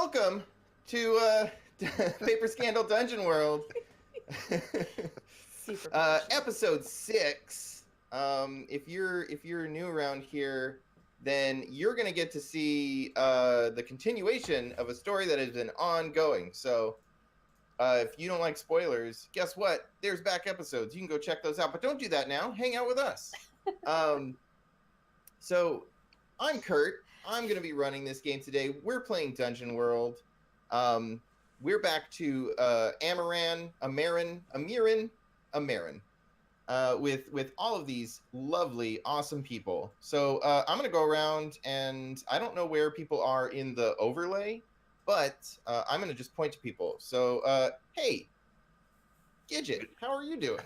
welcome to Paper Scandal Dungeon World, Super professional. episode 6. If you're new around here, then you're gonna get to see the continuation of a story that has been ongoing. So, if you don't like spoilers, guess what? There's back episodes. You can go check those out, but don't do that now. Hang out with us. So, I'm Kurt. I'm going to be running this game today. We're playing Dungeon World. We're back to Amaran, with all of these lovely, awesome people. So I'm going to go around, and I don't know where people are in the overlay, but I'm going to just point to people. So, hey, Gidget, how are you doing?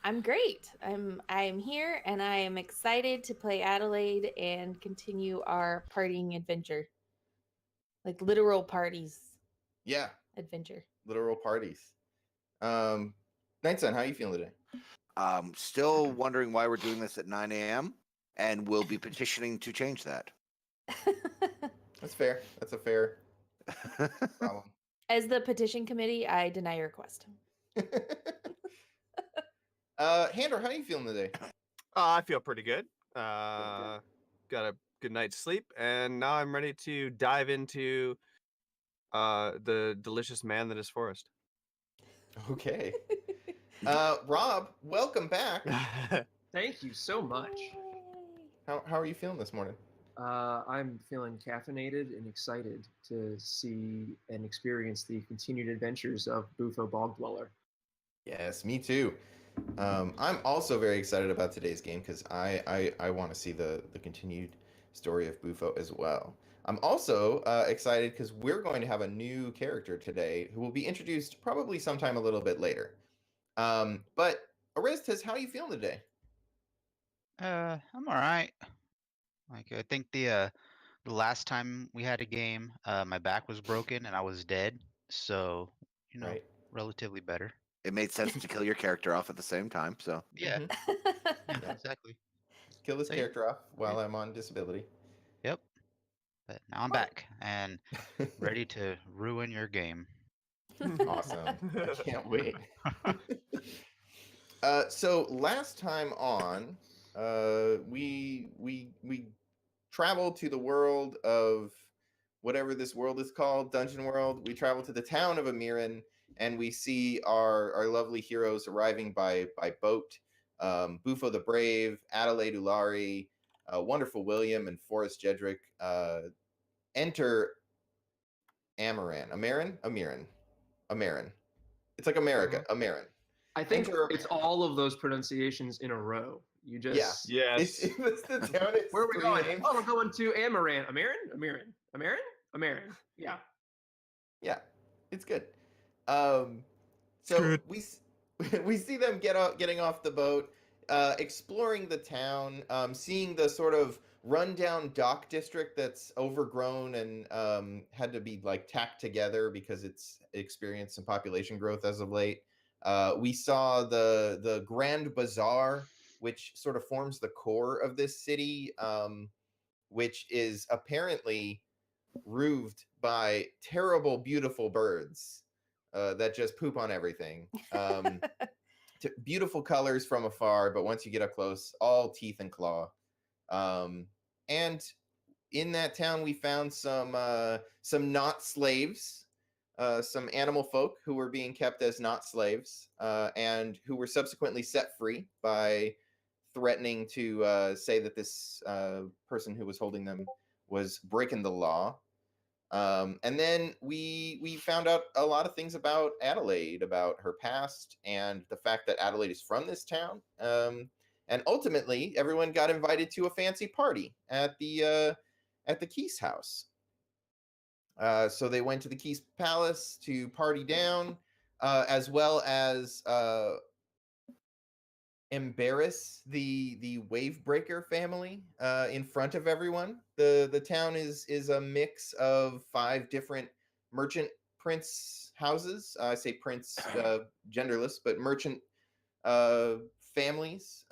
I'm great. I'm here and I am excited to play Adelaide and continue our partying adventure. Like literal parties. Yeah, Adventure. literal parties. Nightsun, how are you feeling today? Still wondering why we're doing this at 9 a.m. and we'll be petitioning to change that. That's fair. That's a fair problem. As the petition committee, I deny your request. Handor, how are you feeling today? I feel pretty good. Got a good night's sleep, and now I'm ready to dive into the delicious man that is Forrest. Okay. Rob, welcome back. Thank you so much. Yay. How are you feeling this morning? I'm feeling caffeinated and excited to see and experience the continued adventures of Bufo Bog Dweller. Yes, me too. I'm also very excited about today's game because I want to see the continued story of Bufo as well. I'm also excited because we're going to have a new character today who will be introduced probably sometime a little bit later. But Aristas, how are you feeling today? I'm all right. Like I think the last time we had a game, my back was broken and I was dead, so Right. relatively better. It made sense to kill your character off at the same time, so Yeah, Mhm. yeah, exactly. Kill this So, character off while I'm on disability. Yep. But now I'm back and ready to ruin your game. Awesome. I can't wait. So last time on, we traveled to the world of whatever this world is called, Dungeon World. We travel to the town of Amiran, and we see our lovely heroes arriving by boat. Bufo the Brave, Adelaide Ulari, Wonderful William, and Forrest Jedrick enter Amaran. It's like America, Amaran. I think Enter it's all of those pronunciations in a row. You just Yes. It's the town. It's Where are we three going? names. Oh, we're going to Amaran. Amaran. Yeah. Yeah, it's good. So good. we see them getting off the boat, exploring the town, seeing the sort of rundown dock district that's overgrown and had to be like tacked together because it's experienced some population growth as of late. We saw the Grand Bazaar, which sort of forms the core of this city, which is apparently roofed by terrible, beautiful birds that just poop on everything. Beautiful colors from afar, but once you get up close, all teeth and claw. And in that town, we found some not slaves, some animal folk who were being kept as not slaves, and who were subsequently set free by threatening to say that this person who was holding them was breaking the law. And then we found out a lot of things about Adelaide, about her past, and the fact that Adelaide is from this town. And ultimately, everyone got invited to a fancy party at the Keys house. So they went to the Keys Palace to party down, as well as embarrass the Wavebreaker family in front of everyone. The town is a mix of 5 different merchant prince houses. I say prince genderless, but merchant families.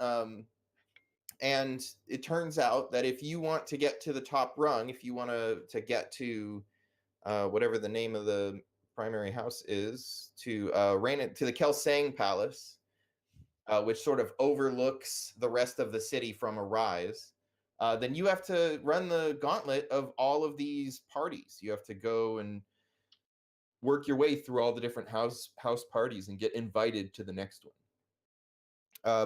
And it turns out that if you want to get to the top rung, if you want to get to whatever the name of the primary house is, to to the Kelsang Palace, which sort of overlooks the rest of the city from a rise, then you have to run the gauntlet of all of these parties. You have to go and work your way through all the different house parties and get invited to the next one.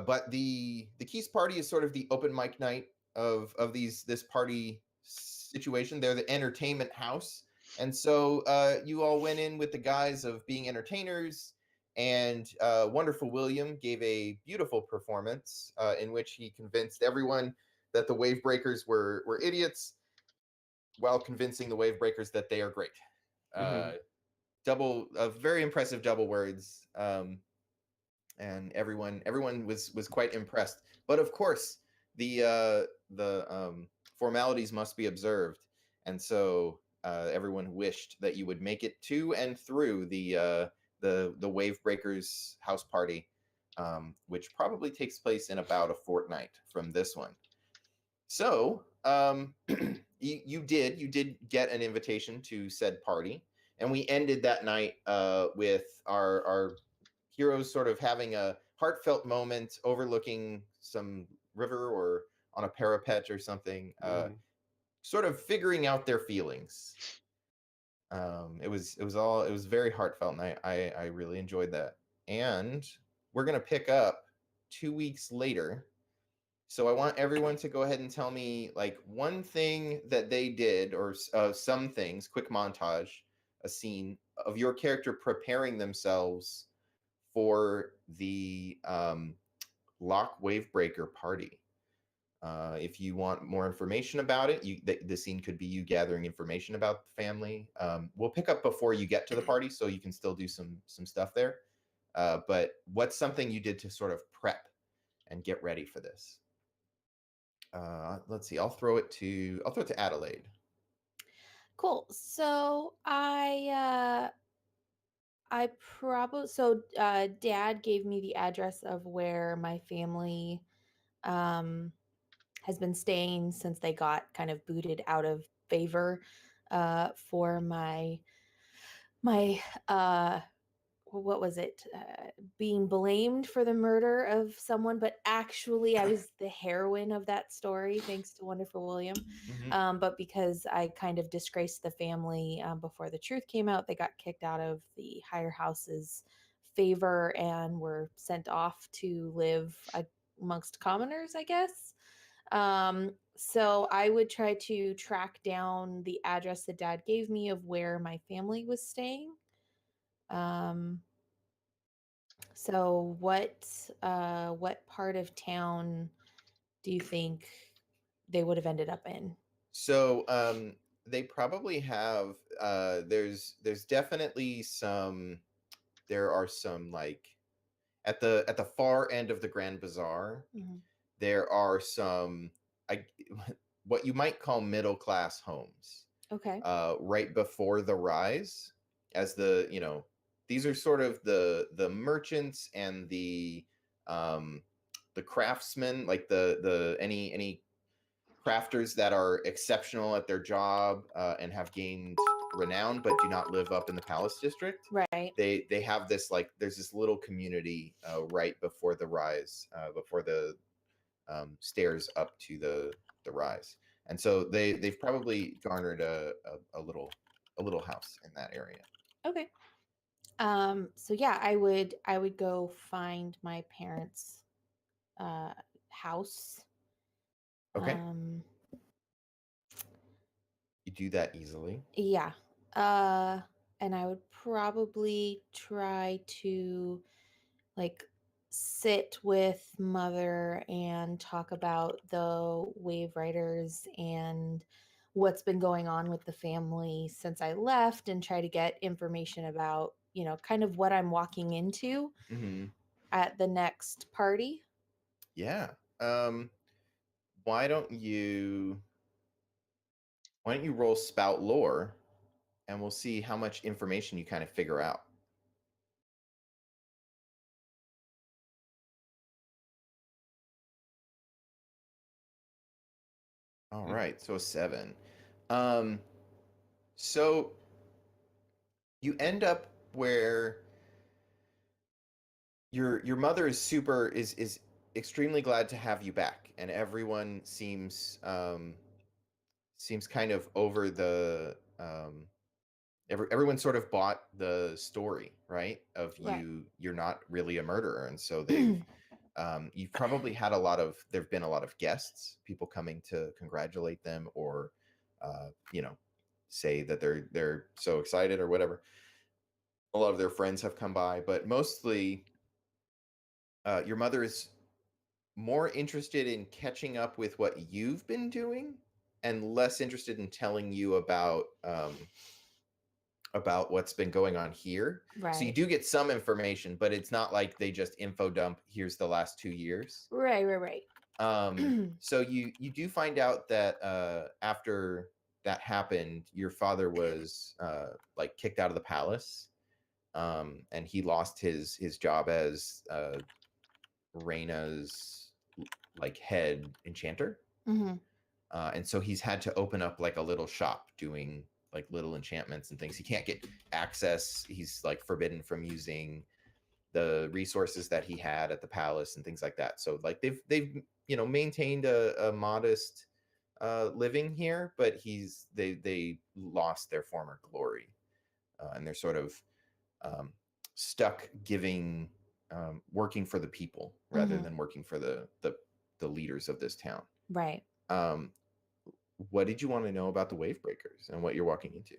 But the Keys party is sort of the open mic night of this party situation. They're the entertainment house, and so you all went in with the guise of being entertainers. And Wonderful William gave a beautiful performance in which he convinced everyone that the Wave Breakers were idiots, while convincing the Wave Breakers that they are great. Very impressive double words. And everyone was quite impressed. But of course, the formalities must be observed, and so everyone wished that you would make it to and through the Wave Breakers house party, which probably takes place in about a fortnight from this one. So you did get an invitation to said party, and we ended that night with our heroes sort of having a heartfelt moment overlooking some river or on a parapet or something, sort of figuring out their feelings. It was very heartfelt, and I really enjoyed that. And we're gonna pick up 2 weeks later. So I want everyone to go ahead and tell me like one thing that they did, or some things, quick montage, a scene of your character preparing themselves for the Lock Wavebreaker party. If you want more information about it, the scene could be you gathering information about the family. We'll pick up before you get to the party, so you can still do some stuff there. But what's something you did to sort of prep and get ready for this? Let's see. I'll throw it to Adelaide. Cool. So Dad gave me the address of where my family has been staying since they got kind of booted out of favor for my what was it, being blamed for the murder of someone, but actually I was the heroine of that story, thanks to Wonderful William. But because I kind of disgraced the family before the truth came out, they got kicked out of the higher house's favor and were sent off to live amongst commoners, I guess. So I would try to track down the address that Dad gave me of where my family was staying. So what part of town do you think they would have ended up in? So they probably have there's definitely some, there are some, like at the far end of the Grand Bazaar, there are some what you might call middle class homes. Okay. Right before the rise, as these are sort of the merchants and the craftsmen, like the any crafters that are exceptional at their job and have gained renown but do not live up in the Palace District. Right. They have this, like, there's this little community right before the rise, before the stairs up to the rise, and so they've probably garnered a little house in that area. Okay. So yeah, I would go find my parents' house. Okay. You do that easily. Yeah. And I would probably try to like sit with Mother and talk about the Wave Riders and what's been going on with the family since I left, and try to get information about, kind of what I'm walking into at the next party. Yeah. Why don't you roll spout lore, and we'll see how much information you kind of figure out. All Mm. right, so a 7. So you end up where your mother is extremely glad to have you back, and everyone seems kind of over the everyone sort of bought the story, right? Of Right. you're not really a murderer, and so they've you've probably had there've been a lot of guests, people coming to congratulate them or you know, say that they're so excited or whatever. A lot of their friends have come by, but mostly your mother is more interested in catching up with what you've been doing and less interested in telling you about what's been going on here. So you Right. do get some information, but it's not like they just info dump, here's the last 2 years. Right. So you do find out that after that happened, your father was like kicked out of the palace, and he lost his job as Reina's like head enchanter. Mhm. And so he's had to open up like a little shop doing like little enchantments and things. He can't get access. He's like forbidden from using the resources that he had at the palace and things like that. So like they've maintained a modest living here, but they lost their former glory, and they're sort of stuck working for the people rather Mhm. than working for the leaders of this town. Right. What did you want to know about the Wave Breakers and what you're walking into?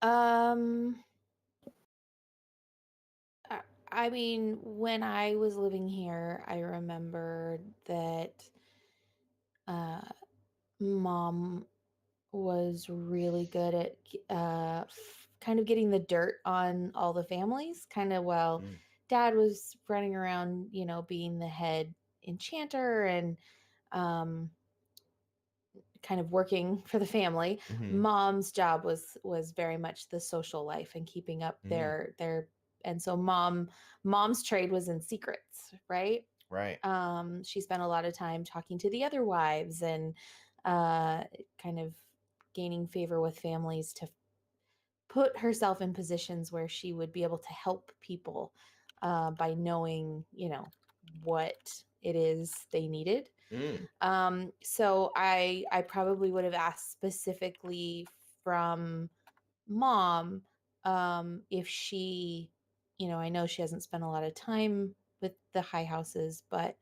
Um I I mean, when I was living here, I remember that uh mom was really good at kind of getting the dirt on all the families. Kind of, well, Mm. dad was running around, being the head enchanter and um kind of working for the family. Mhm. Mom's job was very much the social life and keeping up Mm. their and so mom's trade was in secrets, right? Right. She spent a lot of time talking to the other wives and uh kind of gaining favor with families to put herself in positions where she would be able to help people by knowing, what it is they needed. Mm. So I probably would have asked specifically from mom, if she, I know she hasn't spent a lot of time with the high houses, but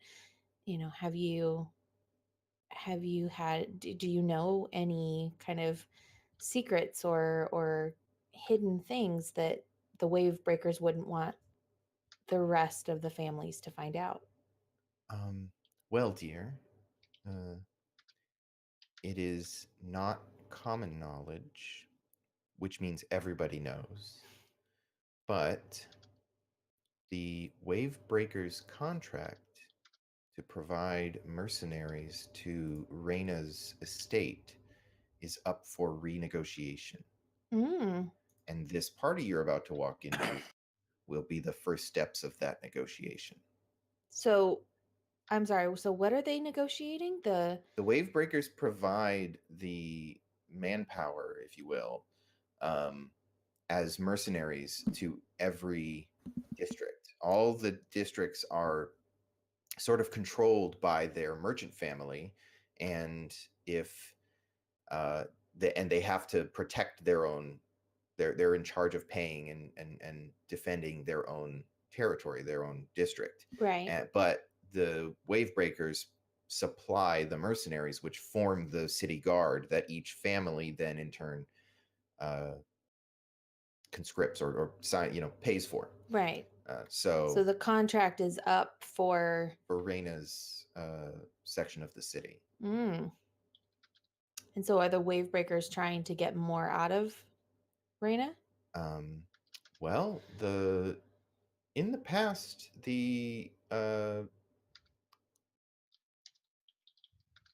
have you had, do you know any kind of secrets or hidden things that the wave breakers wouldn't want the rest of the families to find out? Well, dear, uh, it is not common knowledge, which means everybody knows. But the Wave Breakers contract to provide mercenaries to Reina's estate is up for renegotiation. Mm. And this party you're about to walk into will be the first steps of that negotiation. So I'm sorry. So what are they negotiating? The Wave Breakers provide the manpower, if you will, as mercenaries to every district. All the districts are sort of controlled by their merchant family, and if they have to protect their own, they're in charge of paying and defending their own territory, their own district. Right. But the Wave Breakers supply the mercenaries, which form the city guard that each family then in turn conscripts or pays for. Right. So So the contract is up for Reina's section of the city. And so are the wave breakers trying to get more out of Reina? Well, in the past,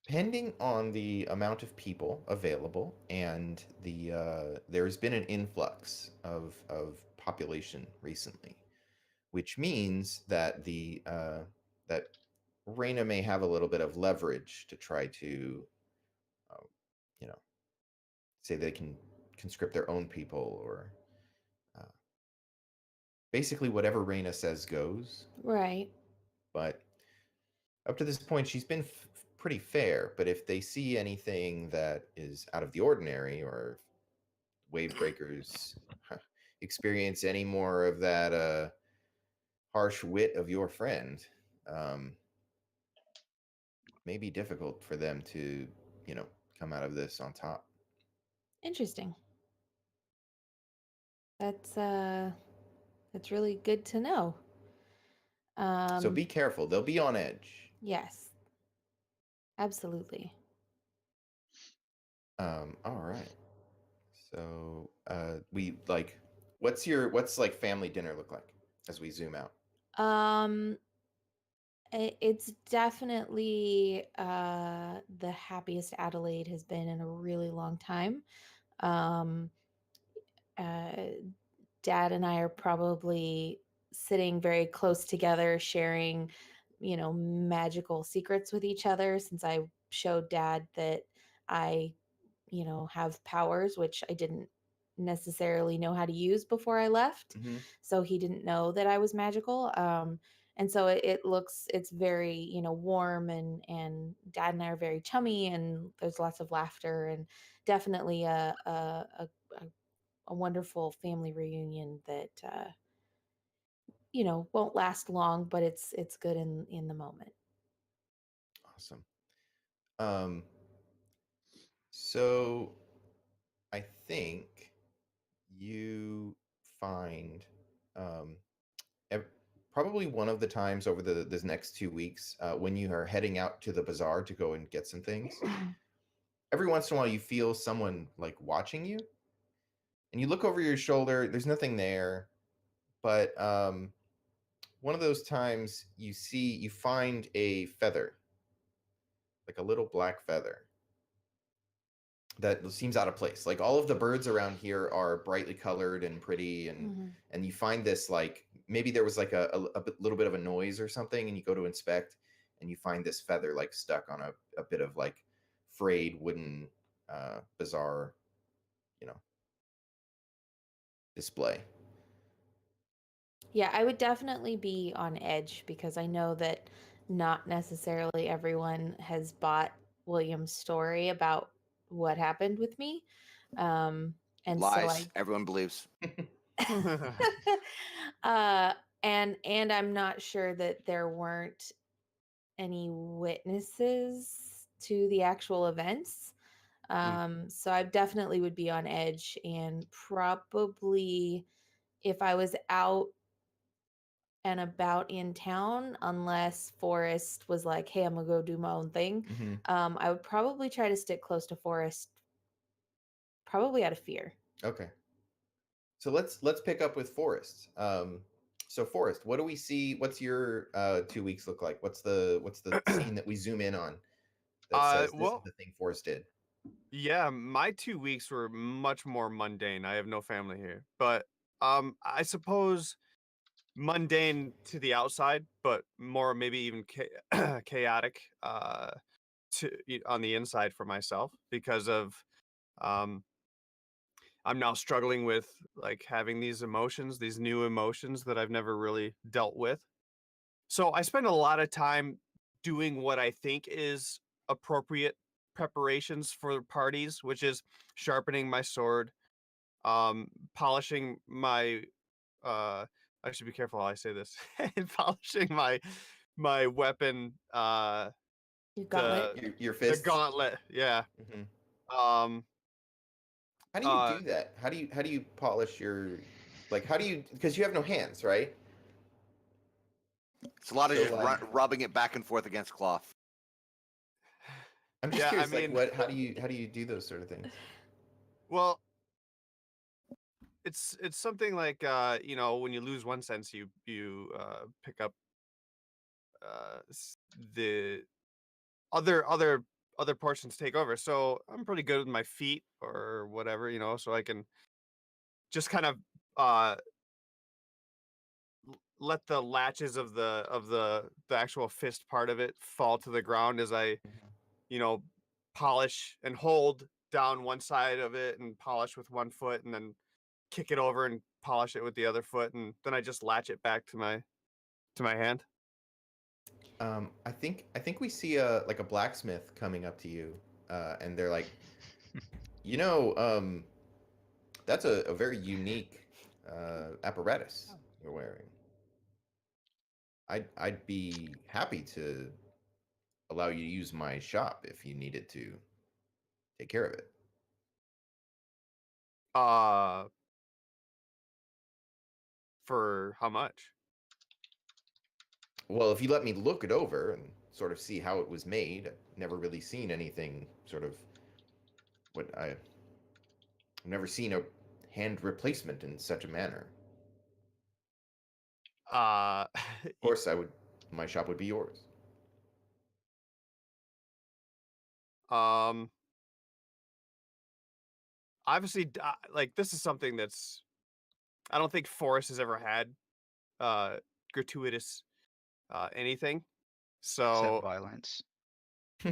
depending on the amount of people available and there's been an influx of population recently, which means that that Reina may have a little bit of leverage to try to say they can conscript their own people, or basically whatever Reyna says goes. Right. But up to this point, she's been pretty fair. But if they see anything that is out of the ordinary, or wave breakers experience any more of that harsh wit of your friend, may be difficult for them to, come out of this on top. Interesting. That's really good to know. So be careful. They'll be on edge. Yes. Absolutely. All right. So we what's like family dinner look like as we zoom out? It's definitely the happiest Adelaide has been in a really long time. Dad and I are probably sitting very close together, sharing, magical secrets with each other, since I showed Dad that I, have powers, which I didn't necessarily know how to use before I left. So he didn't know that I was magical. And so it's very, warm, and Dad and I are very chummy, and there's lots of laughter, and definitely a wonderful family reunion that won't last long, but it's good in the moment. Awesome. So I think you find probably one of the times over the next 2 weeks, when you are heading out to the bazaar to go and get some things, every once in a while you feel someone like watching you, and you look over your shoulder. There's nothing there, but one of those times you find a feather, like a little black feather that seems out of place. Like, all of the birds around here are brightly colored and pretty, and you find this, like, maybe there was like a little bit of a noise or something, and you go to inspect, and you find this feather like stuck on a bit of like frayed wooden bazaar display. Yeah, I would definitely be on edge, because I know that not necessarily everyone has bought William's story about what happened with me. And Lies. so Everyone believes. and I'm not sure that there weren't any witnesses to the actual events. So I definitely would be on edge, and probably, if I was out and about in town, unless Forrest was like, "Hey, I'm gonna go do my own thing," I would probably try to stick close to Forrest, probably out of fear. Okay. So let's pick up with Forrest. So Forrest, what do we see? What's your 2 weeks look like? What's the scene that we zoom in on that says this is the thing Forrest did? Yeah, my 2 weeks were much more mundane. I have no family here, but I suppose mundane to the outside, but more maybe even chaotic on the inside for myself, because of I'm now struggling with like having these emotions, these new emotions that I've never really dealt with. So I spend a lot of time doing what I think is appropriate preparations for parties, which is sharpening my sword, polishing my I should be careful how I say this. Polishing my weapon, You got it. Your the fists. gauntlet. Yeah. How do you do that? How do you polish your, like, how do you, because you have no hands, right? It's a lot of So, just rubbing it back and forth against cloth. I'm just Yeah, I curious, mean- like, how do you do those sort of things? Well, it's something like when you lose one sense, you pick up the other portions take over. So I'm pretty good with my feet or whatever, so I can just kind of let the latches of the actual fist part of it fall to the ground as I polish and hold down one side of it and polish with one foot, and then kick it over and polish it with the other foot, and then I just latch it back to my hand. I think we see a blacksmith coming up to you, and they're like, that's a very unique apparatus you're wearing. I'd be happy to allow you to use my shop if you needed to take care of it. For how much? Well, if you let me look it over and sort of see how it was made, I've never really seen anything sort of I've never seen a hand replacement in such a manner. Of course, my shop would be yours. Obviously, like, this is something that's, I don't think Forrest has ever had gratuitous anything. Except So violence.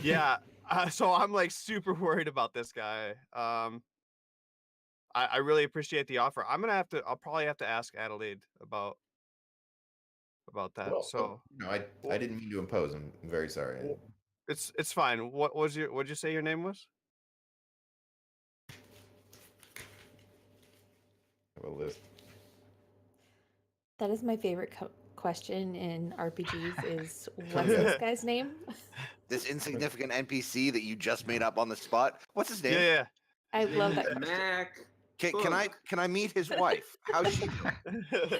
yeah, so I'm like super worried about this guy. I really appreciate the offer. I'll probably have to ask Adelaide about that. Well, So no, I didn't mean to impose. I'm very sorry. it's fine. What'd you say your name was? I have a list. That is my favorite question in RPGs is what's this guy's name? This insignificant NPC that you just made up on the spot. What's his name? Yeah. I love that. Mac. Can I meet his wife? How's she doing?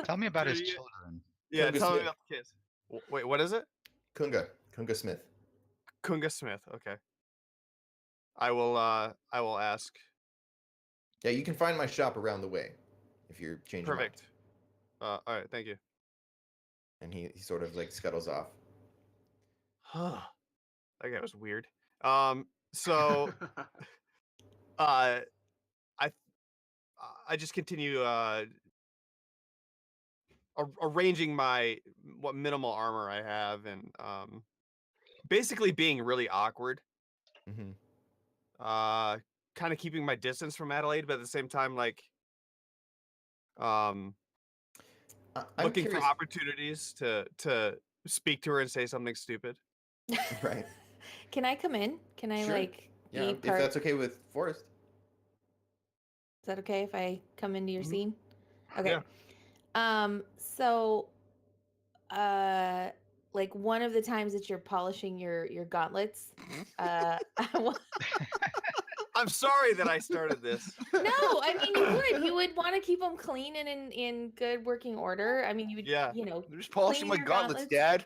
Tell me about his Yeah. children. Yeah, Kunga tell me Smith. about the kids. Wait, what is it? Kunga Smith. Kunga Smith. Okay. I will ask. Yeah, you can find my shop around the way if you're changing. Perfect. All right, thank you. And he sort of like scuttles off. That guy was weird. So I just continue arranging what minimal armor I have, and basically being really awkward. Mm-hmm. Kind of keeping my distance from Adelaide, but at the same time, like, I'm looking curious. for opportunities to speak to her and say something stupid. Right. Can I come in? Can I Sure. Yeah, be if part? that's okay with Forrest. Is that okay if I come into your Mhm. scene? Okay. Yeah. So like one of the times that you're polishing your gauntlets, I want I'm sorry that I started this. No, I mean you would want to keep them clean and in good working order. I mean, you would, Yeah. I'm just polishing clean my your gauntlets, Dad.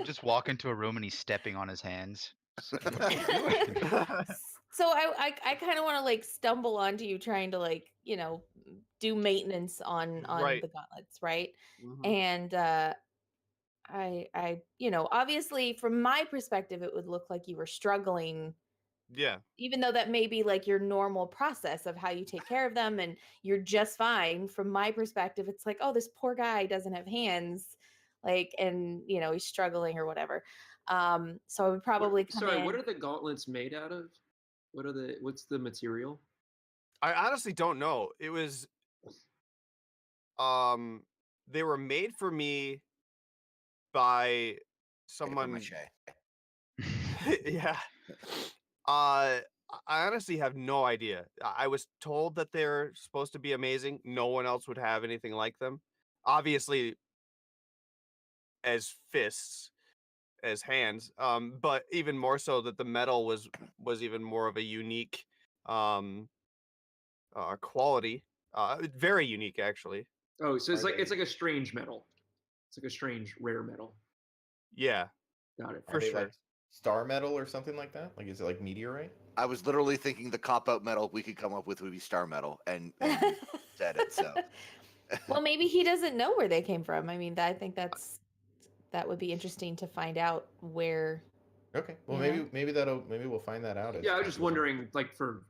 Just walk into a room and he's stepping on his hands. So, So I kind of want to like stumble onto you trying to like, do maintenance on Right. the gauntlets, right? Mhm. And I obviously from my perspective it would look like you were struggling, Yeah. even though that may be like your normal process of how you take care of them and you're just fine. From my perspective it's like, oh, this poor guy doesn't have hands, like, and he's struggling or whatever. So I would probably come Sorry, in. what are the gauntlets made out of? What's the material? I honestly don't know. It was they were made for me by someone. Papier-mâché. Yeah. I honestly have no idea. I was told that they're supposed to be amazing. No one else would have anything like them. Obviously, as fists, as hands, but even more so that the metal was even more of a unique quality. Very unique, actually. Oh, so it's Are like they- a strange metal. It's like a strange rare metal. Yeah, Got it. Are for they sure. like star metal or something like that? Like, is it like meteorite? I was literally thinking the cop-out metal we could come up with would be star metal, and said it. So Well, maybe he doesn't know where they came from. I mean, I think that would be interesting to find out where. Okay. Well, Yeah. maybe we'll find that out. Yeah, I was as just we go. wondering, like for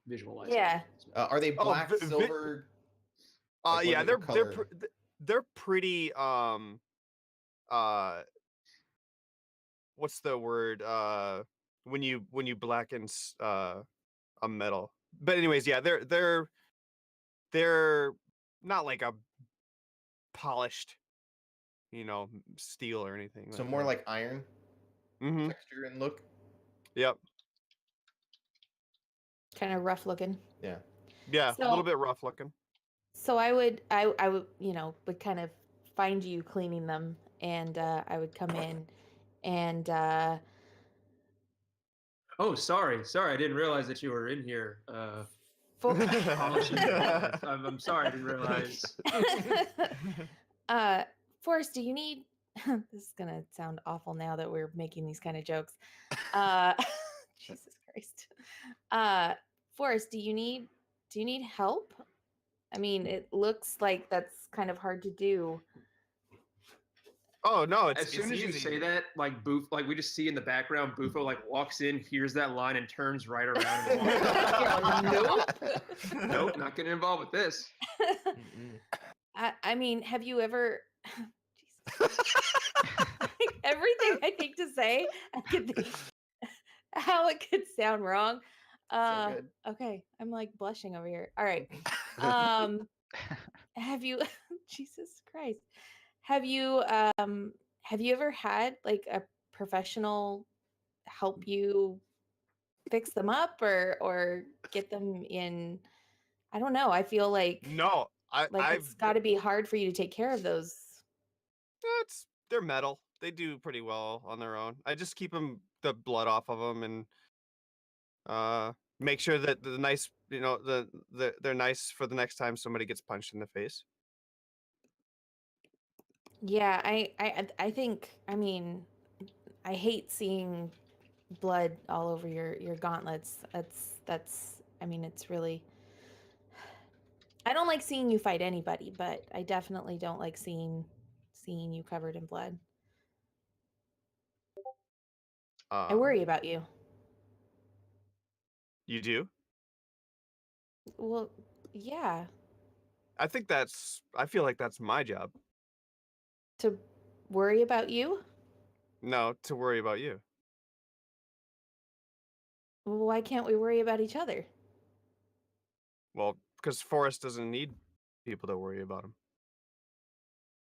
visualizing. Yeah. Are they Oh, black, vi- vi- silver? Like, Yeah, what is the color? they're pretty what's the word? when you blacken a metal. But anyways, yeah, they're not like a polished, steel or anything. So more like iron Mm-hmm. texture and look. Yep. Kind of rough looking. Yeah. Yeah, a little So- bit rough looking. So I would would kind of find you cleaning them, and I would come in, and Oh, sorry, I didn't realize that you were in here. Polishing your gauntlets. I'm sorry, I didn't realize. Forrest, do you need? This is gonna sound awful now that we're making these kind of jokes. Jesus Christ. Forrest, do you need help? I mean, it looks like that's kind of hard to do. Oh no, it's As soon as you easy. say that, like we just see in the background, Bufo like walks in, hears that line, and turns right around. And walks out. Nope. Nope, not getting involved with this. I mean, have you ever? Jesus. Everything I think to say, I could think how it could sound wrong. good. Okay, I'm like blushing over here. All right. Have you? Jesus Christ. Have you ever had like a professional help you fix them up or get them in? I don't know. I feel like No, it's got to be hard for you to take care of those. they're metal. They do pretty well on their own. I just keep the blood off of them and make sure that the nice, they're nice for the next time somebody gets punched in the face. Yeah, I think, I mean, I hate seeing blood all over your gauntlets. That's I mean, it's really, I don't like seeing you fight anybody, but I definitely don't like seeing you covered in blood. I worry about you. You do? Well, yeah, I feel like that's my job. to worry about you. No, to worry about you. Well, why can't we worry about each other? Well, because Forrest doesn't need people to worry about him.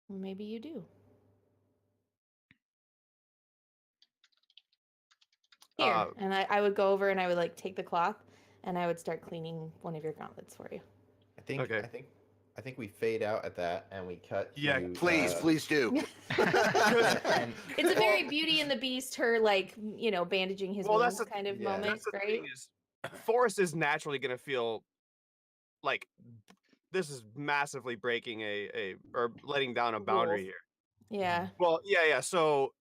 Well, maybe you do. Here, and I would go over and I would like take the cloth and I would start cleaning one of your gauntlets for you. Okay. I think we fade out at that and we cut. Yeah, to, Please do. and- It's a very Beauty and the Beast, her like bandaging his wounds kind of yeah. moment, That's the right? thing is, Forrest is naturally gonna feel like this is massively breaking or letting down a boundary Rules. here. Yeah. Well, yeah. So,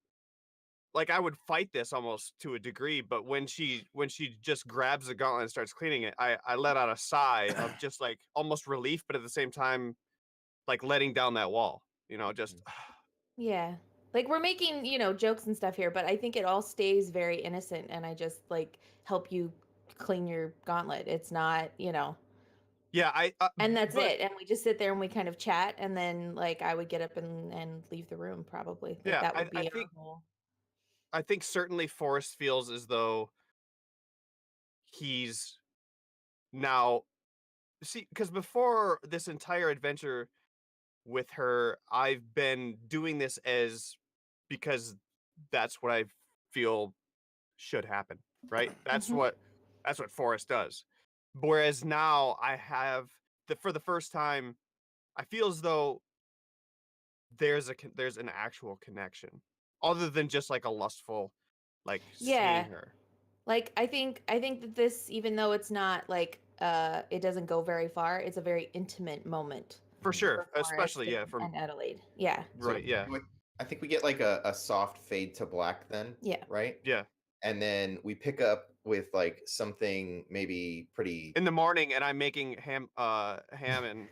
like, I would fight this almost to a degree, but when she just grabs the gauntlet and starts cleaning it, I let out a sigh of just like almost relief, but at the same time, like letting down that wall. Just Yeah. Like we're making, jokes and stuff here, but I think it all stays very innocent and I just like help you clean your gauntlet. It's not, yeah. and that's but- it. And we just sit there and we kind of chat and then like I would get up and leave the room probably. Like, Yeah, that would I be our think- whole. I think certainly Forrest feels as though he's now because before this entire adventure with her, I've been doing this because that's what I feel should happen, right? That's Mhm. what Forrest does. Whereas now I have for the first time, I feel as though there's an actual connection other than just like a lustful, like Yeah. seeing her. Like I think that this, even though it's not like it doesn't go very far, it's a very intimate moment. For sure, for Forrest especially yeah, from and Adelaide. Yeah. right, yeah, I think we get like a soft fade to black then. Yeah. Right. yeah. And then we pick up with like something maybe pretty. In the morning, and I'm making ham and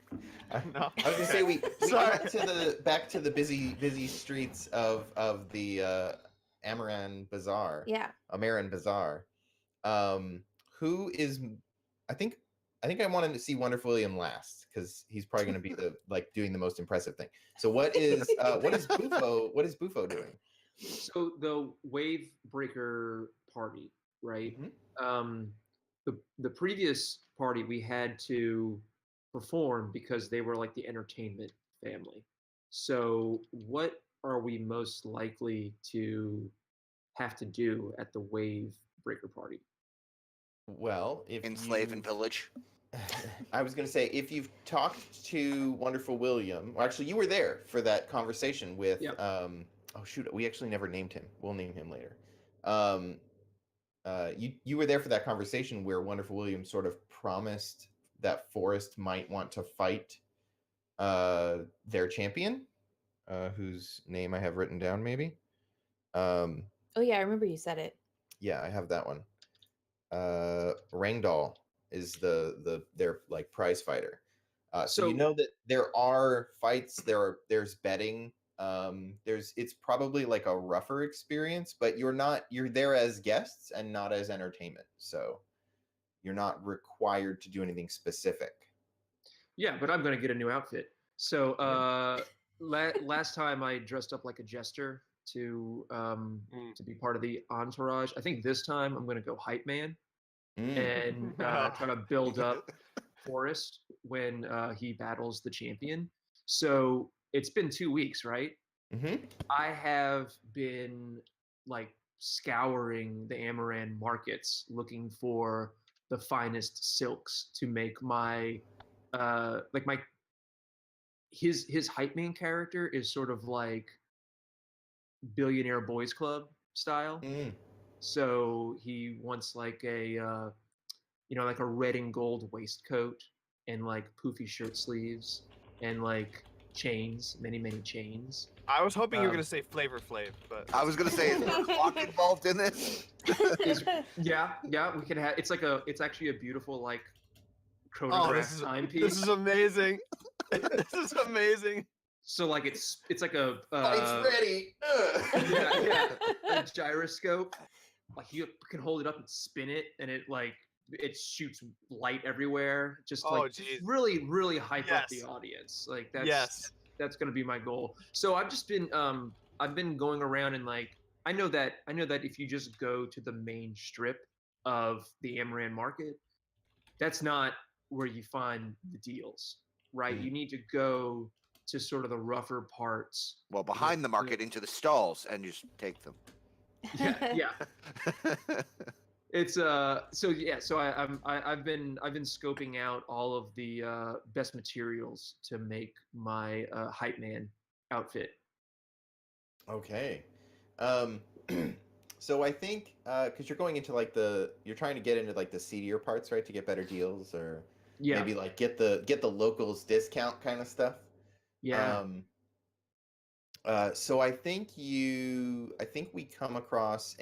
no. I was gonna say we Sorry. back to the busy streets of the Amaran Bazaar. Yeah. Amaran Bazaar. Who is? I think I wanted to see Wonderful William last because he's probably going to be the doing the most impressive thing. So what is Bufo? What is Bufo doing? So the Wave Breaker party right? Mhm. The previous party we had to perform because they were like the entertainment family. So what are we most likely to have to do at the Wave Breaker party? Well, if Enslave and you've- pillage. I was going to say, if you've talked to Wonderful William, well, actually, you were there for that conversation with. Yep. Oh shoot, we actually never named him. We'll name him later. You were there for that conversation where Wonderful William sort of promised that Forrest might want to fight their champion, whose name I have written down. Maybe. Um, Oh yeah, I remember you said it. yeah, I have that one. Rangdall is their like prize fighter. So you So- know that there are fights, there's betting. It's probably like a rougher experience, but you're there as guests and not as entertainment. So you're not required to do anything specific. Yeah, but I'm gonna get a new outfit. So last time I dressed up like a jester to be part of the entourage. I think this time I'm gonna go hype man and try to build up Forrest when he battles the champion. So it's been 2 weeks, right? Mm-hmm. I have been like scouring the Amaran markets looking for the finest silks to make my his hype man character is sort of like Billionaire Boys Club style. Mm. So he wants like a like a red and gold waistcoat and like poofy shirt sleeves and like chains, many chains. I was hoping you were Um, gonna say Flavor Flav, but I was gonna say, is there a clock involved in this? Yeah, we can have. It's actually a beautiful like oh, chronograph timepiece. this is amazing. This is amazing. So like it's like a Fight's ready. yeah, a gyroscope. Like you can hold it up and spin it, and it shoots light everywhere. Just Oh, like geez. really hype up the Yes. audience. Like that's Yes. that's gonna be my goal. So I've been going around and like I know that if you just go to the main strip of the Amaran market, that's not where you find the deals, right? Mm. You need to go to sort of the rougher parts. Well, behind the market into the stalls and just take them. Yeah. It's so I've been scoping out all of the best materials to make my hype man outfit. Okay. So I think because you're going into like you're trying to get into like the seedier parts, right, to get better deals, or Yeah. maybe like get the locals discount kind of stuff. Yeah. So I think we come across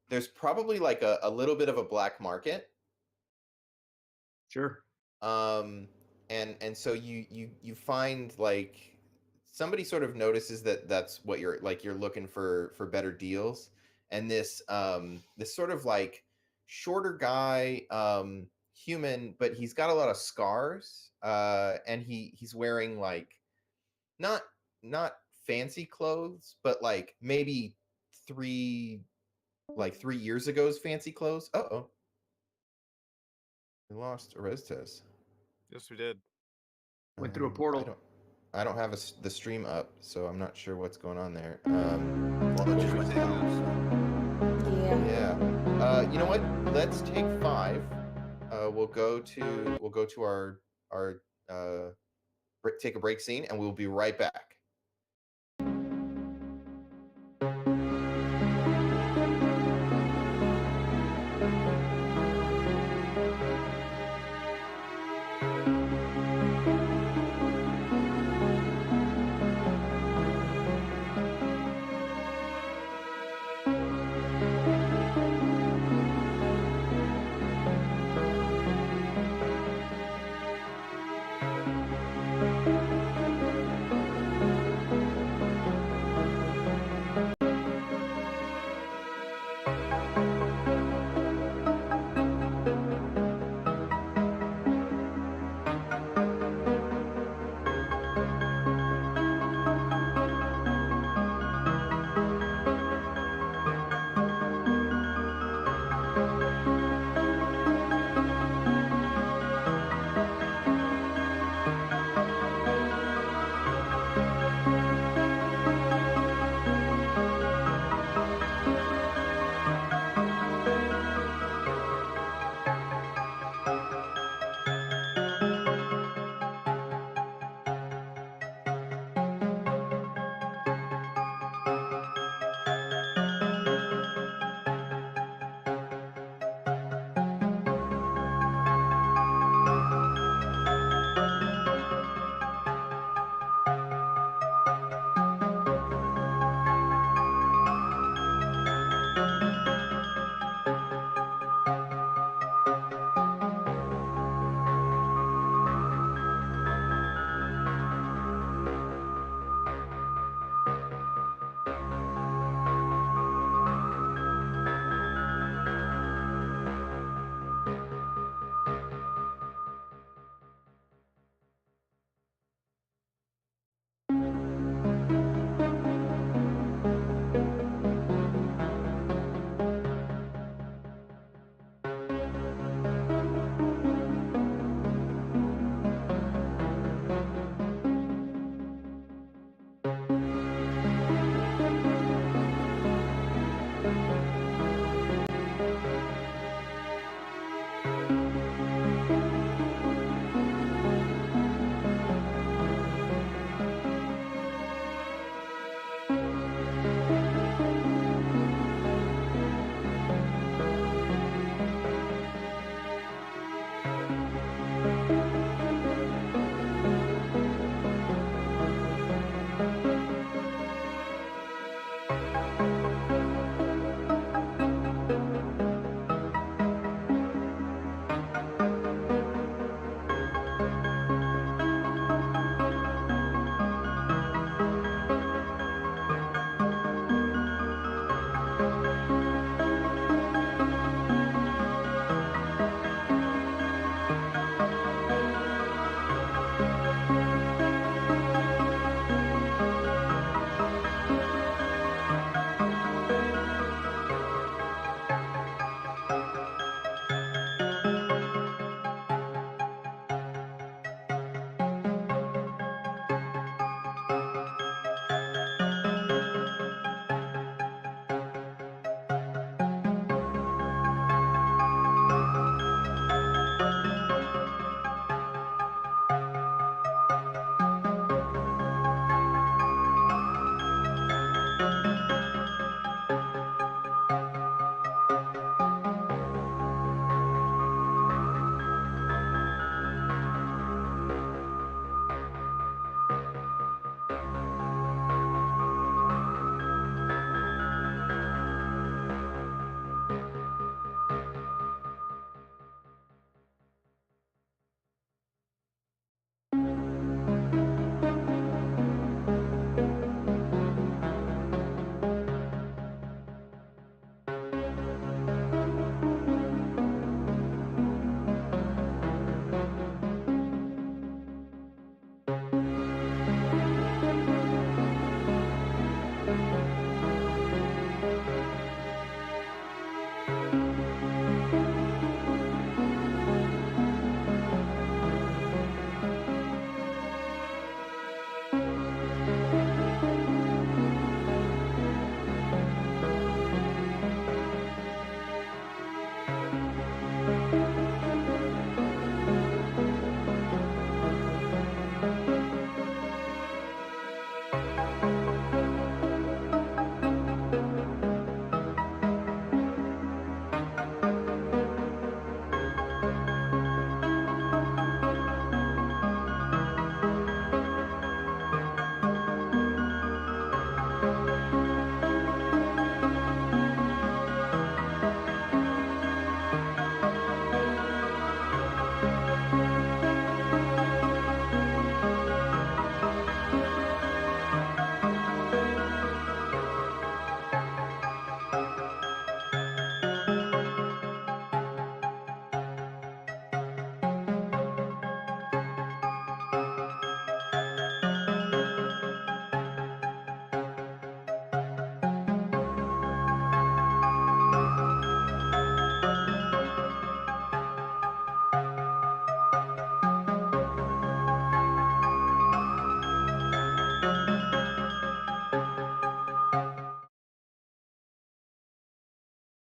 there's probably like a little bit of a black market. Sure. And so you find like somebody sort of notices that's what you're looking for better deals, and this sort of like shorter guy, human, but he's got a lot of scars, and he's wearing like not fancy clothes, but like maybe 3 years ago's fancy clothes. Uh-oh. We lost Orestes. Yes, we did. Went through a portal. I don't have the stream up, so I'm not sure what's going on there. Well, it just went down. Yeah. You know what? Let's take 5. We'll go to our take a break scene, and we'll be right back.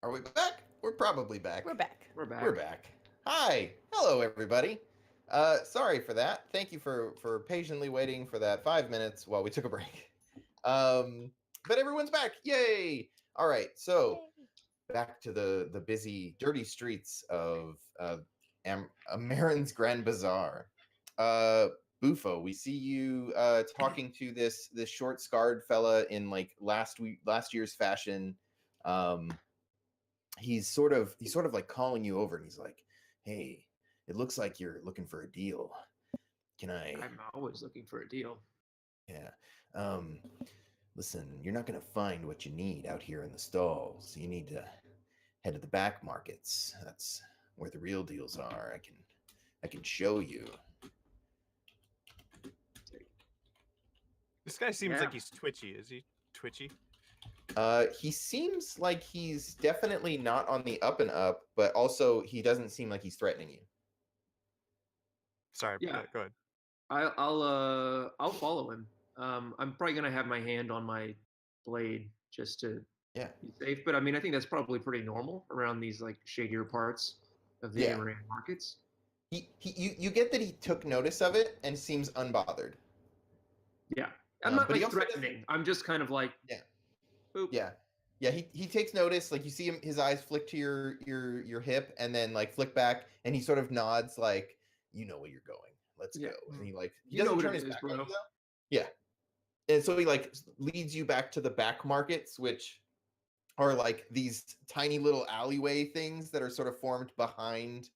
Are we back? We're probably back. We're back. We're back. We're back. Hi. Hello, everybody. Sorry for that. Thank you for patiently waiting for that 5 minutes while we took a break. But everyone's back. Yay! All right. So back to the busy, dirty streets of Marin's Grand Bazaar. Bufo, we see you talking to this short scarred fella in like last year's fashion. He's sort of like calling you over, and he's like, "Hey, it looks like you're looking for a deal. Can I?" I'm always looking for a deal. Yeah. Listen, you're not gonna find what you need out here in the stalls. You need to head to the back markets. That's where the real deals are. I can show you. This guy seems Yeah. like he's twitchy. Is he twitchy? He seems like he's definitely not on the up and up, but also he doesn't seem like he's threatening you. Sorry. Yeah. Go ahead. I'll follow him. I'm probably gonna have my hand on my blade just to Yeah. be safe. But I mean, I think that's probably pretty normal around these like shadier parts of the Yeah. Amaran markets. You get that he took notice of it and seems unbothered. Yeah, I'm not but he like also doesn't- threatening. I'm just kind of like, Yeah. Boop. Yeah, he takes notice. Like you see him, his eyes flick to your hip, and then like flick back, and he sort of nods, like, "You know where you're going. Let's Yeah. go." And he like he You know doesn't what turn it his is, back on bro. you, though. Yeah, and so he like leads you back to the back markets, which are like these tiny little alleyway things that are sort of formed behind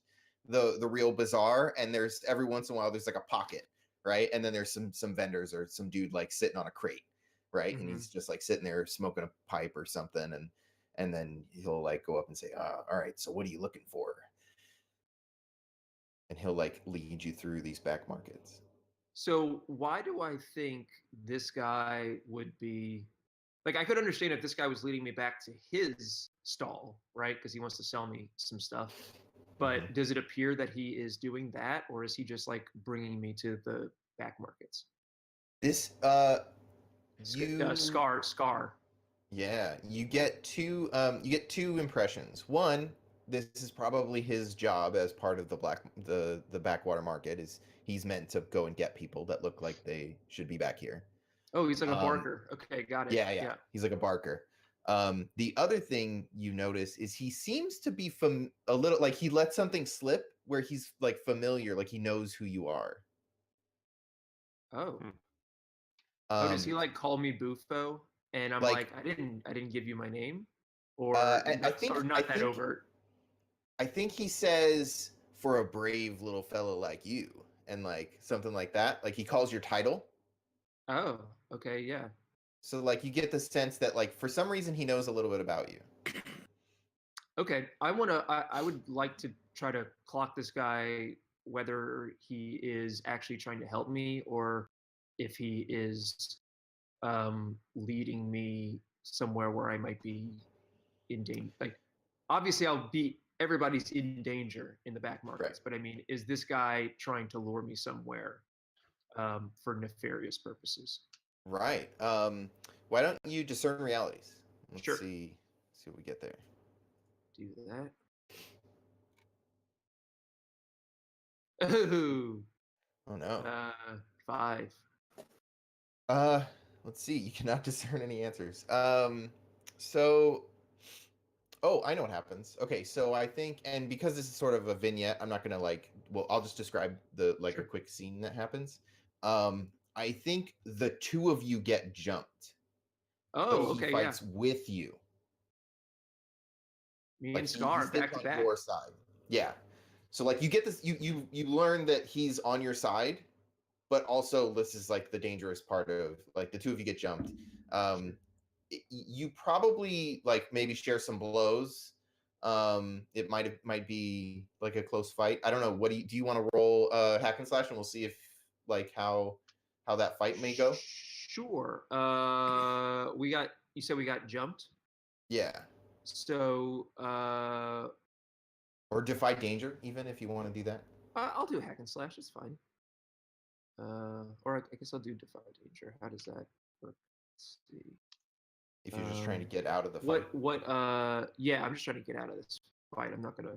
the real bazaar, and there's every once in a while there's like a pocket, right? And then there's some vendors or some dude like sitting on a crate, right? And he's just like sitting there smoking a pipe or something, and then he'll like go up and say, all right, so what are you looking for? And he'll like lead you through these back markets. So why do I think this guy would be like? I could understand if this guy was leading me back to his stall, right? Because he wants to sell me some stuff. But does it appear that he is doing that, or is he just like bringing me to the back markets? This Scar. Yeah, you get two impressions. One, this is probably his job as part of the backwater market. Is he's meant to go and get people that look like they should be back here. Oh, he's like a barker. Okay, got it. Yeah. He's like a barker. The other thing you notice is he seems to be a little like he let something slip where he's like familiar, like he knows who you are. Oh. Does he like call me Bufo? And I'm like, I didn't give you my name, or I think that overt. I think he says, for a brave little fellow like you, and like something like that. Like he calls your title. Oh, okay, yeah. So like you get the sense that like for some reason he knows a little bit about you. Okay, I would like to try to clock this guy, whether he is actually trying to help me or if he is leading me somewhere where I might be in danger. Like, obviously, everybody's in danger in the back markets, Right. but I mean, is this guy trying to lure me somewhere for nefarious purposes? Right. Why don't you discern realities? Let's Sure. see what we get there. Do that. Oh no. 5. Let's see. You cannot discern any answers. So I know what happens. Okay, so I think, and because this is sort of a vignette, I'm not gonna I'll just describe a quick scene that happens. I think the two of you get jumped. Oh, but he okay, fights with you. Me Like and Scar he's back to on back. your side. Yeah. So like you get this, you learn that he's on your side, but also this is like the dangerous part of like the two of you get jumped. You probably like maybe share some blows. It might be like a close fight. I don't know. What do you want to roll hack and slash, and we'll see if like how that fight may go. Sure. You said we got jumped. Yeah. So or defy danger, even if you want to do that. I'll do hack and slash. It's fine. Or I guess I'll do defy danger. How does that work? Let's see. if you're just trying to get out of the fight. Yeah, I'm just trying to get out of this fight. I'm not gonna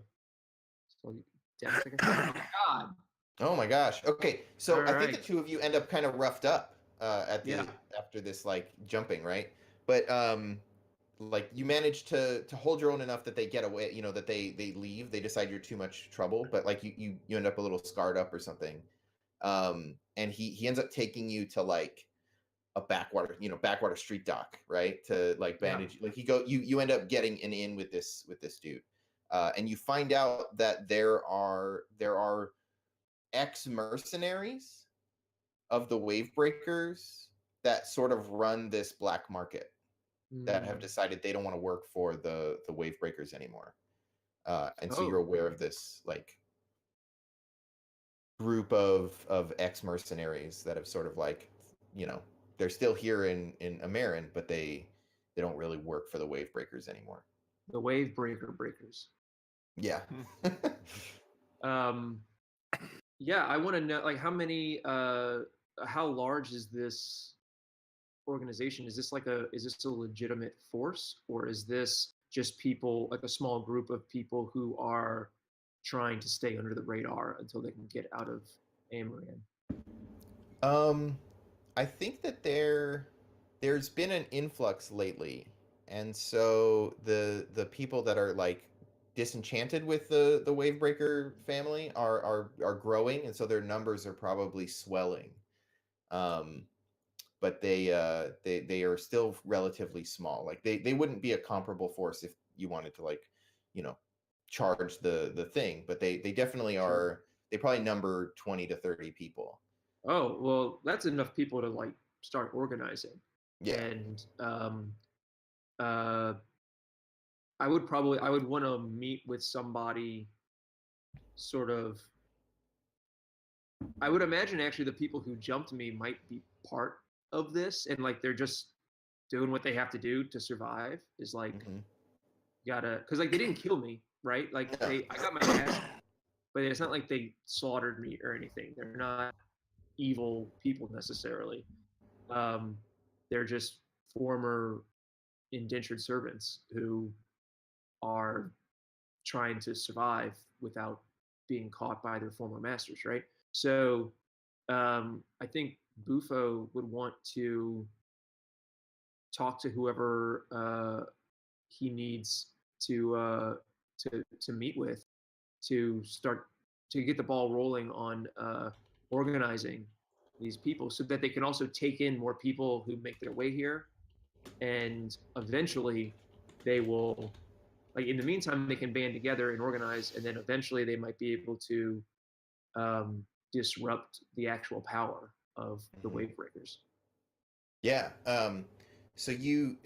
damn second. Oh my god. Oh my gosh. Okay, so I think Alright. the two of you end up kind of roughed up at the Yeah. after this like jumping, right? But like you manage to hold your own enough that they get away, you know, that they leave. They decide you're too much trouble, but like you end up a little scarred up or something. And he ends up taking you to like a backwater street dock, right? To like Yeah. bandage. Like you end up getting an in with this dude. And you find out that there are ex-mercenaries of the Wavebreakers that sort of run this black market that have Mm. decided they don't want to work for the Wavebreakers anymore. And so Oh, you're aware of okay. this like group of ex-mercenaries that have sort of like, you know, they're still here in Amerin, but they don't really work for the Wavebreakers anymore. The wave breakers. Yeah. Yeah, I want to know like how many how large is this organization? Is this a legitimate force, or is this just people, like a small group of people who are trying to stay under the radar until they can get out of Amaran? I think that there's been an influx lately, and so the people that are like disenchanted with the Wavebreaker family are growing, and so their numbers are probably swelling. But they are still relatively small. Like they wouldn't be a comparable force if you wanted to like, you know, charge the thing, but they definitely Sure. are. They probably number 20 to 30 people. Oh, well, that's enough people to like start organizing. Yeah. And uh I would want to meet with somebody sort of. I would imagine actually the people who jumped me might be part of this, and like they're just doing what they have to do to survive. Is like Mhm. gotta, because like they didn't kill me, right? Like Yeah. I got my ass, but it's not like they slaughtered me or anything. They're not evil people necessarily. They're just former indentured servants who are trying to survive without being caught by their former masters, right? So I think Bufo would want to talk to whoever he needs to meet with to start to get the ball rolling on organizing these people so that they can also take in more people who make their way here, and eventually they will, like, in the meantime they can band together and organize, and then eventually they might be able to disrupt the actual power of the Mhm. Wavebreakers. Yeah. So you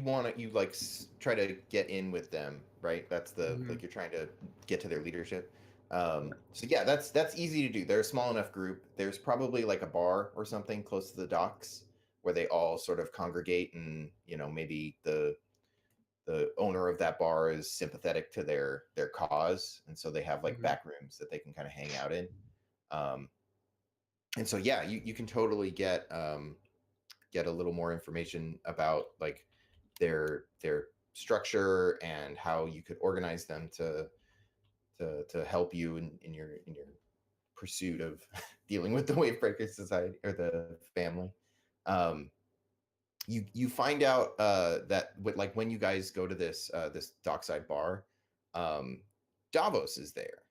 want to like try to get in with them, right? That's the Mhm. like you're trying to get to their leadership. So yeah, that's easy to do. They're a small enough group. There's probably like a bar or something close to the docks where they all sort of congregate, and you know maybe the owner of that bar is sympathetic to their cause, and so they have like Mhm. back rooms that they can kind of hang out in. And so yeah, you can totally get a little more information about like their structure and how you could organize them to help you in your pursuit of dealing with the Wavebreaker society or the family. You find out that like when you guys go to this this dockside bar, Davos is there,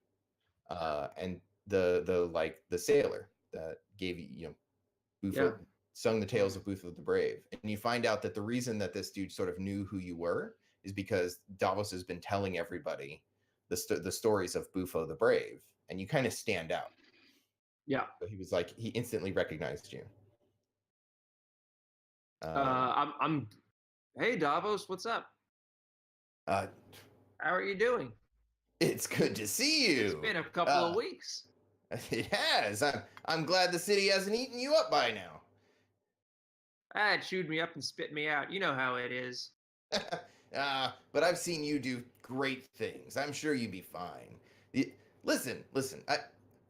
and the like the sailor that gave you Bufo Yeah. sung the tales of Booth of the Brave. And you find out that the reason that this dude sort of knew who you were is because Davos has been telling everybody the stories of Bufo the Brave, and you kind of stand out. Yeah. So he was like, he instantly recognized you. I'm Hey Davos, what's up? Uh, How are you doing? it's good to see It's you. been a couple of weeks. It has. I'm glad the city hasn't eaten you up by now. It chewed me up and spit me out. You know how it is. But I've seen you do great things. I'm sure you'd be fine. Listen.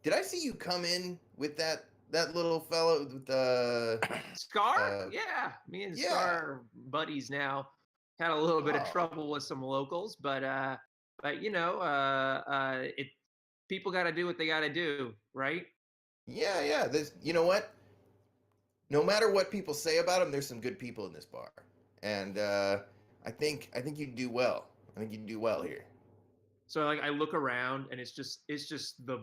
Did I see you come in with that that little fellow with the Scar? Yeah, me and yeah. Scar are buddies now. Had a little bit of Oh. trouble with some locals, but you know, it people got to do what they got to do, right? Yeah. There's, you know what? No matter what people say about him, there's some good people in this bar, and I think you do well. I think you do well here. So like I look around and it's just the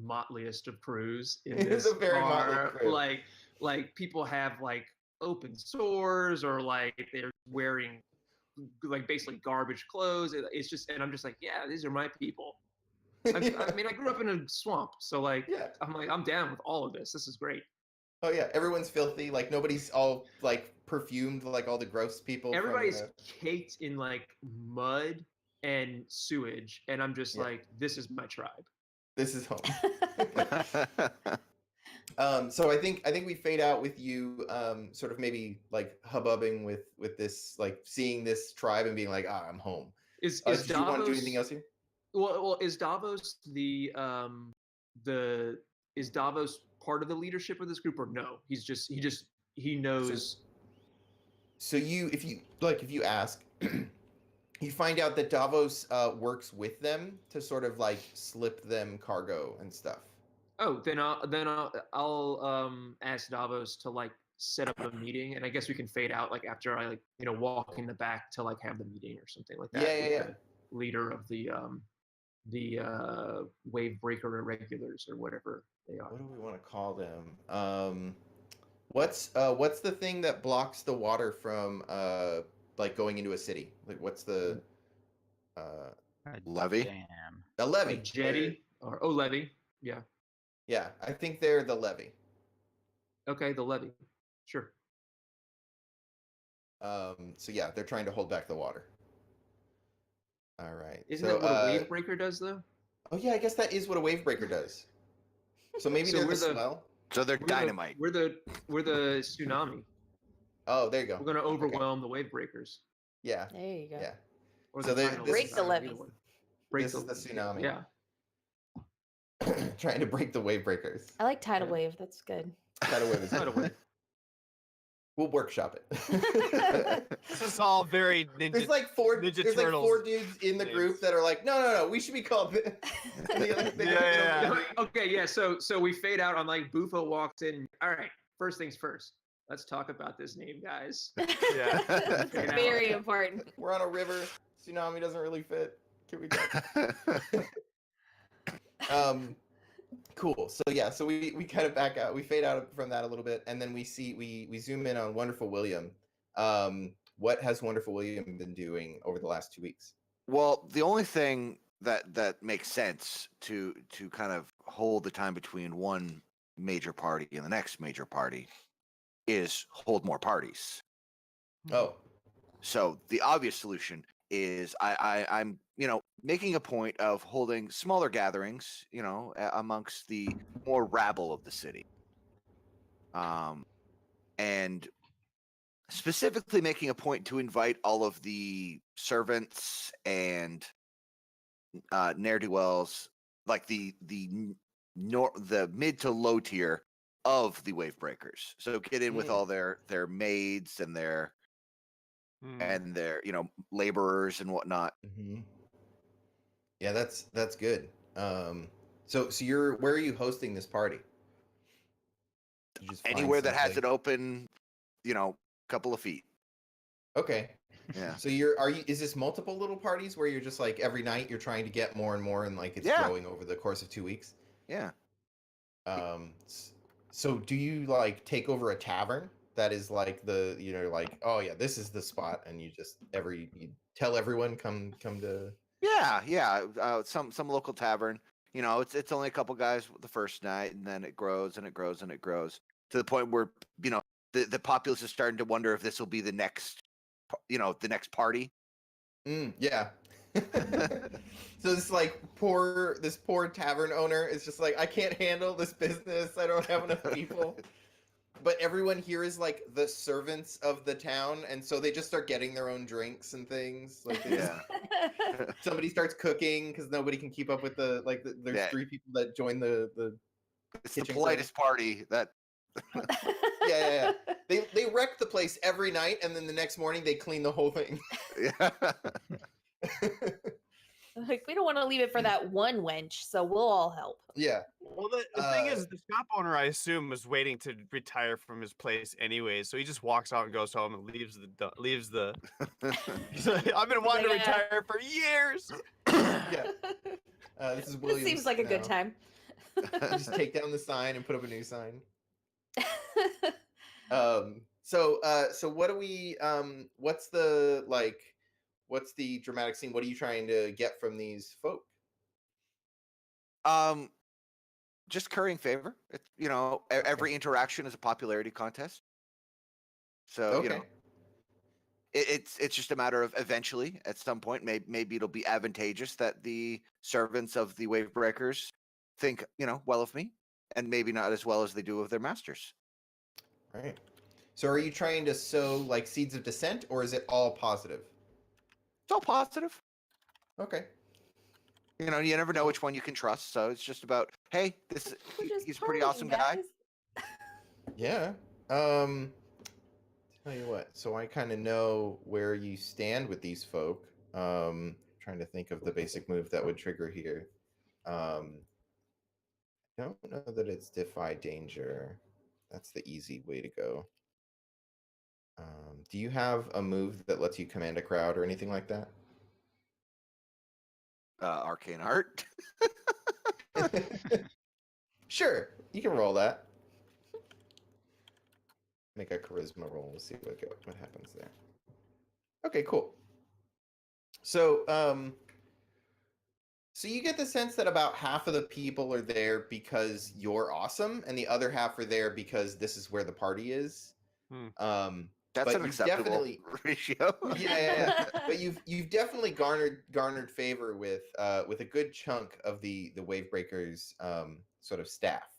motliest of crews in It is this a very motley bar. crew. Like people have like open sores or like they're wearing like basically garbage clothes. It's just, and I'm just like, yeah, these are my people. I mean, I grew up in a swamp, so like, Yeah. I'm down with all of this. This is great. Oh yeah, everyone's filthy. Like nobody's all like perfumed like all the gross people. Everybody's from, caked in like mud and sewage, and I'm just Yeah. like, this is my tribe. this is home. So I think we fade out with you, sort of maybe like hubbubbing with this, like seeing this tribe and being like, I'm home. Is Did you want to do Davos- anything else here? Well, is Davos is Davos part of the leadership of this group or no? He knows. So if you ask, you find out that Davos works with them to sort of like slip them cargo and stuff. Oh, then I'll ask Davos to like set up a meeting, and I guess we can fade out like after I like walk in the back to like have the meeting or something like that. Yeah. with the leader of the wave breaker irregulars or whatever they are. What do we want to call them? What's the thing that blocks the water from like going into a city? Like what's the Levee? Damn. a levee? A jetty or levee? Yeah. Yeah, I think they're the levee. Okay, the levee. Sure. So yeah, they're trying to hold back the water. All right. Isn't so, that what a wave breaker does though? Oh yeah, I guess that is what a wave breaker does. So maybe So they're we're the the- swell. So they're dynamite. We're the tsunami. Oh, there you go. We're gonna Okay. overwhelm the wave breakers. Yeah, There you go. yeah. Or So the they- tidal this Break waves, the either levees. one. Break This is the tsunami. Yeah. Trying to break the wave breakers. I like tidal Yeah. wave. That's good. Tidal wave is Tidal wave. We'll workshop it. This is all very ninja. There's like four. Ninja There's like Turtles four dudes in the group names. that are like, no, we should be called. Yeah. Okay, yeah. So we fade out on like Bufo walks in. All right. First things first. Let's talk about this name, guys. Yeah. Fade out. Very important. We're on a river. Tsunami doesn't really fit. Can we go? Cool. So yeah, so we kind of back out. We fade out from that a little bit, and then we zoom in on Wonderful William. What has Wonderful William been doing over the last 2 weeks? Well, the only thing that makes sense to kind of hold the time between one major party and the next major party is hold more parties. Oh, So the obvious solution is I'm making a point of holding smaller gatherings, amongst the more rabble of the city, and specifically making a point to invite all of the servants and ne'er-do-wells, like the mid to low tier of the wave breakers. So get in with Mm. all their maids and their laborers and whatnot. mm-hmm. Yeah, that's good. So where are you hosting this party? You just find Anywhere that has something? an open, couple of feet. Okay. Yeah. So is this multiple little parties where you're just like every night you're trying to get more and more and like it's Yeah. growing over the course of 2 weeks? Yeah. So do you like take over a tavern that is like oh yeah, this is the spot, and you just you tell everyone come to. Yeah. Some local tavern. It's only a couple guys the first night, and then it grows and it grows and it grows to the point where the populace is starting to wonder if this will be the next party. Yeah. So this poor tavern owner is just like, I can't handle this business. I don't have enough people. But everyone here is like the servants of the town, and so they just start getting their own drinks and things. Like somebody starts cooking because nobody can keep up with there's Yeah. 3 people that join the It's the Kitchen politest party that. Yeah. They wreck the place every night, and then the next morning they clean the whole thing. Yeah. Like, we don't want to leave it for that one wench, so we'll all help. Yeah. Well, the thing is, the shop owner, I assume, was waiting to retire from his place anyway, so he just walks out and goes home and leaves the. He's like, I've been wanting to Like, retire for years. Yeah. This is This Williams. seems like a good now. time. Just take down the sign and put up a new sign. So what do we what's the dramatic scene? What are you trying to get from these folk? Just currying favor. It's, every interaction is a popularity contest. So Okay. it's just a matter of eventually, at some point, maybe it'll be advantageous that the servants of the wave breakers think well of me, and maybe not as well as they do of their masters. Right. So are you trying to sow like seeds of dissent, or is it all positive? It's all positive. Okay. You never know which one you can trust. So it's just about, hey, he's a pretty awesome guy. Yeah. Tell you what. So I kind of know where you stand with these folk. Trying to think of the basic move that would trigger here. I don't know that it's defy danger. That's the easy way to go. Do you have a move that lets you command a crowd or anything like that? Arcane art. Sure, you can roll that. Make a charisma roll. We'll see what happens there. Okay, cool. So, so you get the sense that about half of the people are there because you're awesome, and the other half are there because this is where the party is. That's but an acceptable ratio. Yeah. But you've definitely garnered favor with a good chunk of the wave breakers sort of staff.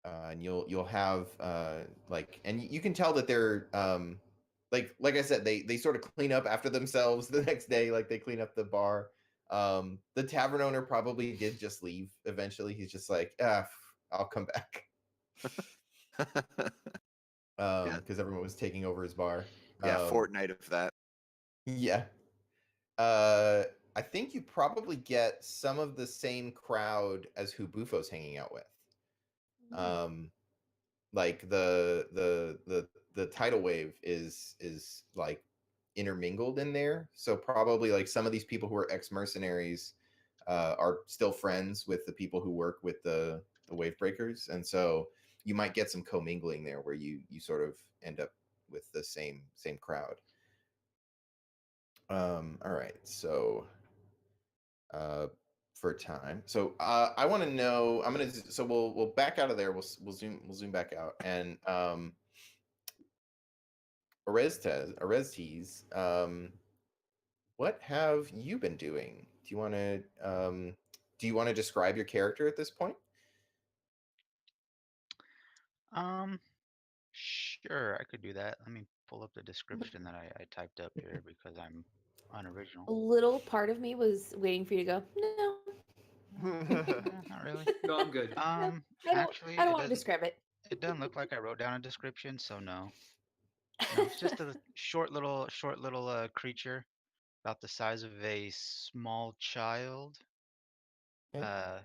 And you'll have and you can tell that they're like I said, they sort of clean up after themselves the next day, like they clean up the bar. The tavern owner probably did just leave eventually. He's just like, I'll come back. Because everyone was taking over his bar. Fortnight of that. Yeah. I think you probably get some of the same crowd as who Bufo's hanging out with. Like the tidal wave is like intermingled in there. So probably like some of these people who are ex-mercenaries are still friends with the people who work with the wave breakers, and so you might get some commingling there where you sort of end up with the same crowd. All right, so for time, so I want to know. So we'll back out of there. We'll zoom back out, and Orestes, what have you been doing? Do you want to describe your character at this point? Sure, I could do that. Let me pull up the description that I typed up here because I'm unoriginal. A little part of me was waiting for you to go, no. Not really. No, I'm good. Actually, I don't want to describe it. It doesn't look like I wrote down a description, so no. No, it's just a short little creature about the size of a small child. Yeah.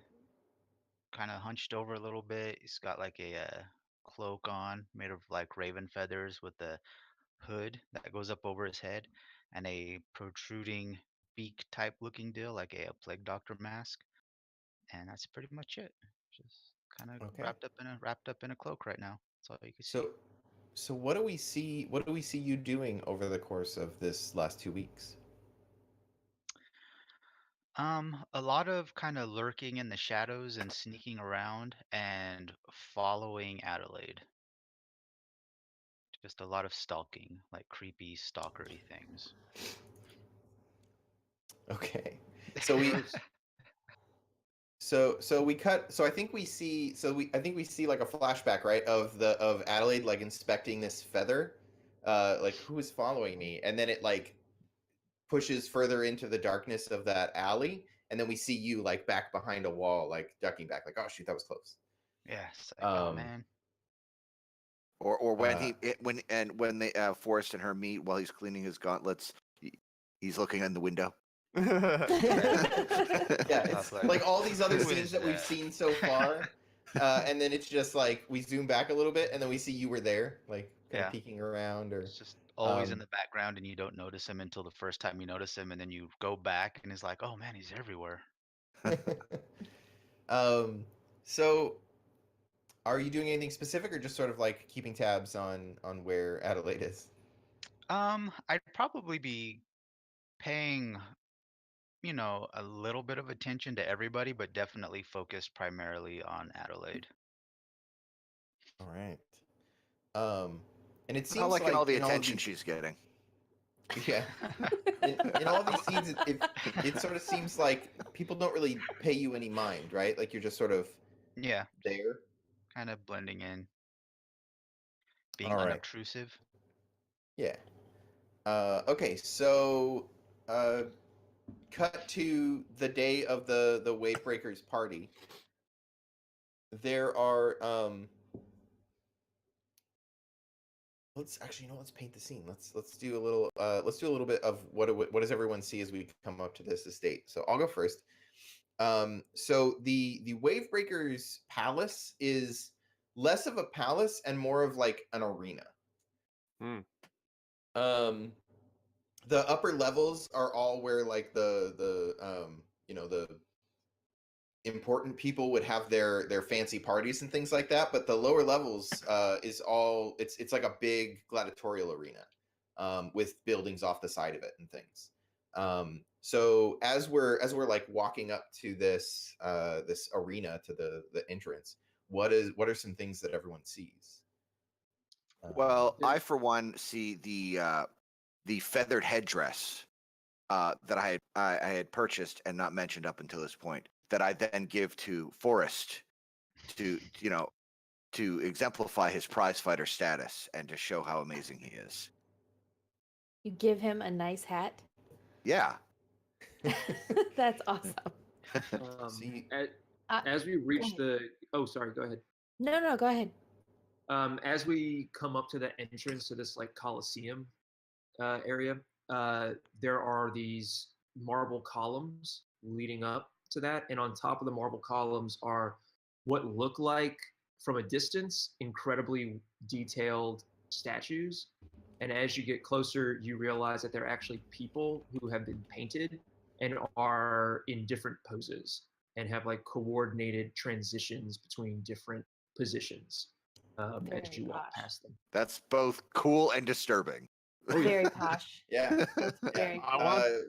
Kind of hunched over a little bit. He's got like a cloak on made of like raven feathers with a hood that goes up over his head and a protruding beak type looking deal like a plague doctor mask. And that's pretty much it. Just kind of wrapped up in a cloak right now. That's all you can see. So what do we see you doing over the course of this last 2 weeks? A lot of kind of lurking in the shadows and sneaking around and following Adelaide. Just a lot of stalking, like creepy stalkery things. Okay. So we so we cut, so I think we see like a flashback, right, of Adelaide like inspecting this feather, like who is following me, and then it like pushes further into the darkness of that alley, and then we see you like back behind a wall, like ducking back, like, oh shoot, that was close. Yeah, it's like, oh Um, man. Or when Uh, when they Forrest and her meet while he's cleaning his gauntlets, he's looking in the window. Yeah, I it's was like all these other "Who scenes is that we've that?" seen so far, and then it's just like we zoom back a little bit, and then we see you were there, like kind Yeah. of peeking around, or It's just always in um, the background, and you don't notice him until the first time you notice him, and then you go back, and it's like, oh man, he's everywhere. um. So, are you doing anything specific, or just sort of like keeping tabs on where Adelaide is? I'd probably be paying, a little bit of attention to everybody, but definitely focused primarily on Adelaide. All right. And it Not seems liking like all the in all of attention these, she's getting. yeah, in all these scenes, it sort of seems like people don't really pay you any mind, right? Like you're just sort of Yeah, there. kind of blending in, being All right. unobtrusive. Yeah. Okay. So, cut to the day of the Wavebreakers party. There are let's actually, let's paint the scene. Let's do a little bit of what does everyone see as we come up to this estate. So I'll go first. So the Wavebreakers palace is less of a palace and more of like an arena. Hmm. The upper levels are all where like the important people would have their fancy parties and things like that, but the lower levels is all it's like a big gladiatorial arena with buildings off the side of it and things. So as we're like walking up to this this arena, to the entrance, what are some things that everyone sees? Well, I for one see the feathered headdress that I had purchased and not mentioned up until this point, that I then give to Forrest to to exemplify his prize fighter status and to show how amazing he is. You give him a nice hat. Yeah. That's awesome. See, As we reach the sorry, go ahead. No, go ahead. As we come up to the entrance to this like Coliseum area, there are these marble columns leading up to that, and on top of the marble columns are what look like, from a distance, incredibly detailed statues. And as you get closer, you realize that they're actually people who have been painted and are in different poses and have like coordinated transitions between different positions as Very you walk posh. past them. That's both cool and disturbing. Very posh. yeah. That's very I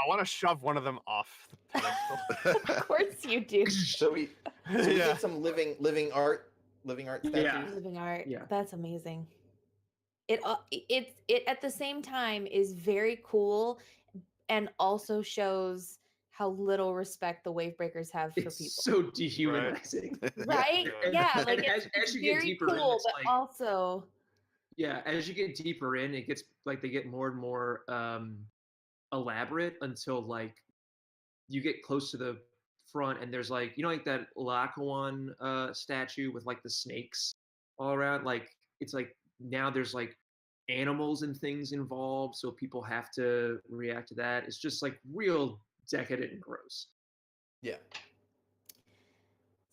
want to shove one of them off the pedestal. Of course you do. So we Yeah. get some living art statues. Yeah. Living art. Yeah. That's amazing. It at the same time is very cool and also shows how little respect the Wavebreakers have for It's people. so dehumanizing. Right? Yeah. Yeah, like And it's as you get very deeper in, cool, it's but like- also Yeah, as you get deeper in, it gets like they get more and more elaborate until like you get close to the front, and there's like like that Laocoon statue with like the snakes all around. Like it's like now there's like animals and things involved, so people have to react to that. It's just like real decadent and gross. Yeah.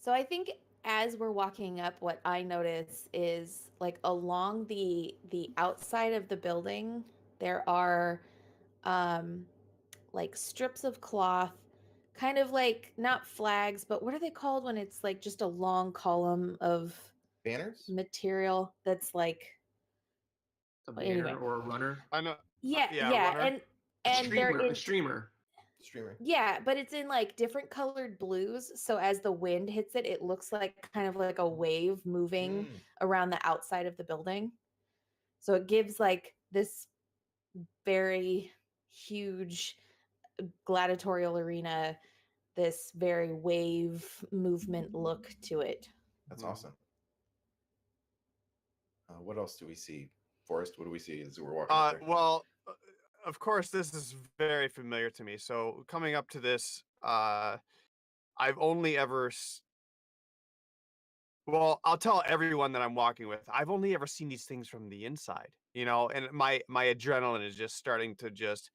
So I think as we're walking up, what I notice is like along the outside of the building, there are like strips of cloth, kind of like not flags, but what are they called when it's like just a long column of Banners? material that's like A Well, banner anyway. or a runner. yeah, runner. and A they're streamer, in a streamer. Streamer. yeah, but it's in like different colored blues. So as the wind hits it, it looks like kind of like a wave moving Mm. around the outside of the building. So it gives like this very huge gladiatorial arena, this very wave movement look to it. That's Mhm. awesome. What else do we see? Forrest, what do we see as we're walking up there? Well, of course, this is very familiar to me. So coming up to this, I've only ever well, I'll tell everyone that I'm walking with. I've only ever seen these things from the inside, and my adrenaline is just starting to just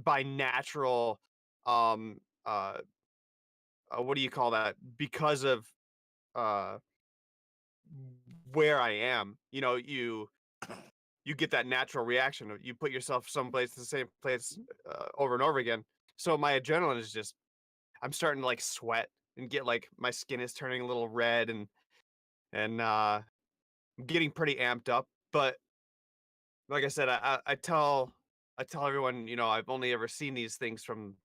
by natural um uh, what do you call that? Because of uh where I am, you get that natural reaction of you put yourself someplace the same place over and over again. So my adrenaline is just I'm starting to like sweat and get like my skin is turning a little red and I'm getting pretty amped up. But like I said, I tell everyone, I've only ever seen these things from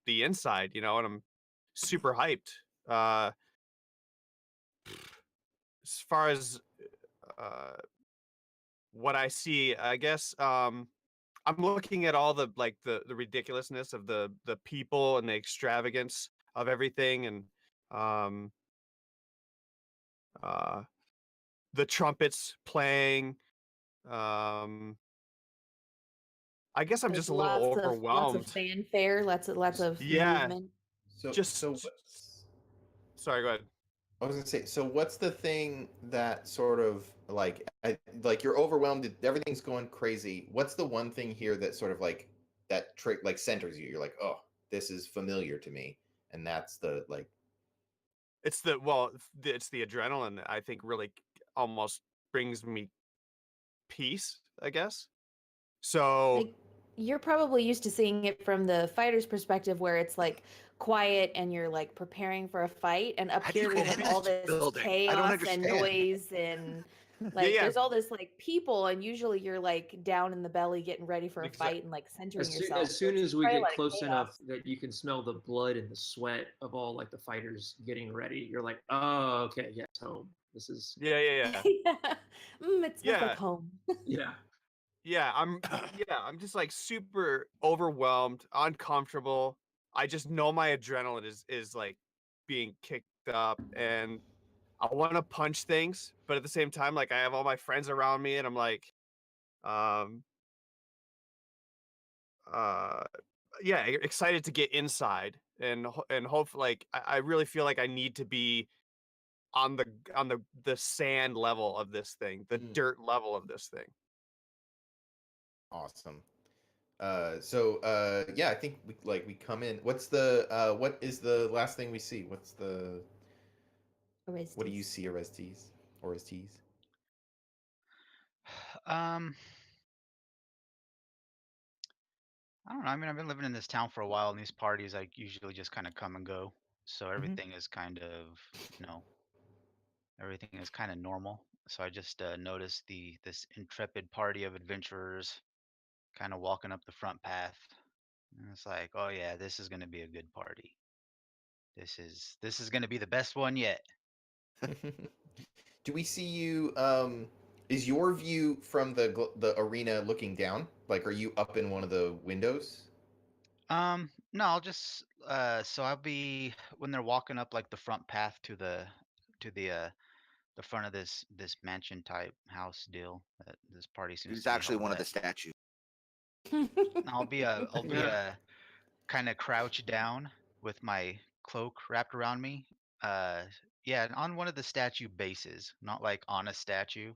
the inside, and I'm super hyped. Uh, as far as uh, what I see, I guess I'm looking at all the ridiculousness of the people and the extravagance of everything and um uh the trumpets playing. Um I guess I'm Like just a little lots of overwhelmed. fanfare, lots of Yeah, movement. So just sorry, go ahead. I was gonna say, so what's the thing that sort of like you're overwhelmed, everything's going crazy. What's the one thing here that sort of like that trick like centers you? You're like, oh, this is familiar to me, and that's the like. It's the adrenaline that I think really almost brings me peace, I guess. So Like you're probably used to seeing it from the fighter's perspective where it's like quiet and you're like preparing for a fight, and up How do you here we get have in all this this building? I don't chaos and understand. noise and yeah, like yeah, there's all this like people, and usually you're like down in the belly getting ready for a exactly. fight and like centering As yourself. So soon it's as we probably a get lot of close enough chaos. that you can smell the blood and the sweat of all like the fighters getting ready, you're like, oh, okay, yeah, it's home. This is Yeah, yeah, yeah. Yeah. It smells like Yeah, home. yeah. I'm just like super overwhelmed, uncomfortable. I just know my adrenaline is like being kicked up and I want to punch things, but at the same time like I have all my friends around me and I'm like um uh yeah, excited to get inside and hope like I really feel like I need to be on the sand level of this thing, the Mm, dirt level of this thing. awesome. Yeah, I think we come in. What is the last thing we see? What do you Orestes. see, Orestes? Orestes? Um, I don't know. I mean, I've been living in this town for a while, and these parties I usually just kind of come and go. So Mm-hmm. everything is kind of, you know, everything is kind of normal. So I just noticed this intrepid party of adventurers kind of walking up the front path. And it's like, oh yeah, this is gonna be a good party. This is gonna be the best one yet. Do we see you? Is your view from the arena looking down? Like, are you up in one of the windows? No, I'll just so I'll be when they're walking up like the front path to the front of this mansion type house deal that this party seems He's to be actually held one of at. the statues. I'll be kind of crouched down with my cloak wrapped around me. Uh yeah, and on one of the statue bases, not like on a statue,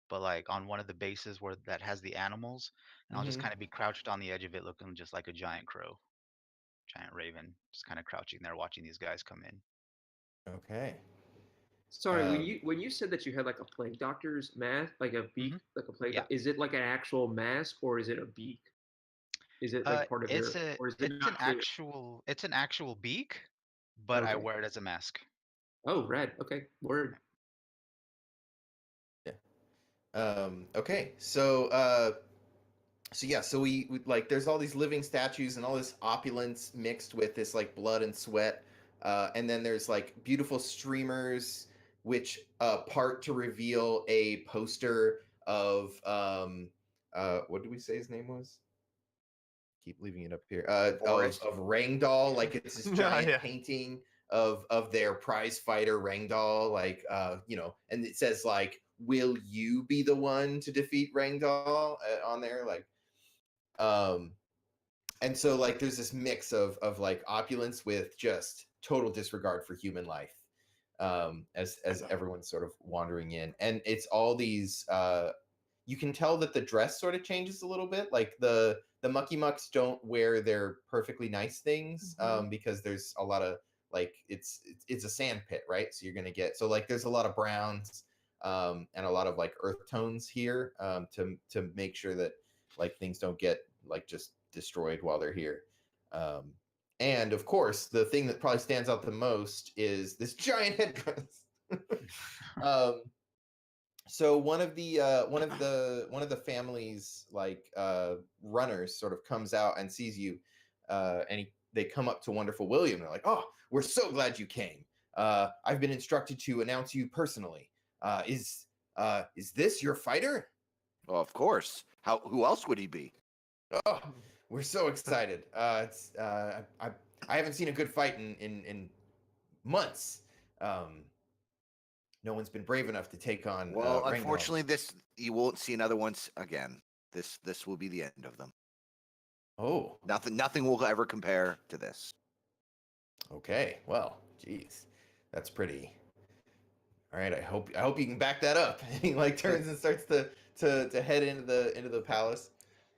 but like on one of the bases where that has the animals, and I'll just Mm-hmm. kind of be crouched on the edge of it looking just like a giant crow, giant raven, just kind of crouching there watching these guys come in. Okay. Sorry, when Um, you said that you had like a plague doctor's mask, like a beak, Hmm. like a plague Yeah. is it like an actual mask or is it a beak? Is it like part of It's your a or is it it's an not clear? actual beak, but I Okay. wear it as a mask. Oh, red. Okay. Word. yeah. Okay. So yeah, so we like there's all these living statues and all this opulence mixed with this like blood and sweat, and then there's like beautiful streamers which part to reveal a poster of what did we say his name was? Keep leaving it up here. Forest. Of Rangdall, like it's this Yeah, giant yeah. painting of their prize fighter Rangdall, like and it says like, "Will you be the one to defeat Rangdall?" On there, like, um, And so like there's this mix of like opulence with just total disregard for human life, as everyone's sort of wandering in, and it's all these. You can tell that the dress sort of changes a little bit. Like the Mucky Mucks don't wear their perfectly nice things, because there's a lot of like it's a sand pit, right? So you're gonna get like there's a lot of browns, and a lot of like earth tones here, to make sure that like things don't get like just destroyed while they're here. And of course, the thing that probably stands out the most is this giant headdress. So one of the family's like runners sort of comes out and sees you, and they come up to Wonderful William. They're like, "Oh, we're so glad you came. I've been instructed to announce you personally. Is this your fighter?" Well, of course. Who else would he be? Oh, we're so excited. I haven't seen a good fight in months. No one's been brave enough to take on. Well, Rangnold. unfortunately, you won't see another ones again. This will be the end of them. Oh, Nothing will ever compare to this. okay. Well, geez, that's pretty. All right. I hope you can back that up. He like turns and starts to head into the palace.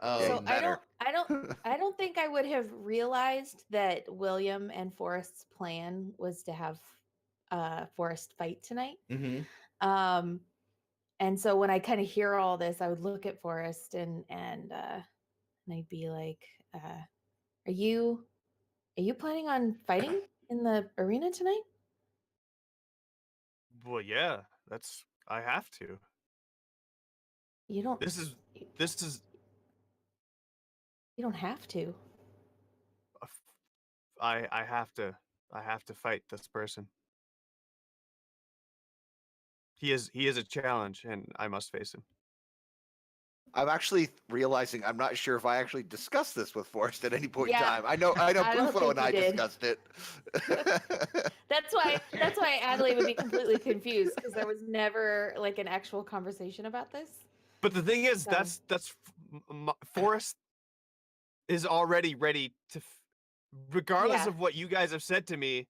So better. I don't think I would have realized that William and Forrest's plan was to have Forrest fight tonight. Mhm. And so when I kind of hear all this, I would look at Forrest and I'd be like, are you planning on fighting in the arena tonight? Well, yeah, I have to. You don't This is you don't have to. I have to fight this person. He is a challenge, and I must face him. I'm actually realizing I'm not sure if I actually discussed this with Forrest at any point in Yeah. time. I know I don't Bufo think and I you did. discussed it. That's why Adelaide would be completely confused, because there was never like an actual conversation about this. But the thing is, So- Forrest is already ready to, regardless Yeah. of what you guys have said to me.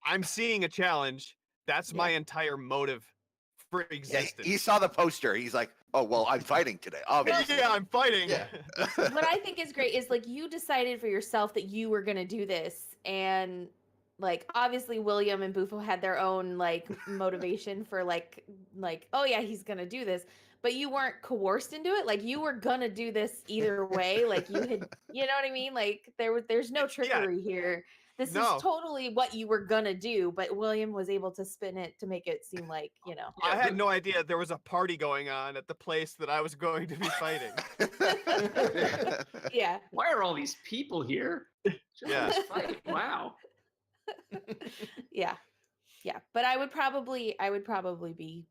I'm seeing a challenge. That's my entire motive for Yeah, existence. he saw the poster. He's like, "Oh well, I'm fighting today." Obviously. Yeah, I'm fighting. Yeah. What I think is great is like you decided for yourself that you were going to do this, and like obviously William and Bufo had their own like motivation for like oh yeah, he's going to do this, but you weren't coerced into it. Like you were going to do this either way. Like you had, you know what I mean? Like there's no trickery here. This No. is totally what you were going to do, but William was able to spin it to make it seem like, you know. I had no idea there was a party going on at the place that I was going to be fighting. Yeah. Why are all these people here? Just Yeah. let's fight. Wow. Yeah. But I would probably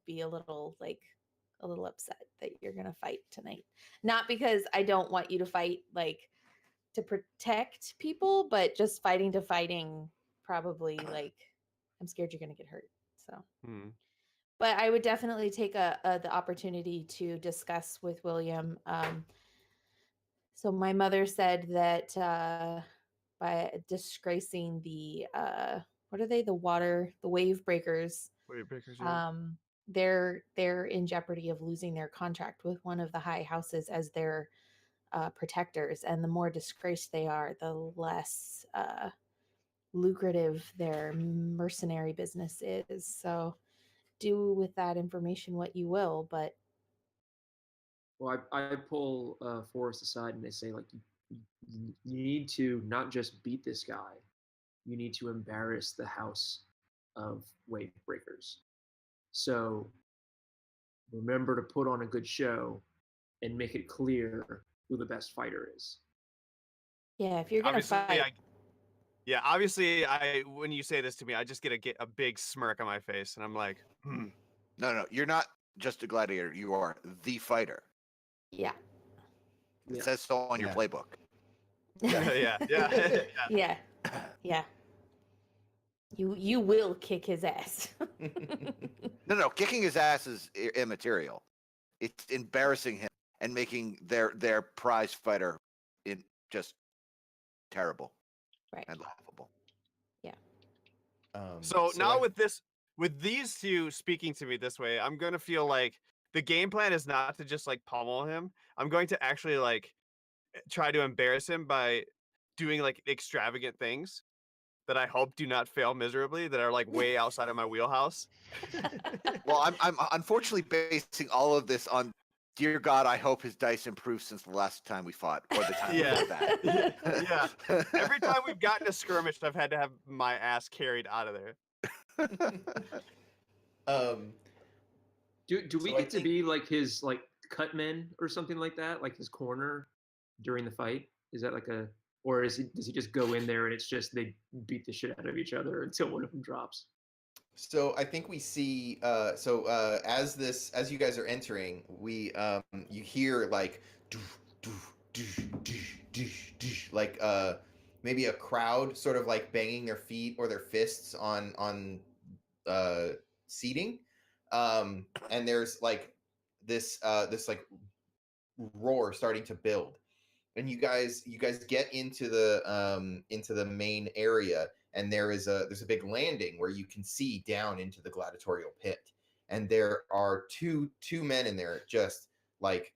be a little upset that you're gonna fight tonight. Not because I don't want you to fight like to protect people, but just fighting to fighting, probably like I'm scared you're gonna get hurt. So but I would definitely take the opportunity to discuss with William. So my mother said that by disgracing the what are they? The wave breakers. Wave breakers, yeah. They're in jeopardy of losing their contract with one of the high houses as their protectors, and the more disgraced they are, the less lucrative their mercenary business is. So do with that information what you will, but Well, I pull Forrest aside and they say like you need to not just beat this guy, you need to embarrass the house of wave breakers. So remember to put on a good show and make it clear who the best fighter is. yeah, if you're gonna fight, obviously, when you say this to me, I just get a big smirk on my face, and I'm like, No, you're not just a gladiator. You are the fighter. yeah. It says so on your playbook. yeah. Yeah. You will kick his ass. No, kicking his ass is immaterial. It's embarrassing him and making their prize fighter in just terrible Right. and laughable. So now I- with these two speaking to me this way, I'm gonna feel like the game plan is not to just like pummel him. I'm going to actually like try to embarrass him by doing like extravagant things that I hope do not fail miserably, that are like way outside of my wheelhouse. Well, I'm unfortunately basing all of this on, dear God, I hope his dice improved since the last time we fought, or the time Yeah. before that. Yeah. Every time we've gotten a skirmish, I've had to have my ass carried out of there. um, Do we So I get to think- be like his like cut men or something like that, like his corner during the fight? Is that like a, or does he just go in there and it's just they beat the shit out of each other until one of them drops? So I think we see. As you guys are entering, we you hear like, like maybe a crowd sort of like banging their feet or their fists on seating, and there's like this like roar starting to build, and you guys get into the main area, and there's a big landing where you can see down into the gladiatorial pit, and there are two men in there just like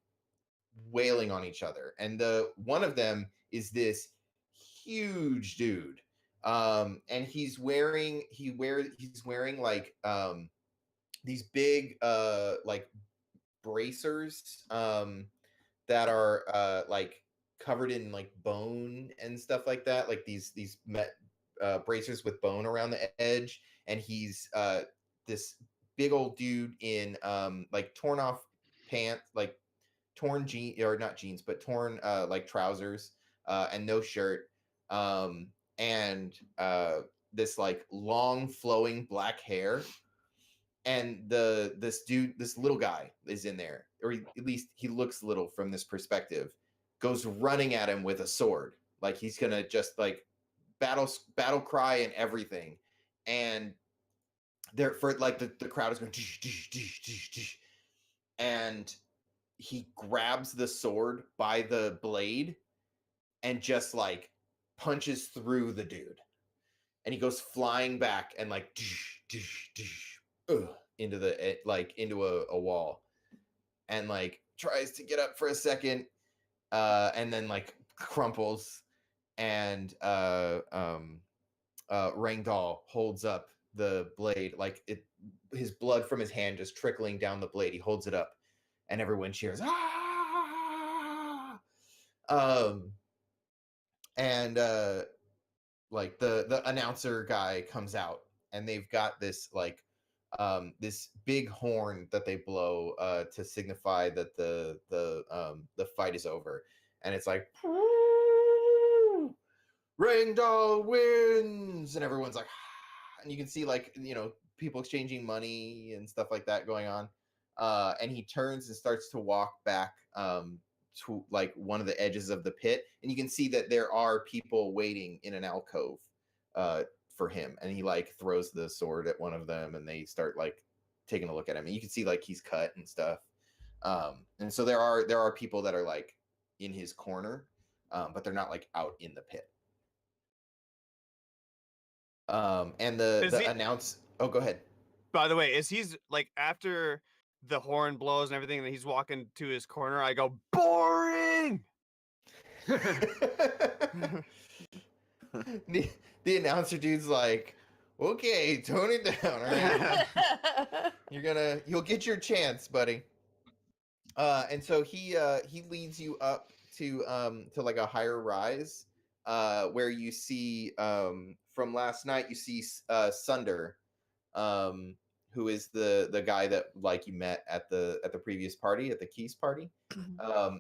wailing on each other, and the one of them is this huge dude, and he's wearing like these big like bracers that are like covered in like bone and stuff like that, like these bracers with bone around the edge, and he's this big old dude in like torn off pants, like torn jeans, or not jeans, but torn like trousers, and no shirt, and this like long flowing black hair, and this little guy is in there, or at least he looks little from this perspective, goes running at him with a sword, like he's gonna just like battle cry and everything, and there for like the crowd is going and he grabs the sword by the blade and just like punches through the dude, and he goes flying back and like into the like into a wall, and like tries to get up for a second, and then like crumples, and Rangdal holds up the blade, like his blood from his hand just trickling down the blade. He holds it up, and everyone cheers. Ah! And like the announcer guy comes out, and they've got this like this big horn that they blow to signify that the fight is over, and it's like Rangdal wins, and everyone's like, and you can see like people exchanging money and stuff like that going on, and he turns and starts to walk back to like one of the edges of the pit, and you can see that there are people waiting in an alcove for him, and he like throws the sword at one of them, and they start like taking a look at him, and you can see like he's cut and stuff, and so there are people that are like in his corner, but they're not like out in the pit. And oh, go ahead. By the way, is he's like after the horn blows and everything, and he's walking to his corner, I go, boring. the announcer dude's like, okay, tone it down, all right? You'll get your chance, buddy. And so he leads you up to like a higher rise, where you see from last night, you see Sunder, who is the guy that like you met at the previous party, at the Keys party.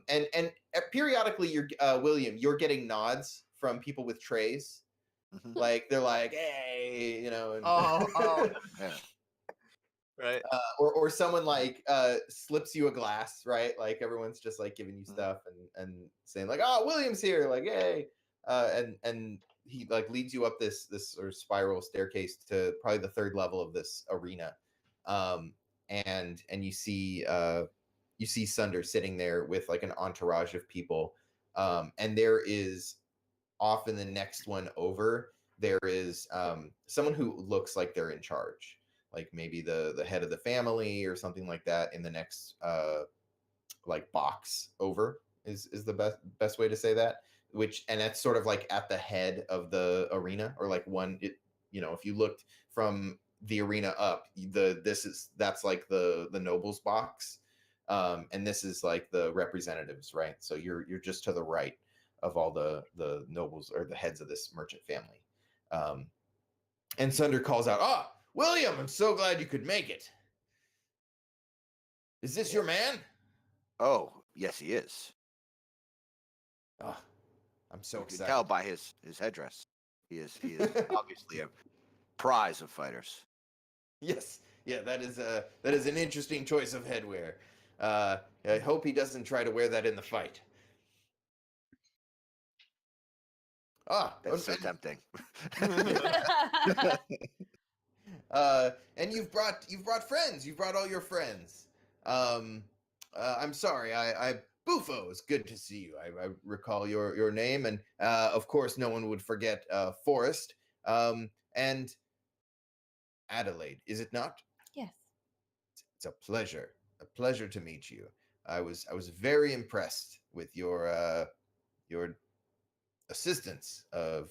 And periodically you're William, you're getting nods from people with trays. Like they're like, hey, and Yeah. Right. or someone like slips you a glass, right? Like everyone's just like giving you stuff and saying like, oh, William's here, like, hey, and he like leads you up this sort of spiral staircase to probably the third level of this arena, and you see Sunder sitting there with like an entourage of people, and there is off in the next one over, there is someone who looks like they're in charge, like maybe the head of the family or something like that. In the next like box over is the best way to say that. And that's sort of like at the head of the arena, or like if you looked from the arena up, that's like the nobles box, and this is like the representatives, right? So you're just to the right of all the nobles or the heads of this merchant family. And Sunder calls out, "Ah, William, I'm so glad you could make it. Is this your man?" Oh, yes, he is. Ah, I'm so You can excited. tell by his headdress. He is obviously a prize of fighters. Yes, yeah, that is an interesting choice of headwear. I hope he doesn't try to wear that in the fight. That's so tempting. And you've brought friends. You've brought all your friends. I'm sorry. I Bufo, it's good to see you. I recall your name, and of course, no one would forget Forrest. And Adelaide, is it not? Yes. It's a pleasure to meet you. I was very impressed with your assistance of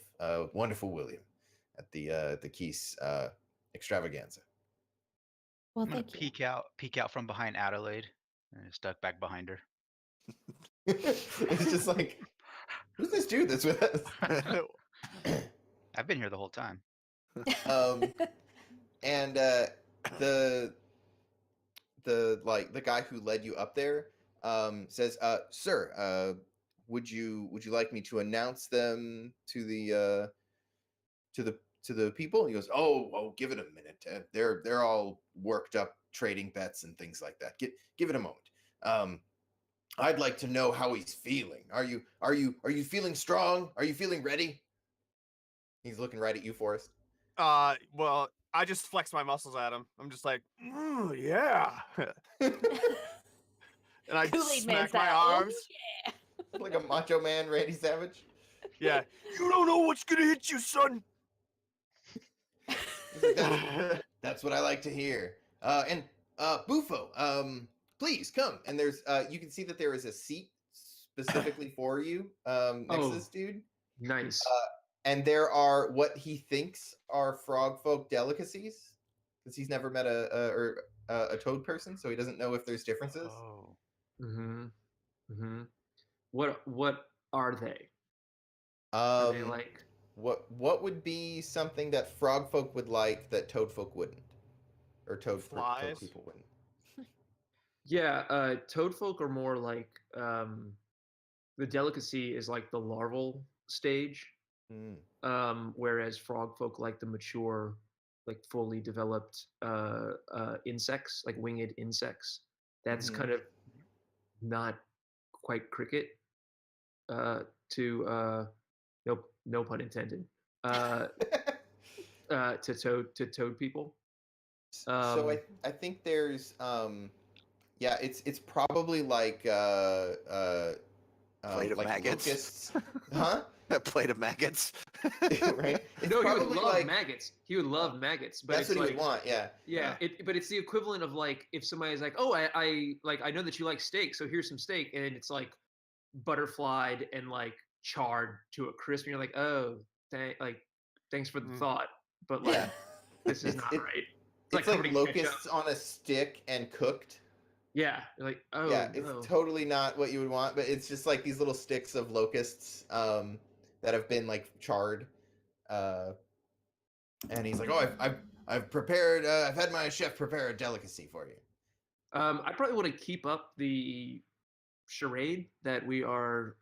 wonderful William at the Keys extravaganza. Well, I'm gonna thank you. peek out from behind Adelaide, and stuck back behind her. It's just like, who's this dude that's with us? I've been here the whole time. And the guy who led you up there says, "Sir, would you like me to announce them to the people?" He goes, "Oh, give it a minute. They're all worked up trading bets and things like that. Give it a moment. I'd like to know how he's feeling. Are you feeling strong? Are you feeling ready?" He's looking right at you, Forrest. Well, I just flex my muscles at him. I'm just like, yeah. And I Kool-Aid Man smack my style. Oh, arms. yeah. Like a macho man, Randy Savage. Yeah. You don't know what's gonna hit you, son. He's like, that's what I like to hear. And Bufo, please come. And there's you can see that there is a seat specifically for you next to this dude. Nice. And there are what he thinks are frog folk delicacies, because he's never met a toad person, so he doesn't know if there's differences. Oh. Mm-hmm. Mm-hmm. What are they? Are they like what would be something that frog folk would like that toad folk wouldn't, or toad Flies? people wouldn't? Yeah, toad folk are more like the delicacy is like the larval stage, whereas frog folk like the mature, like fully developed insects, like winged insects. That's kind of not quite cricket to no pun intended to toad people. So I think there's it's probably like Plate of like maggots. locusts. Huh? A plate of maggots. Right? It's No, he would probably love like maggots. He would love maggots, but that's it's what like, he would want. Yeah. yeah. But it's the equivalent of like if somebody's like, oh, I know that you like steak, so here's some steak, and it's like butterflied and like charred to a crisp, and you're like, oh, thanks for the thought, but like Yeah. this is not right. It's covered like in locusts ketchup. on a stick and cooked. Yeah, you're like, oh Yeah, no. it's totally not what you would want, but it's just like these little sticks of locusts that have been like charred. And he's like, "Oh, I've prepared. I've had my chef prepare a delicacy for you." I probably want to keep up the charade that we are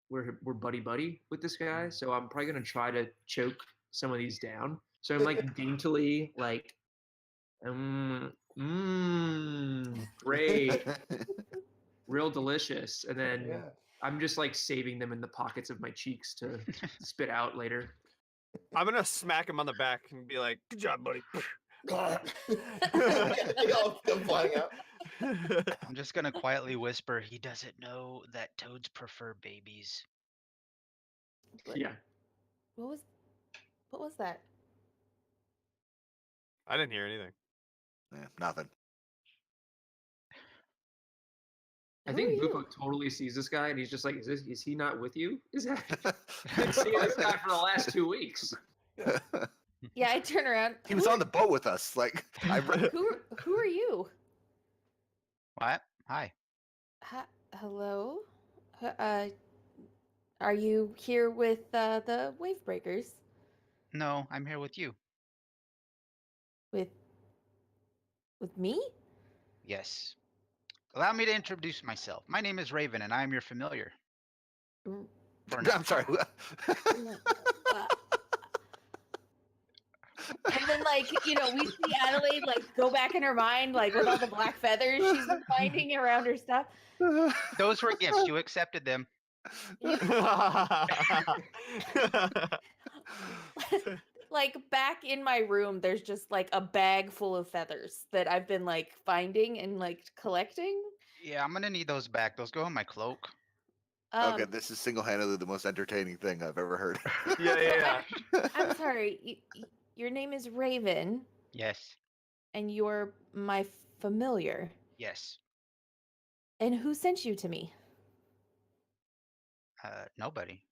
we're buddy with this guy, so I'm probably gonna try to choke some of these down. So I'm like daintily like, great, real delicious, and then Yeah. I'm just like saving them in the pockets of my cheeks to spit out later. I'm gonna smack him on the back and be like, "Good job, buddy." They all come flying out. I'm just gonna quietly whisper, he doesn't know that toads prefer babies. What, Yeah. what was that? I didn't hear anything. Yeah, nothing. I Who think are you? Buko totally sees this guy and he's just like, is he not with you? Is that I've been seeing this guy for the last 2 weeks. Yeah, I turn around. He was on the boat with us. Like Who are you? What? Hi. Hello? Are you here with the Wave Breakers? No, I'm here with you. With me? Yes. Allow me to introduce myself. My name is Raven, and I am your familiar. R- For now. I'm sorry. And then, like, we see Adelaide, like, go back in her mind, like, with all the black feathers she's been finding around her stuff. Those were gifts. You accepted them. Like, back in my room, there's just, like, a bag full of feathers that I've been, like, finding and, like, collecting. Yeah, I'm gonna need those back. Those go in my cloak. Okay, this is single-handedly the most entertaining thing I've ever heard. Yeah. I'm sorry. Your name is Raven, Yes. and you're my familiar. Yes. And who sent you to me? Nobody.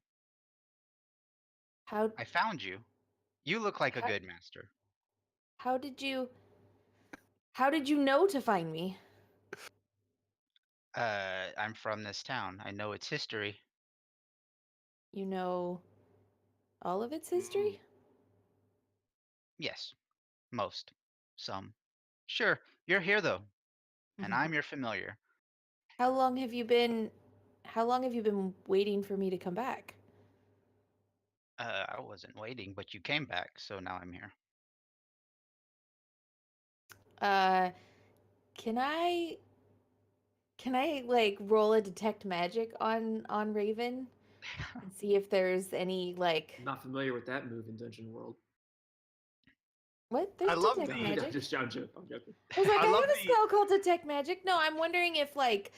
How I found you. You look like a How- good master. how did you know to find me? I'm from this town. I know its history. You know all of its history? Yes. Most. Some. Sure. You're here though, and Mhm. I'm your familiar. How long have you been waiting for me to come back? I wasn't waiting, but you came back, so now I'm here. Can I like roll a detect magic on Raven and see if there's any like I'm not familiar with that move in Dungeon World. what? There's I love detect the- magic. I'm joking. I'm joking. I was like, I I love have a the- spell called detect magic. No, I'm wondering if like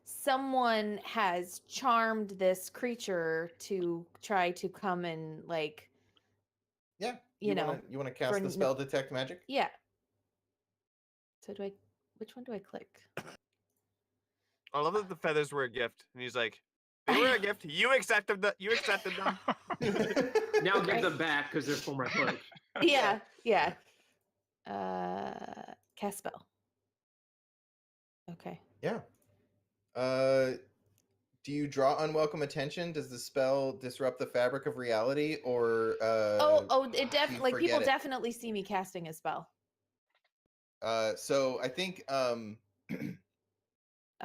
someone has charmed this creature to try to come and like Yeah. you know, you want to cast for the spell detect magic? yeah. So which one do I click? I love that the feathers were a gift, and he's like, "They were a gift. You accepted them. You accepted them." Now give Right. them back because they're for my cloak. Yeah. Cast spell. Okay. Yeah. Do you draw unwelcome attention? Does the spell disrupt the fabric of reality, or It definitely like people forget it? definitely see me casting a spell. So I think I'm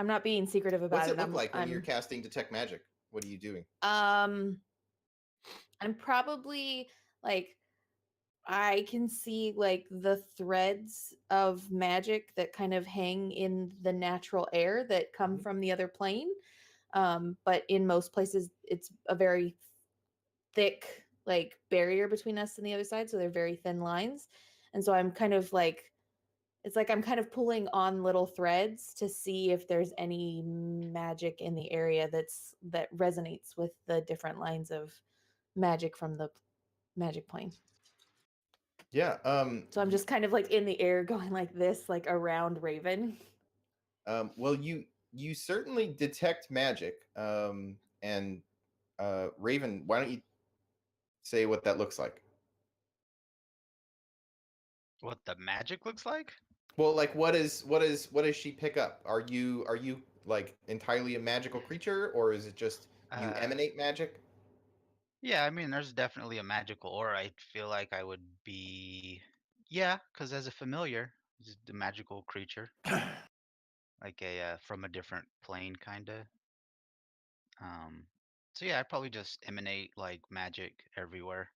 not being secretive about what's it. it look like when you're casting detect magic? What are you doing? I'm probably like I can see like the threads of magic that kind of hang in the natural air that come Mhm. from the other plane. But in most places it's a very thick like barrier between us and the other side, so they're very thin lines. And so I'm kind of like it's like I'm kind of pulling on little threads to see if there's any magic in the area that resonates with the different lines of magic from the magic plane. Yeah. So I'm just kind of like in the air going like this, like around Raven. Well, you certainly detect magic. And Raven, why don't you say what that looks like? What the magic looks like? Well, like what does she pick up? Are you like entirely a magical creature, or is it just you Uh, emanate magic? Yeah, I mean, there's definitely a magical aura. I feel like I would be, yeah, because as a familiar, just a magical creature, like a from a different plane, kind of. So yeah, I probably just emanate like magic everywhere.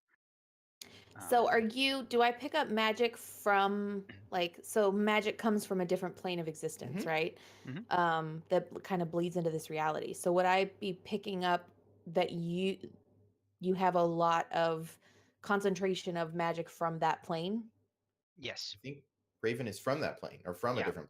So Um, do I pick up magic from like, so magic comes from a different plane of existence, Mhm. right? Mhm. That kind of bleeds into this reality. So would I be picking up that you have a lot of concentration of magic from that plane? yes, I think Raven is from that plane or from a Yeah. different.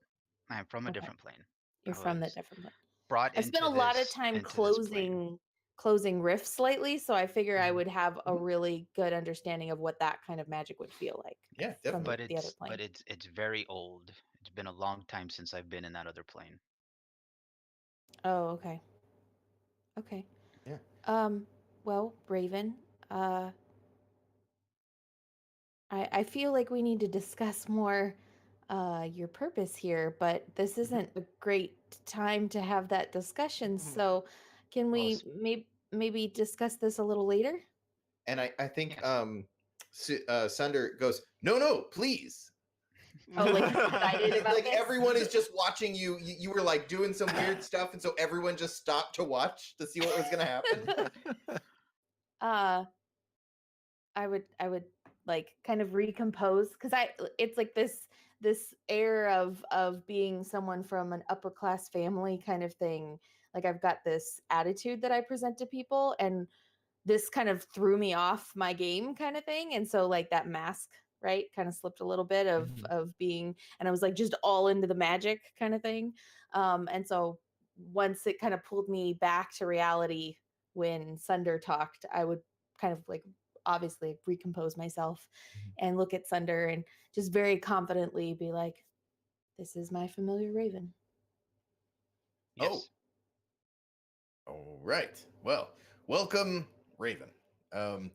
I'm from a Okay. different plane. You're I from that was different plane. brought I spent a into lot of this time into this plane. closing closing rift slightly, so I figure I Mhm. would have a Mhm. really good understanding of what that kind of magic would feel like. Yeah, From definitely. the other plane. But it's very old. It's been a long time since I've been in that other plane. Oh, okay. Okay. Yeah. Well, Raven, I feel like we need to discuss more your purpose here, but this isn't a great time to have that discussion. So, can we maybe discuss this a little later? And I think Yes. Sunder goes, no, please. Oh, like he's excited about Like this? everyone is just watching you. You were like doing some weird stuff, and so everyone just stopped to watch to see what was gonna happen. uh I would like kind of recompose because it's like this air of being someone from an upper class family kind of thing. Like I've got this attitude that I present to people, and this kind of threw me off my game kind of thing. And so like that mask, right, kind of slipped a little bit Mhm. of being, and I was like just all into the magic kind of thing. And so once it kind of pulled me back to reality when Sunder talked, I would kind of like obviously recompose myself and look at Sunder and just very confidently be like, this is my familiar Raven. Oh, Yes. all right. Well, welcome, Raven. Um,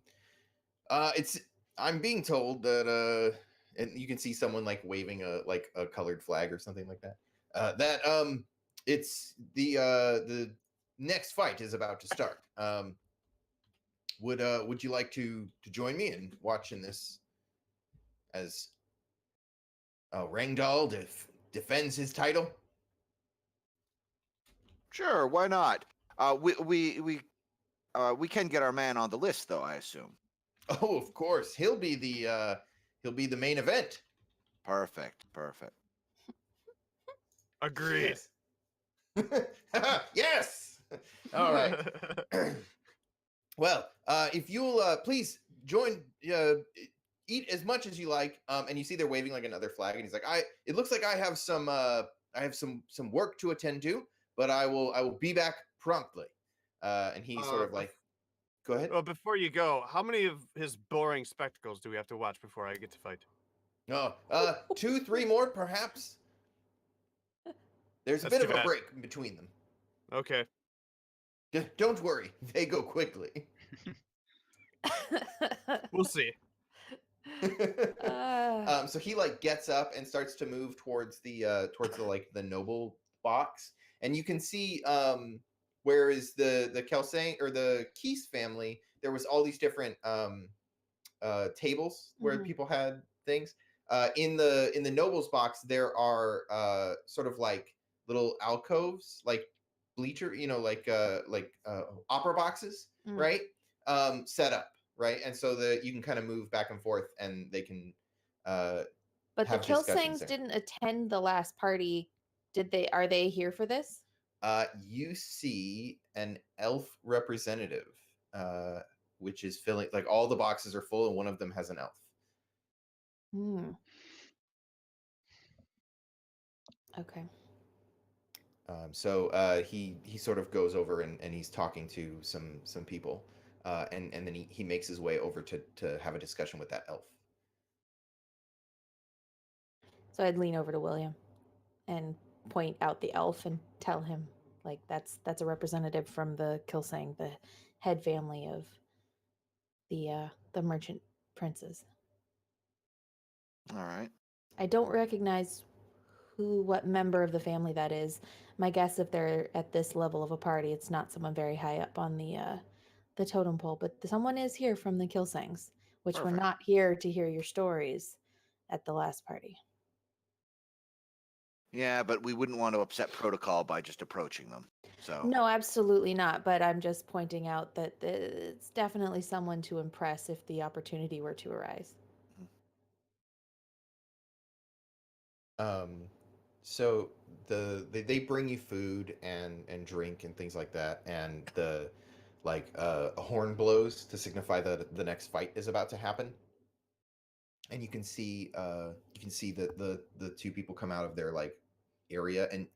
it's I'm being told that and you can see someone like waving a colored flag or something like that. That it's the next fight is about to start. Would you like to join me in watching this as Rangdal defends his title? Sure, why not? We can get our man on the list, though. I assume. Oh, of course. He'll be the main event. Perfect. Agreed. Yes. Yes. All right. Well, if you'll please join, eat as much as you like. And you see they're waving like another flag, and he's like, It looks like I have some work to attend to, but I will be back promptly. And he sort of like, go ahead. Well, before you go, how many of his boring spectacles do we have to watch before I get to fight? No, 2, 3 more perhaps. There's a That's bit too of a bad. break in between them. Okay. Don't worry, they go quickly. We'll see. So he like gets up and starts to move towards the like the noble box, and you can see whereas the Kelsang or the Keese family, there was all these different tables where Mhm. people had things. In the nobles box, there are sort of like little alcoves, like bleacher, like opera boxes, Mm. right? Set up, right? And so that you can kind of move back and forth, and they can But the have discussions Kilsangs there. didn't attend the last party. Did they? Are they here for this? You see an elf representative, which is filling, like all the boxes are full, and one of them has an elf. Hmm. Okay. So he sort of goes over and he's talking to some people, and then he makes his way over to have a discussion with that elf. So I'd lean over to William and point out the elf and tell him like that's a representative from the Kilsang, the head family of the merchant princes. All right. I don't recognize what member of the family that is. My guess, if they're at this level of a party, it's not someone very high up on the totem pole, but someone is here from the Kilsangs, which were Perfect. not here to hear your stories at the last party. Yeah, but we wouldn't want to upset protocol by just approaching them. So No, absolutely not. But I'm just pointing out that it's definitely someone to impress if the opportunity were to arise. So they bring you food and drink and things like that, and the like a horn blows to signify that the next fight is about to happen. And you can see the two people come out of their like area, and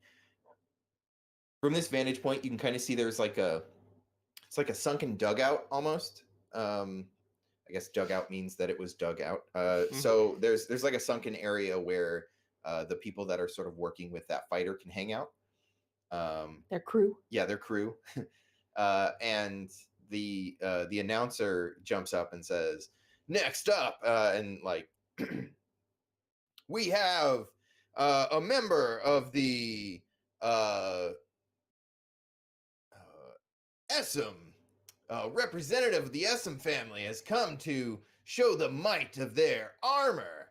from this vantage point you can kind of see there's like it's like a sunken dugout almost. I guess dugout means that it was dug out. So there's like a sunken area where the people that are sort of working with that fighter can hang out. Their crew. Yeah, their crew. And the announcer jumps up and says, "Next up," and like, we have a member of the Essam, representative of the Essam family has come to show the might of their armor.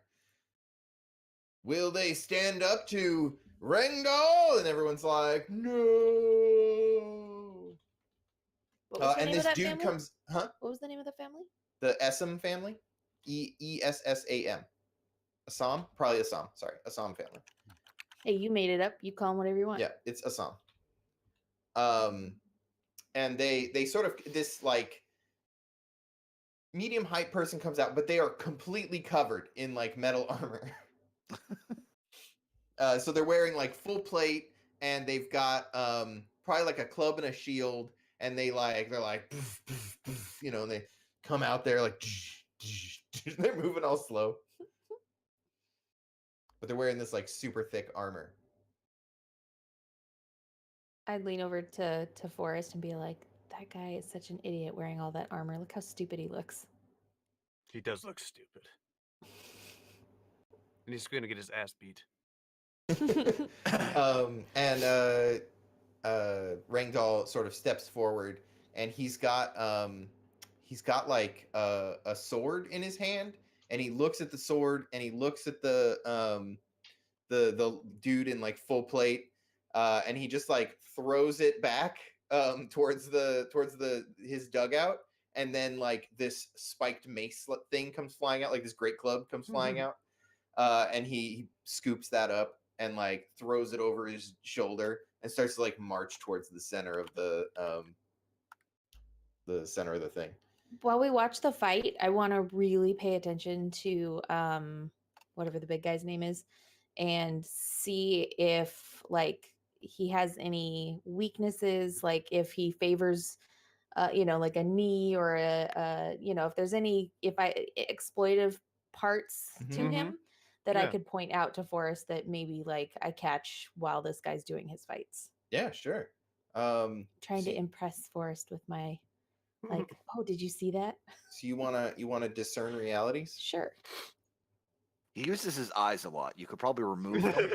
Will they stand up to Rengdal? And everyone's like, no. What was the And name of this that dude family? comes, huh? What was the name of the family? The Essam family, Essam, Assam, probably Assam. Sorry, Assam family. Hey, you made it up. You call them whatever you want. Yeah, it's Assam. And they sort of, this like medium height person comes out, but they are completely covered in like metal armor. So they're wearing like full plate, and they've got probably like a club and a shield, and they're like poof, poof, poof, you know, and they come out there like they're moving all slow, but they're wearing this like super thick armor. I'd lean over to Forrest and be like, that guy is such an idiot wearing all that armor. Look how stupid he looks. He does look stupid. And he's gonna get his ass beat. And Rangdal sort of steps forward, and he's got like a sword in his hand, and he looks at the sword, and he looks at the dude in like full plate, and he just like throws it back towards his dugout, and then like this spiked mace thing comes flying out, like this great club comes flying out, and he scoops that up and like throws it over his shoulder and starts to like march towards the center of the center of the thing. While we watch the fight, I want to really pay attention to whatever the big guy's name is, and see if like he has any weaknesses, like if he favors like a knee or a if there's any exploitive parts to him that I could point out to Forrest that maybe like I catch while this guy's doing his fights. Yeah, sure. Trying to impress Forrest with my like, oh, did you see that? So you wanna discern realities? Sure. He uses his eyes a lot. You could probably remove them.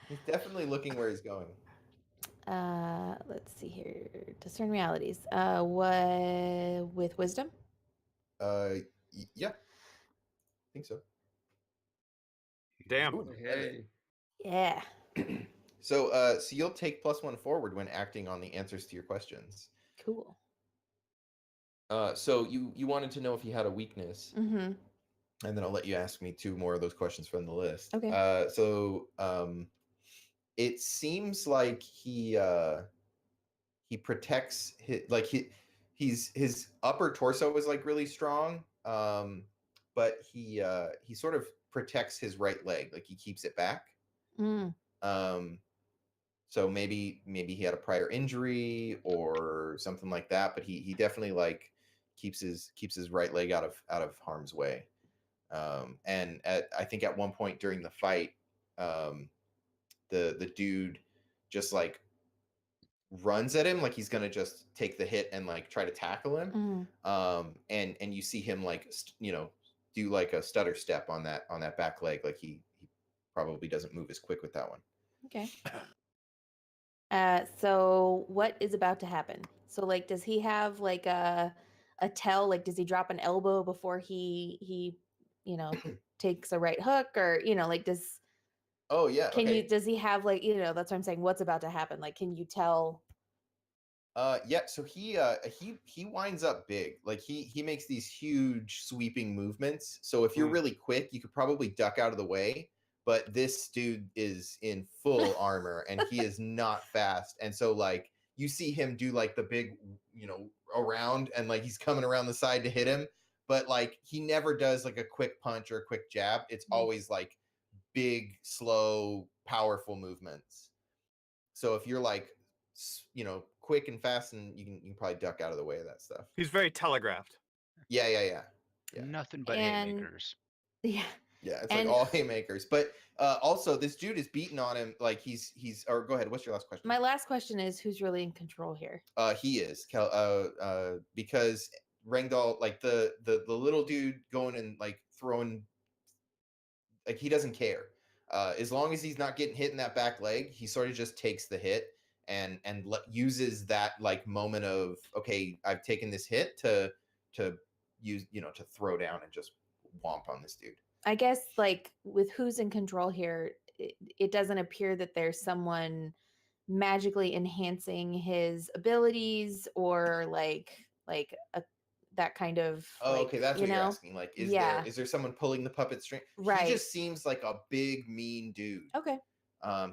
He's definitely looking where he's going. Let's see here. Discern realities. What with wisdom? Yeah, I think so. Damn. Ooh, Hey. Yeah. So you'll take +1 forward when acting on the answers to your questions. Cool. So you wanted to know if he had a weakness, Mm-hmm. and then I'll let you ask me 2 more of those questions from the list. Okay. It seems like he protects his upper torso is like really strong, but he sort of protects his right leg, like he keeps it back. So maybe he had a prior injury or something like that, but he definitely like keeps his right leg out of harm's way. And I think at one point during the fight, the dude just like runs at him like he's gonna just take the hit and like try to tackle him. And you see him like do like a stutter step on that back leg, like he probably doesn't move as quick with that one. Okay. So what is about to happen? So like, does he have like a tell? Like, does he drop an elbow before he takes a right hook, or like does? Oh yeah. Does he have like that's what I'm saying? What's about to happen? Like, can you tell? Yeah. So he winds up big. Like he makes these huge sweeping movements. So if you're really quick, you could probably duck out of the way. But this dude is in full armor, and he is not fast. And so like you see him do like the big around, and like he's coming around the side to hit him. But like he never does like a quick punch or a quick jab. It's always like big, slow, powerful movements. So if you're like quick and fast, and you can probably duck out of the way of that stuff. He's very telegraphed. Yeah. Yeah. Nothing but And- haymakers. Yeah. Yeah, it's And- like all haymakers. But also, this dude is beating on him. Like he's. Or go ahead. What's your last question? My last question is, who's really in control here? He is. Because Rangdall, like the little dude going and like throwing, like he doesn't care. As long as he's not getting hit in that back leg, he sort of just takes the hit and uses that like moment of, okay, I've taken this hit to use, to throw down and just womp on this dude. I guess like with who's in control here, it doesn't appear that there's someone magically enhancing his abilities or like that kind of. Oh, like, okay, that's you what you're know? asking. Like, Yeah. is there someone pulling the puppet string? Right. He just seems like a big mean dude. Okay.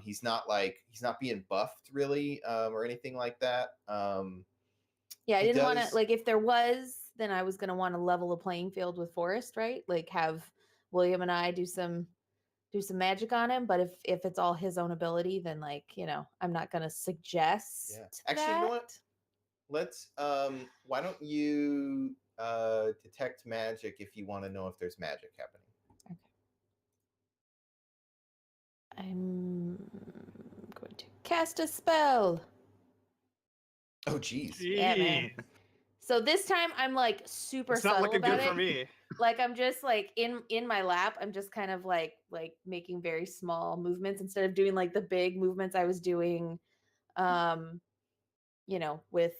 He's not being buffed really, or anything like that. Yeah, I He didn't want does- to, like, if there was, then I was going to want to level the playing field with Forrest, right? Like have William and I do some magic on him, but if it's all his own ability, then like, I'm not going to suggest Actually, that. you know what? Let's why don't you detect magic if you want to know if there's magic happening. I'm going to cast a spell. Oh geez. Yeah, man. Jeez. So this time I'm like super It's not subtle looking about good it. for me. Like I'm just like in my lap, I'm just kind of like making very small movements instead of doing like the big movements I was doing with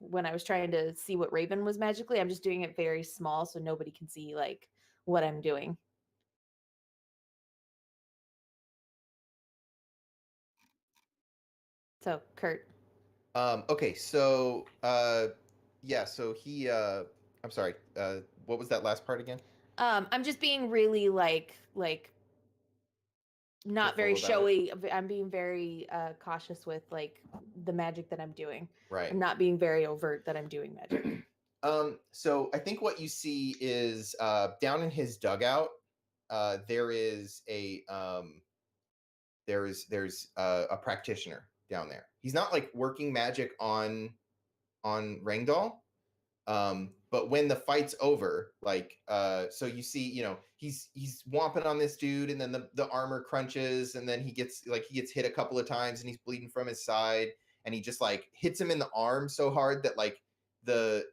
when I was trying to see what Raven was magically. I'm just doing it very small so nobody can see like what I'm doing. So Kurt. Okay, so yeah, so he I'm sorry, what was that last part again? I'm just being really like not very Careful about showy. I'm being very cautious with like the magic that I'm doing. Right. I'm not being very overt that I'm doing magic. So I think what you see is down in his dugout, there is a there's a practitioner down there. He's not like working magic on Rangdall. But when the fight's over, like so you see, he's whomping on this dude, and then the armor crunches, and then he gets hit a couple of times and he's bleeding from his side, and he just like hits him in the arm so hard that like the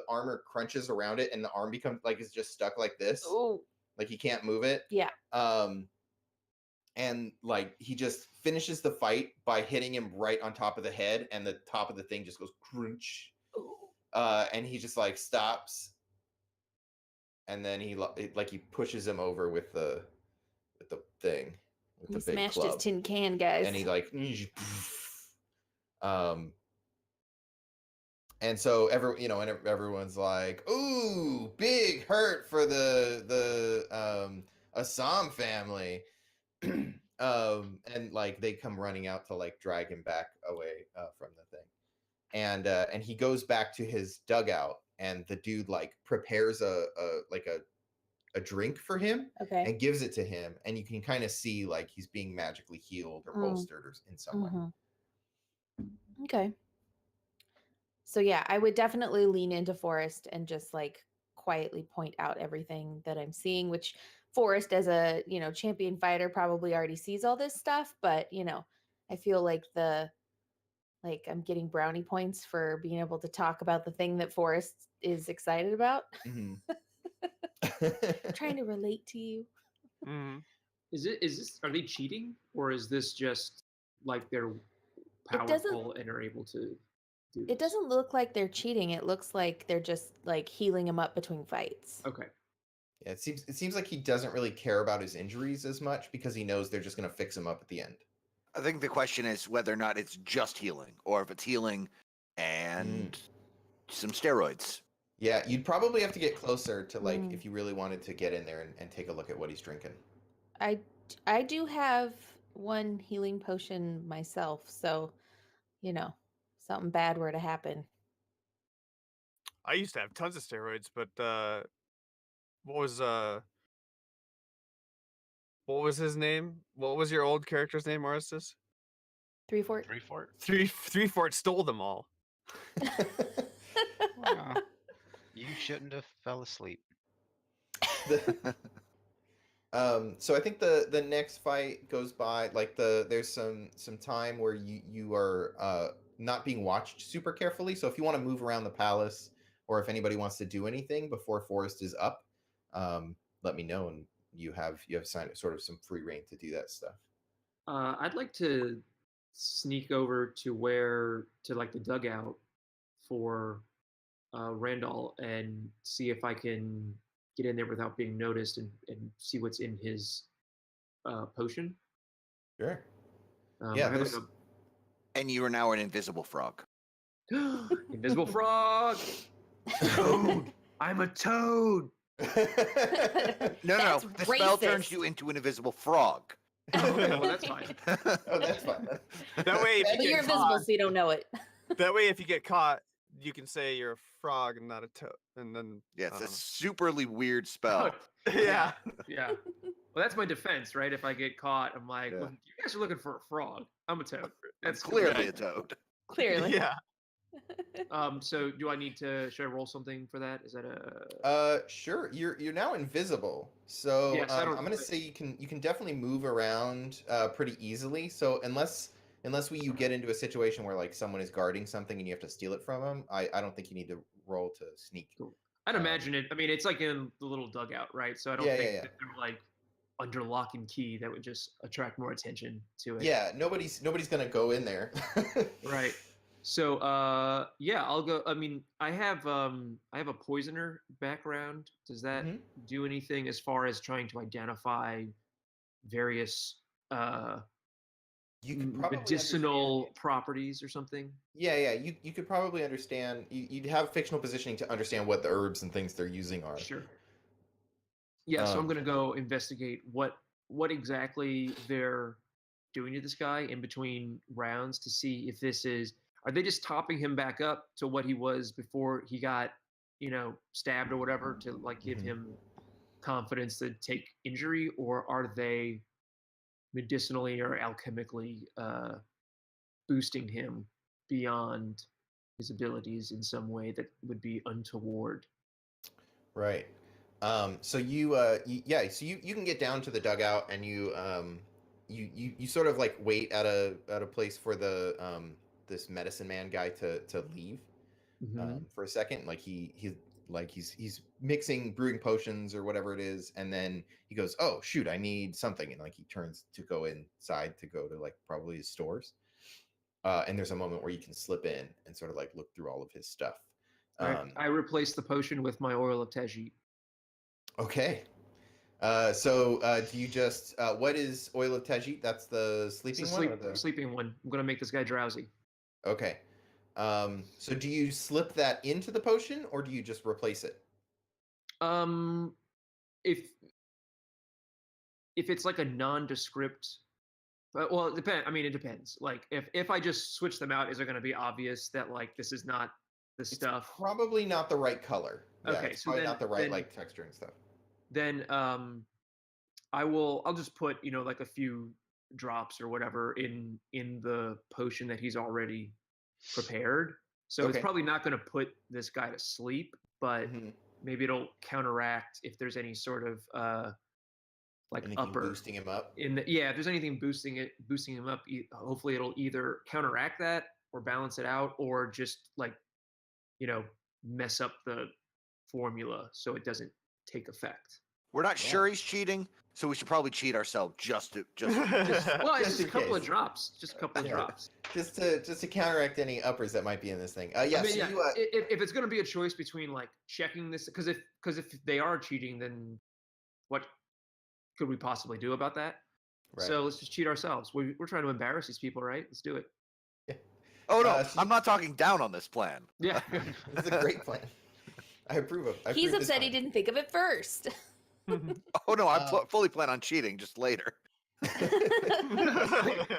armor crunches around it, and the arm becomes like it's just stuck like this. Oh, Like he can't move it. yeah. And like he just finishes the fight by hitting him right on top of the head, and the top of the thing just goes crunch. And he just like stops, and then he pushes him over with the thing, with He the big smashed club. his tin can, guys. And he like and so everyone's like, ooh, big hurt for the Assam family. And like they come running out to like drag him back away from the thing. And he goes back to his dugout, and the dude like prepares a drink for him Okay. and gives it to him, and you can kind of see like he's being magically healed or bolstered or in some way. Okay. So yeah, I would definitely lean into Forrest and just like quietly point out everything that I'm seeing, which Forrest as a, champion fighter probably already sees all this stuff, but I feel like I'm getting brownie points for being able to talk about the thing that Forrest is excited about. Mhm. Trying to relate to you. Mhm. Is this? Are they cheating, or is this just like they're It doesn't- powerful and are able to do? It this? doesn't look like they're cheating. It looks like they're just like healing him up between fights. Okay. Yeah, it seems like he doesn't really care about his injuries as much because he knows they're just going to fix him up at the end. I think the question is whether or not it's just healing, or if it's healing and some steroids. Yeah, you'd probably have to get closer to like Mm. if you really wanted to get in there and take a look at what he's drinking. I do have one healing potion myself, so something bad were to happen. I used to have tons of steroids, but what was his name? What was your old character's name, Orestes? Three fort. 3 fort. Three Fort stole them all. Wow. You shouldn't have fell asleep. The- so I think the next fight goes by like there's some time where you are not being watched super carefully. So if you want to move around the palace, or if anybody wants to do anything before Forest is up, let me know, and you have signed sort of some free reign to do that stuff. I'd like to sneak over to like the dugout for Randall and see if I can get in there without being noticed and see what's in his potion. Sure. I have like And you are now an invisible frog. invisible frog. Toad. I'm a toad. No. That's The spell turns racist. you into an invisible frog. Okay, well that's fine. Oh, that's fine. That way, But if you you're get invisible, caught, so you don't know it. that way, if you get caught, you can say you're a frog and not a toad, and then Yeah, I it's a don't superly weird spell. know. yeah. Yeah. Well, that's my defense, right? If I get caught, I'm like, Yeah. well, you guys are looking for a frog. I'm a toad. That's That's clearly a toad. Clearly. Yeah. So do I need to? Should I roll something for that? Is that a? Sure. You're now invisible, so Yes, I don't- I'm gonna say you can definitely move around pretty easily. So unless you get into a situation where like someone is guarding something and you have to steal it from them, I don't think you need to roll to sneak. Cool. I'd imagine it. I mean, it's like in the little dugout, right? So I don't Yeah, think yeah. that they're like under lock and key. That would just attract more attention to it. Yeah, nobody's gonna go in there. Right. So yeah, I'll go. I mean, I have a poisoner background. Does that Mhm. do anything as far as trying to identify various You could probably medicinal understand- properties or something? Yeah. You could probably understand. You'd have fictional positioning to understand what the herbs and things they're using are. Sure. Yeah, so I'm Um, gonna go investigate what exactly they're doing to this guy in between rounds to see if this is, are they just topping him back up to what he was before he got, stabbed or whatever, to like give Mhm. him confidence to take injury, or are they medicinally or alchemically boosting him beyond his abilities in some way that would be untoward? Right. So you can get down to the dugout and you sort of like wait at a place for the this medicine man guy to leave Mhm. for a second. Like he's mixing brewing potions or whatever it is, and then he goes, "Oh shoot, I need something," and like he turns to go inside to go to like probably his stores. And there's a moment where you can slip in and sort of like look through all of his stuff. I replaced the potion with my oil of Tajit. Okay. So do you just what is oil of Tajit? That's the It's sleeping the one. Or the... sleeping one. I'm gonna make this guy drowsy. Okay. So do you slip that into the potion or do you just replace it? If it's like a nondescript, well, it depends. I mean, it depends. Like if I just switch them out, is it going to be obvious that like this is not the stuff? Probably not the right color. Yeah, Okay, it's so probably then- not the right then- like texture and stuff. Then I'll just put like a few drops or whatever in the potion that he's already prepared. So it's Okay. probably not going to put this guy to sleep, but Mhm. maybe it'll counteract if there's any sort of like Anything upper boosting him up. if there's anything boosting him up, hopefully it'll either counteract that or balance it out, or just like mess up the formula so it doesn't take effect. We're not Yeah. sure he's cheating, so we should probably cheat ourselves just to Well, it's Just just a in couple of case. drops, just a couple of Yeah. drops. Just to counteract any uppers that might be in this thing. Yeah. I mean, So yeah, you if it's going to be a choice between like checking this, because if they are cheating, then what could we possibly do about that? right. So let's just cheat ourselves. We're trying to embarrass these people, right? Let's do it. Oh no, so I'm not talking down on this plan. Yeah. This is a great plan. I approve of. I He's approve this upset he plan. didn't think of it first. Oh no, I fully plan on cheating, just later.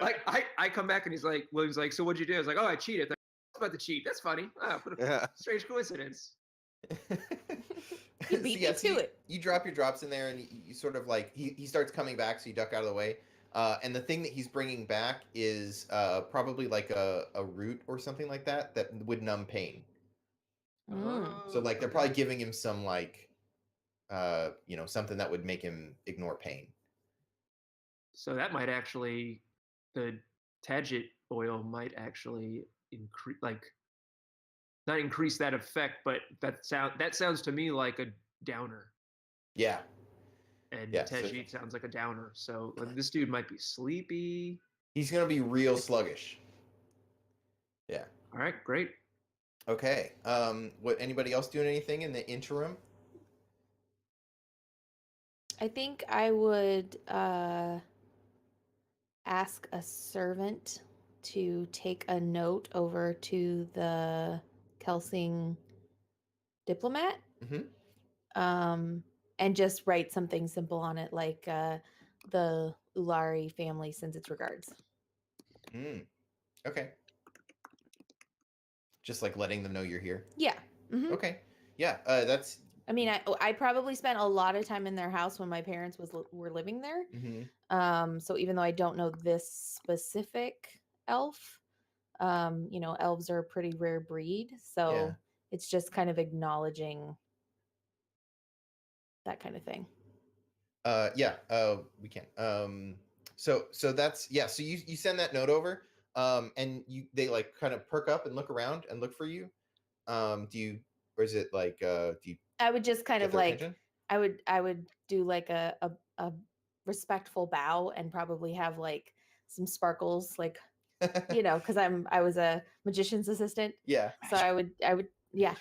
Like I come back and he's like, William's like, so what'd you do? I was like, oh, I cheated. They're like, about to cheat. That's funny. Ah, what a Yeah. strange coincidence. He beat me to it. You drop your drops in there, and you sort of like he starts coming back, so you duck out of the way. And the thing that he's bringing back is probably like a root or something like that would numb pain. Mm. So like they're Okay. probably giving him some like something that would make him ignore pain. So that might actually, the Tagit oil might actually increase, like, not increase that effect, but that sounds to me like a downer, Yeah. and Yeah, so- Tagit sounds like a downer. So like, this dude might be sleepy. He's gonna be real sluggish. Yeah. All right, great. Okay. What? Anybody else doing anything in the interim? I think I would ask a servant to take a note over to the Kelsing diplomat, and just write something simple on it, like the Ulari family sends its regards. Okay. Just like letting them know you're here. Yeah. Mhm. Okay. Yeah. That's. I mean, I probably spent a lot of time in their house when my parents were living there. So even though I don't know this specific elf, elves are a pretty rare breed. So Yeah. it's just kind of acknowledging that kind of thing. Yeah. We can. So that's yeah. So you send that note over. And they like kind of perk up and look around and look for you. Do you, or is it like do you? I would just kind get of their like attention? I would do like a respectful bow and probably have like some sparkles, like because I was a magician's assistant, Yeah. so I would yeah.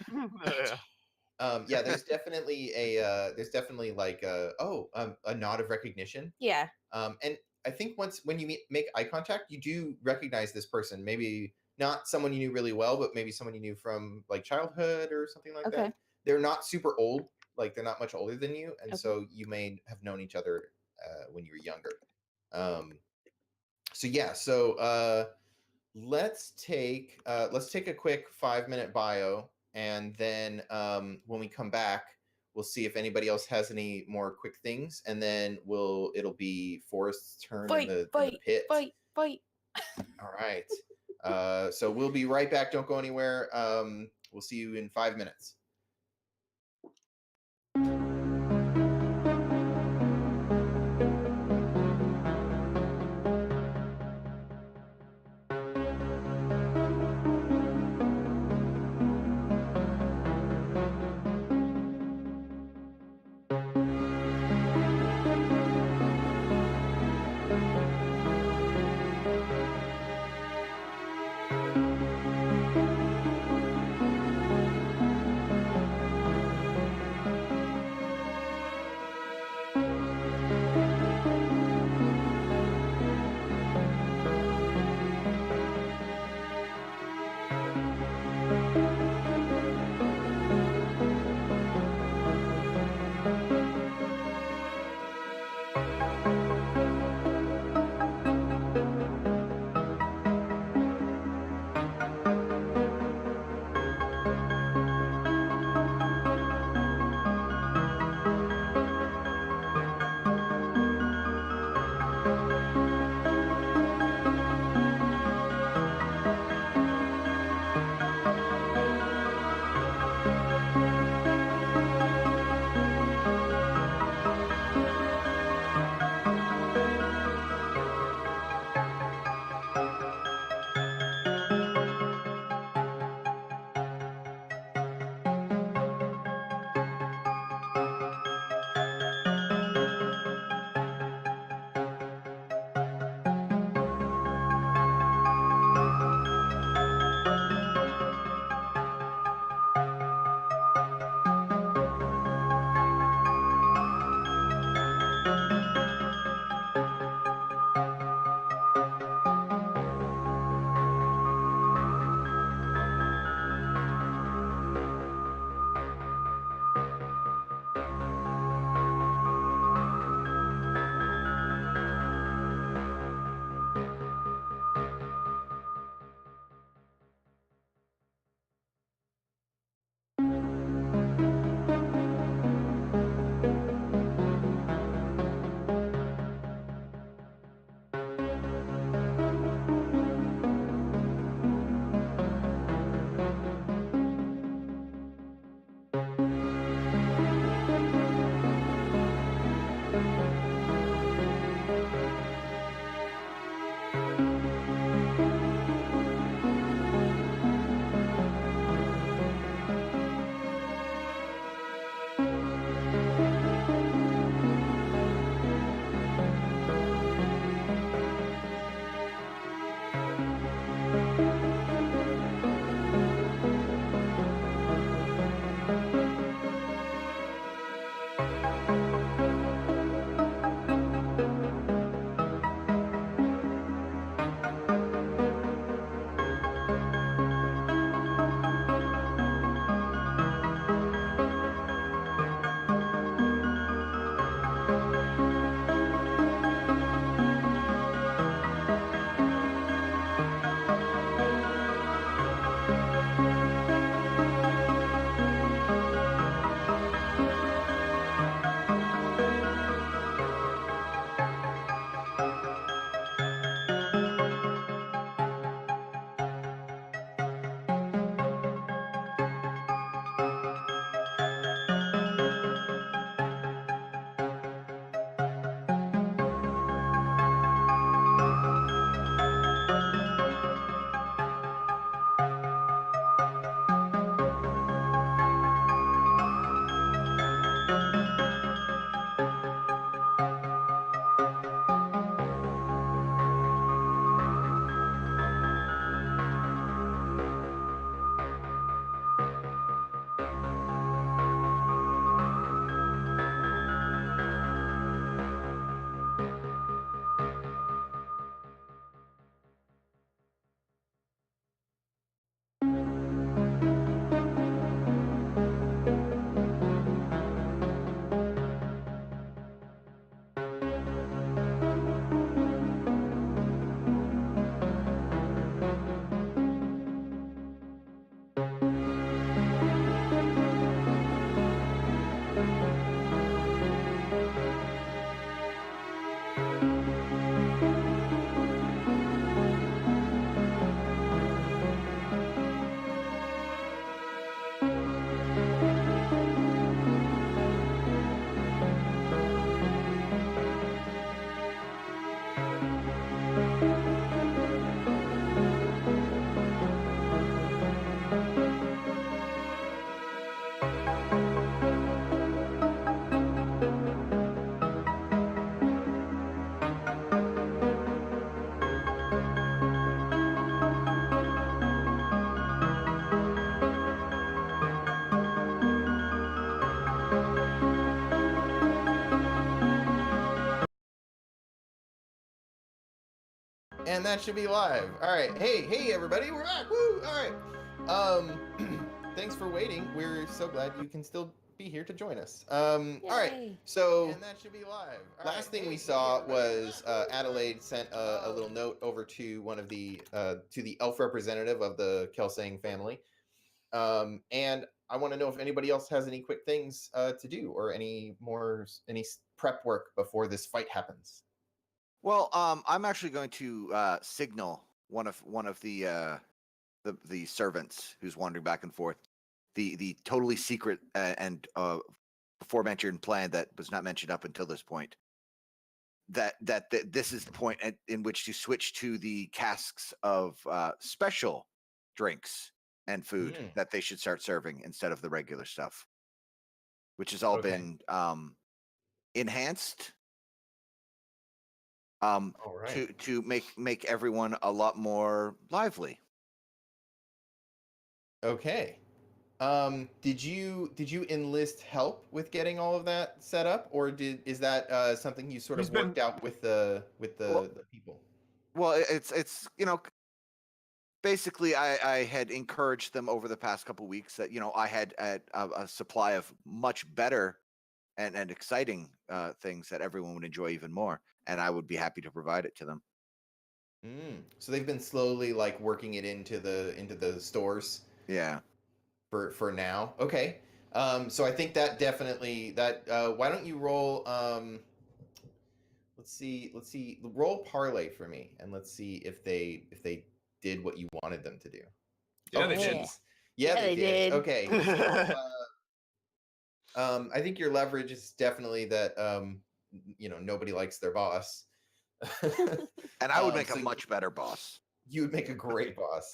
Yeah. There's definitely like a nod of recognition. Yeah. And I think when you make eye contact, you do recognize this person. Maybe not someone you knew really well, but maybe someone you knew from like childhood or something like Okay. that. They're not super old, like they're not much older than you, and Okay. so you may have known each other when you were younger. So yeah, so let's take a quick 5-minute bio, and then when we come back, we'll see if anybody else has any more quick things, and then it'll be Forrest's turn in the pit. Fight. All right. So we'll be right back. Don't go anywhere. We'll see you in 5 minutes. And that should be live. All right. Hey, everybody, we're back. Woo! All right. Thanks for waiting. We're so glad you can still be here to join us. All right. Yay. So, and that should be live. Last thing we saw was Adelaide sent a little note over to one of the to the elf representative of the Kelsang family. And I want to know if anybody else has any quick things to do or any prep work before this fight happens. Well, I'm actually going to signal one of the servants who's wandering back and forth, the totally secret and before mentioned plan that was not mentioned up until this point. That this is the point in which to switch to the casks of special drinks and food that they should start serving instead of the regular stuff, which has all been enhanced. All right. To make everyone a lot more lively. Okay. Did you enlist help with getting all of that set up, or is that something you sort of worked out with the people? Well, it's basically I had encouraged them over the past couple weeks that I had a supply of much better and exciting things that everyone would enjoy even more, and I would be happy to provide it to them. So they've been slowly like working it into the stores. Yeah. For now. Okay. So I think that definitely why don't you roll let's see roll parlay for me, and let's see if they did what you wanted them to do. Yeah, they did. Yeah, they did. did. Okay. So, I think your leverage is definitely that nobody likes their boss. And I would make a much better boss. You would make a great boss.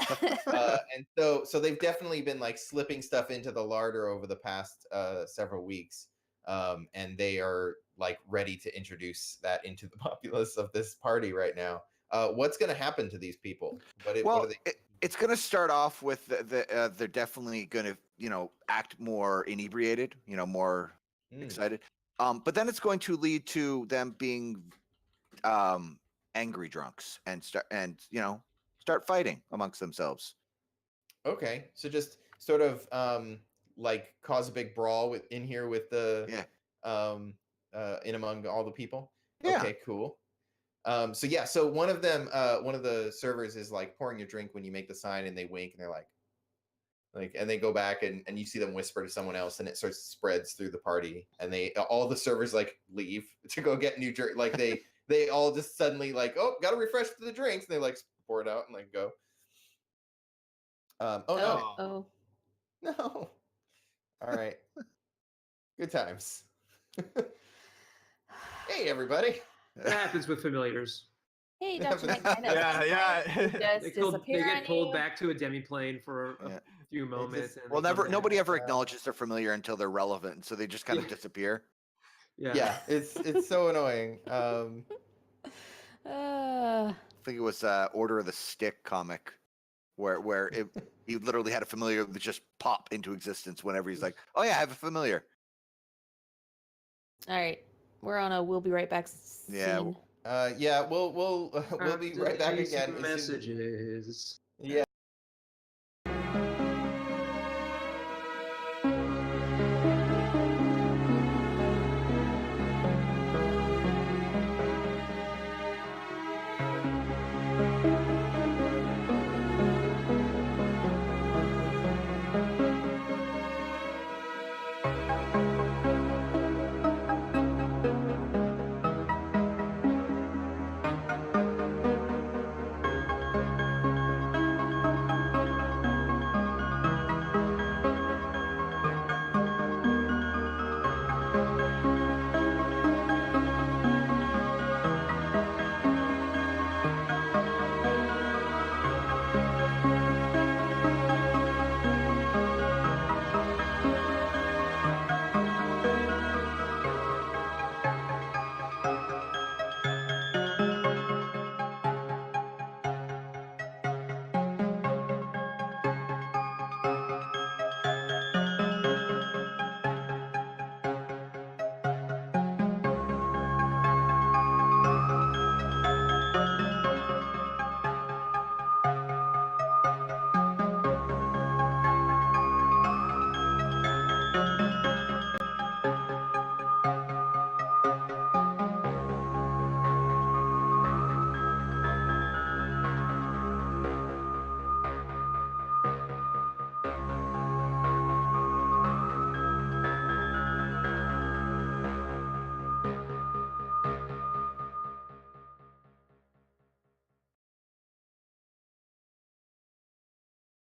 And so they've definitely been like slipping stuff into the larder over the past several weeks. And they are like ready to introduce that into the populace of this party right now. What's going to happen to these people? What are they? It's going to start off with they're definitely going to act more inebriated, more excited. But then it's going to lead to them being angry drunks and start fighting amongst themselves. Okay, so just sort of like cause a big brawl in here with the in among all the people. Yeah. Okay, cool. So one of them, one of the servers is like pouring your drink when you make the sign, and they wink and they're like, and they go back and you see them whisper to someone else, and it starts spreads through the party, and all the servers like leave to go get new drink. Like they all just suddenly like, oh, got to refresh the drinks, and they like pour it out and like go. No. All right. Good times. Hey, everybody. That happens with familiars. Hey, Dr. McKenna. Yeah. They get pulled back to a demiplane for a few moments. Nobody ever acknowledges their familiar until they're relevant, so they just kind of disappear. Yeah, it's so annoying. I think it was Order of the Stick comic, where he literally had a familiar that just pop into existence whenever he's like, "Oh yeah, I have a familiar." All right, we'll be right back. Scene. Yeah. We'll be right back again. Messages. Yeah.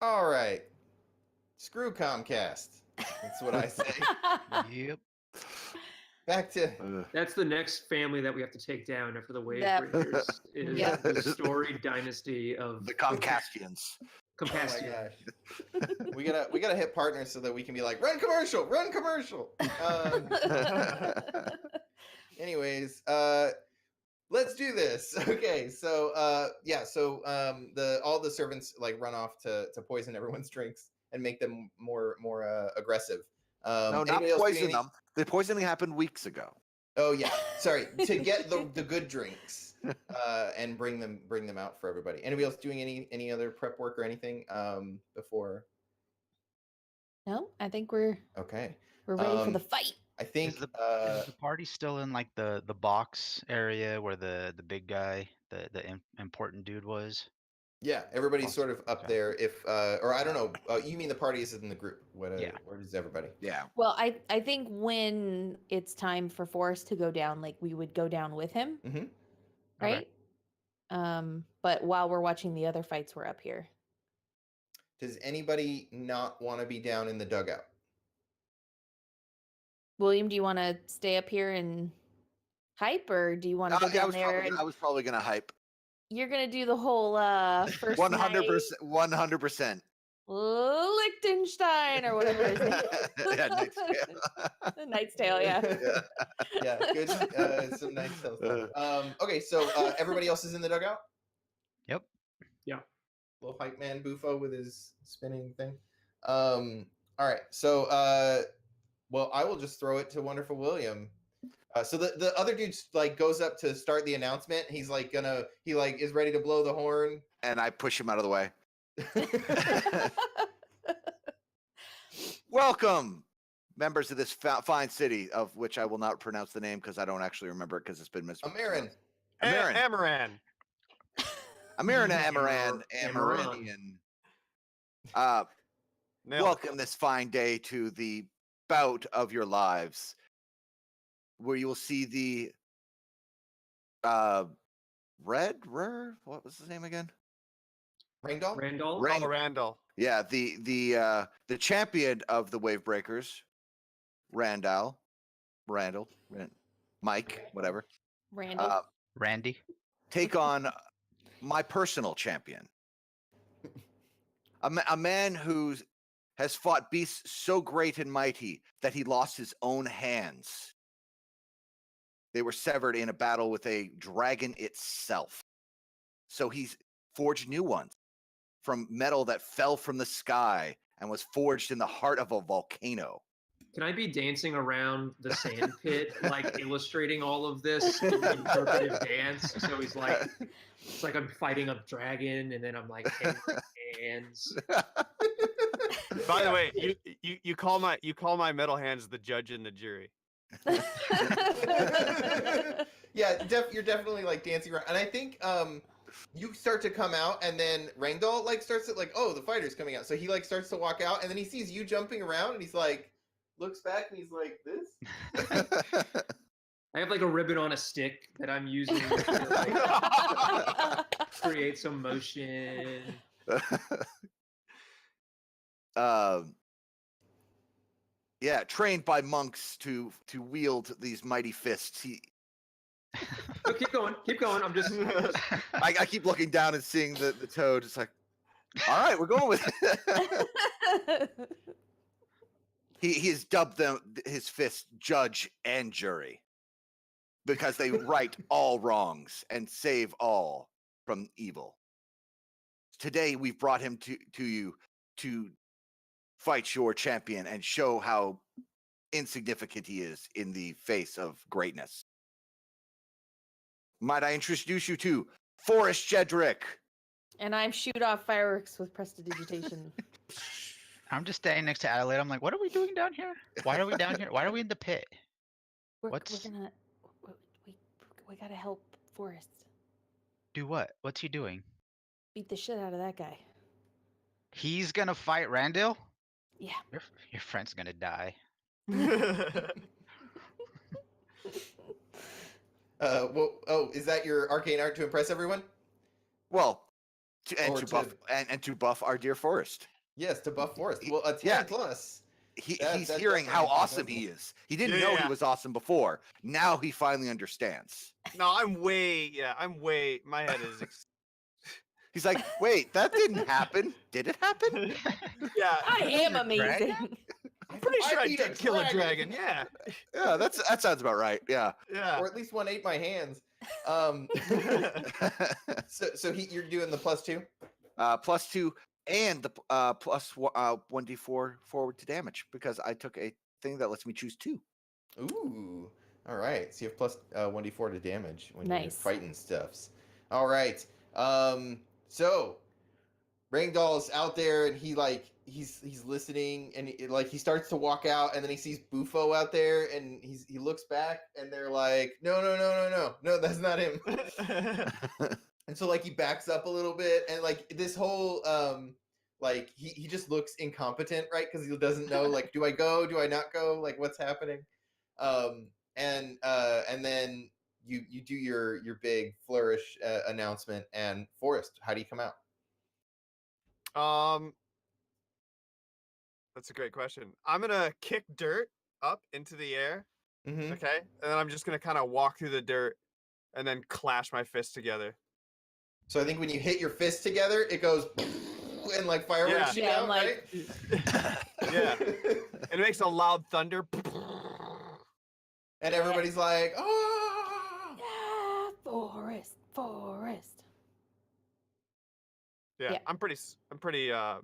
All right. Screw Comcast. That's what I say. Yep. Back to That's the next family that we have to take down after the Wave That- Breakers is Yeah. the storied dynasty of The Comcastians. oh my Compassion. gosh. We gotta hit partners so that we can be like, run commercial. Anyways, let's do this. Okay, so all the servants like run off to poison everyone's drinks and make them more aggressive. No, not anybody else doing poison them. The poisoning happened weeks ago. Oh yeah, sorry. To get the good drinks and bring them out for everybody. Anybody else doing any other prep work or anything before? No, I think we're Okay, ready for the fight. I think Is the party still in like the box area where the big guy, the important dude was? yeah, everybody's Awesome. sort of up Okay. there. If or I don't know, you mean the party is in the group? What? Yeah. Where is everybody? Yeah. Well, I think when it's time for Forrest to go down, like we would go down with him, Mm-hmm. right? But while we're watching the other fights, we're up here. Does anybody not want to be down in the dugout? William, do you want to stay up here and hype, or do you want to go down there? I was probably gonna hype. You're gonna do the whole first 100%. 100%. Liechtenstein or whatever his name is. Yeah, Knight's Tale. Knight's Tale, yeah. Yeah, good. Some nice stuff. Okay, so everybody else is in the dugout. Yep. Little hype man Bufo with his spinning thing. All right, so well, I will just throw it to Wonderful William. So the other dude like goes up to start the announcement. He's like he is ready to blow the horn. And I push him out of the way. Welcome, members of this fine city, of which I will not pronounce the name because I don't actually remember it because it's been mispronounced. Amaran. Amaran. Amaran. Amaran. Amaran. Amaranian. Nailed it. Welcome this fine day to the bout of your lives, where you will see the what was his name again? Randall? Randall. Rang- Oh, Randall. Yeah, the champion of the Wave Breakers, Randall, Mike, whatever. Randall. Randy. Take on my personal champion, a man who has fought beasts so great and mighty that he lost his own hands. They were severed in a battle with a dragon itself. So he's forged new ones from metal that fell from the sky and was forged in the heart of a volcano. Can I be dancing around the sand pit, like illustrating all of this in interpretive dance? So he's like, it's like I'm fighting a dragon, and then I'm like, hey, hands. By the way, you call my metal hands the judge and the jury. Yeah, you're definitely like dancing around, and I think you start to come out, and then Rangdall like starts to like, oh, the fighter's coming out, so he like starts to walk out, and then he sees you jumping around, and he's like, looks back, and he's like, this. I have like a ribbon on a stick that I'm using to like, create some motion. Yeah, trained by monks to wield these mighty fists. Oh, keep going. I'm just I keep looking down and seeing the toad. It's like, all right, we're going with it. He has dubbed his fists judge and jury because they right all wrongs and save all from evil. Today we've brought him to you to fight your champion and show how insignificant he is in the face of greatness. Might I introduce you to Forrest Jedrick? And I'm shoot off fireworks with prestidigitation. I'm just standing next to Adelaide. I'm like, what are we doing down here? Why are we down here? Why are we in the pit? We're What's- gonna we gotta help Forrest Do what? What's he doing? beat the shit out of that guy. He's gonna fight Randall? Yeah. Your friend's gonna die. Well, oh, is that your arcane art to impress everyone? Well, And Or to to- buff and to buff our dear Forrest. Yes, to buff Forrest. Well, a 10 Yeah. plus. He's That hearing how definitely awesome he does is. He didn't Yeah, know yeah. he was awesome before. Now he finally understands. No, I'm way. My head is. He's like, wait, that didn't happen. Did it happen? Yeah, I am a dragon? amazing. I'm pretty sure I beat a did kill a dragon. Yeah, Yeah, that sounds about right. Yeah. yeah. Or at least one ate my hands. So you're doing the +2? +2 and the plus 1d4 forward to damage because I took a thing that lets me choose 2. Ooh. All right. So you have plus 1d4 to damage when you're Nice. fighting stuffs. All right. So Rangdoll's out there and he's listening and he starts to walk out and then he sees Bufo out there and he looks back and they're like, no, that's not him. And so he backs up a little bit and this whole he just looks incompetent, right? Because he doesn't know do I go, do I not go, what's happening. And then you do your big flourish announcement. And Forrest, how do you come out? That's a great question. I'm gonna kick dirt up into the air. Mm-hmm. Okay, and then I'm just gonna kind of walk through the dirt, and then clash my fists together. So I think when you hit your fists together, it goes and fireworks shoot Yeah, out, I'm Yeah, and it makes a loud thunder. And everybody's like, oh. Yeah, Forrest. Yeah, Yeah. I'm pretty. You're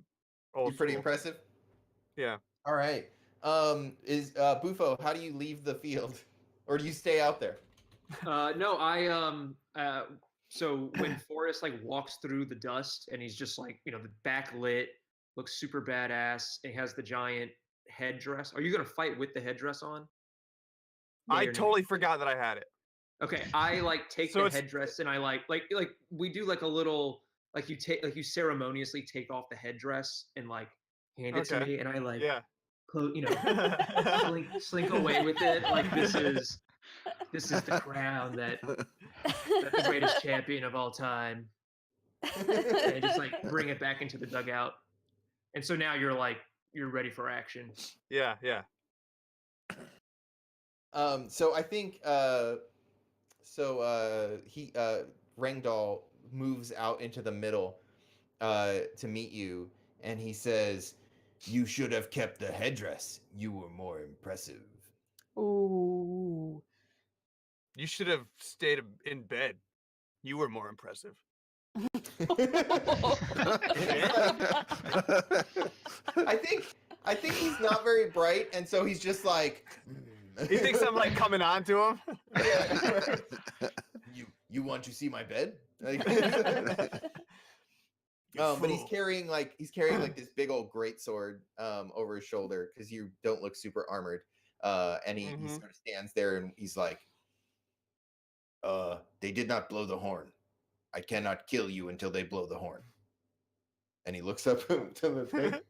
Old pretty school. impressive. Yeah. All right. Is Bufo, how do you leave the field? Or do you stay out there? No, so when Forrest walks through the dust and he's just the backlit, looks super badass, and he has the giant headdress. Are you gonna fight with the headdress on? I Yay or nay? totally forgot that I had it. Okay, I take So the it's- headdress and I like we do a little you ceremoniously take off the headdress and hand it to Okay. me and I Yeah. slink away with it this is the crown that the greatest champion of all time, and just bring it back into the dugout. And so now you're ready for action. Yeah. Yeah. So I think Rangdoll moves out into the middle to meet you, and he says, "You should have kept the headdress. You were more impressive." Ooh. You should have stayed in bed. You were more impressive. I think he's not very bright, and so he's just He thinks I'm coming on to him. Yeah. You want to see my bed? But he's carrying this big old greatsword over his shoulder because you don't look super armored. And he Mhm. sort of stands there and he's like, they did not blow the horn. I cannot kill you until they blow the horn. And he looks up to the thing.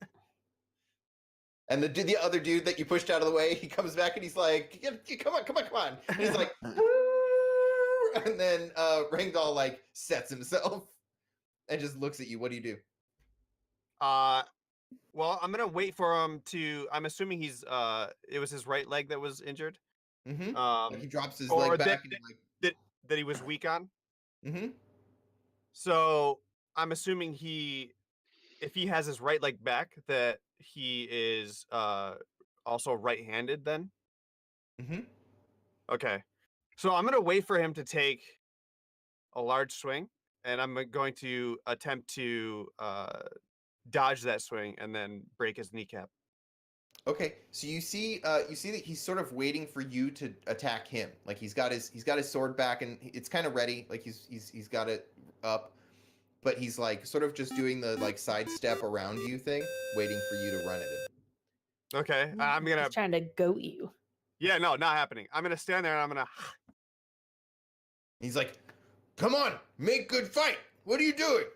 And the other dude that you pushed out of the way, he comes back and he's like, come on. And he's like, and then Rangdoll sets himself and just looks at you. What do you do? Well, I'm gonna wait for him to. I'm assuming he's. It was his right leg that was injured. Mm-hmm. He drops his or leg back that he was weak on. Mm-hmm. So I'm assuming if he has his right leg back, that he is also right-handed. Then. Mm-hmm. Okay. So I'm gonna wait for him to take a large swing, and I'm going to attempt to dodge that swing and then break his kneecap. Okay, so you see that he's sort of waiting for you to attack him. He's got his sword back and it's kind of ready. He's got it up, but he's sort of just doing the sidestep around you thing, waiting for you to run at him. Okay, I'm gonna. He's trying to goat you. Yeah, no, not happening. I'm gonna stand there and I'm gonna. He's like, "Come on, make good fight. What are you doing?"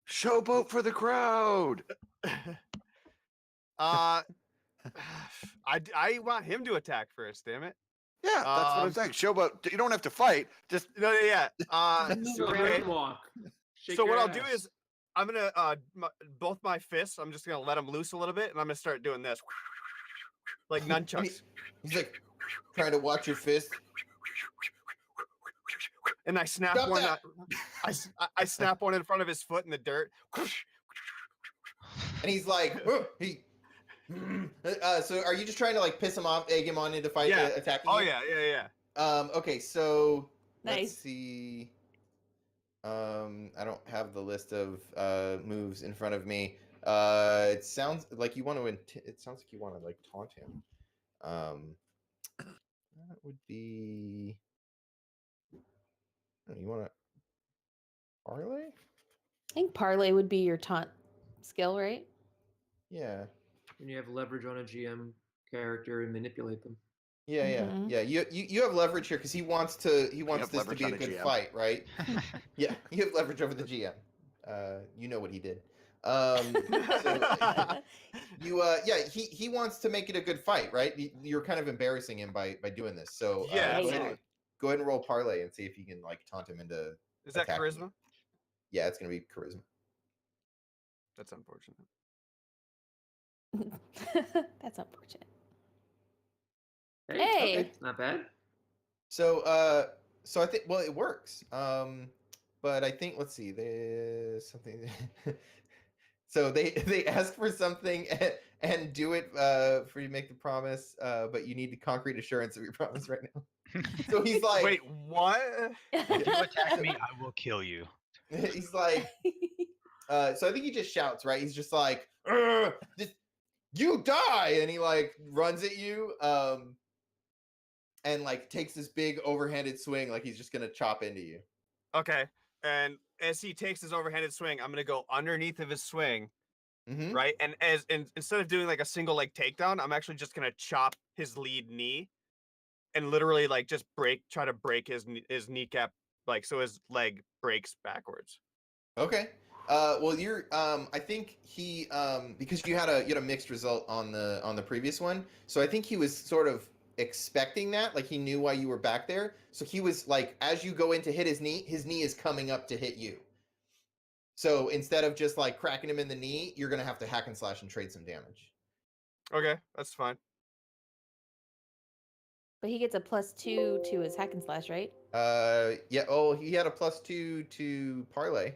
Showboat for the crowd. I want him to attack first. Damn it. Yeah, that's what I'm saying. Showboat, you don't have to fight. Just No, yeah. Move So, around okay. and walk. Shake So your what I'll do ass. is I'm gonna both my fists. I'm just gonna let them loose a little bit, and I'm gonna start doing this, like And nunchucks. he's like trying to watch your fist. And I snap Stop one. that! I snap one in front of his foot in the dirt. And he's like, so are you just trying to like piss him off, egg him on into fight, Yeah. attacking Oh you? yeah. Okay, so let's Nice. see. I don't have the list of moves in front of me. It sounds like you want to. It sounds like you want to like taunt him. That would be. You want to parlay? I think parlay would be your taunt skill, right? Yeah. And you have leverage on a GM character and manipulate them. Yeah. Mhm. Yeah. You have leverage here because he wants this to leverage be a on a good GM. fight, right? Yeah, you have leverage over the GM. You know what he did. So he wants to make it a good fight, right? You're kind of embarrassing him by doing this. So Yeah, go ahead and roll parlay and see if you can like taunt him into. Is that attacking charisma? you. Yeah, it's gonna be charisma. That's unfortunate. That's unfortunate. Hey, Hey! okay, not bad. So I think it works. But I think let's see, there's something. So they ask for something and do it for you to make the promise, but you need the concrete assurance of your promise right now. So he's like, Wait, what? If you attack me, I will kill you. he's like, so I think he just shouts, right? He's just like, you die, and he like runs at you, and like takes this big overhanded swing, like he's just gonna chop into you. Okay. And as he takes his overhanded swing, I'm gonna go underneath of his swing, Mm-hmm. right? And instead of doing like a single leg takedown, I'm actually just gonna chop his lead knee, and literally like just try to break his kneecap, like so his leg breaks backwards. Okay. Well, you're. I think he. Because you had a mixed result on the previous one, so I think he was sort of expecting that. Like he knew why you were back there, so he was like, as you go in to hit his knee is coming up to hit you. So instead of just like cracking him in the knee, you're gonna have to hack and slash and trade some damage. Okay, that's fine. But he gets a +2 to his hack and slash, right? Yeah. Oh, he had a +2 to parlay.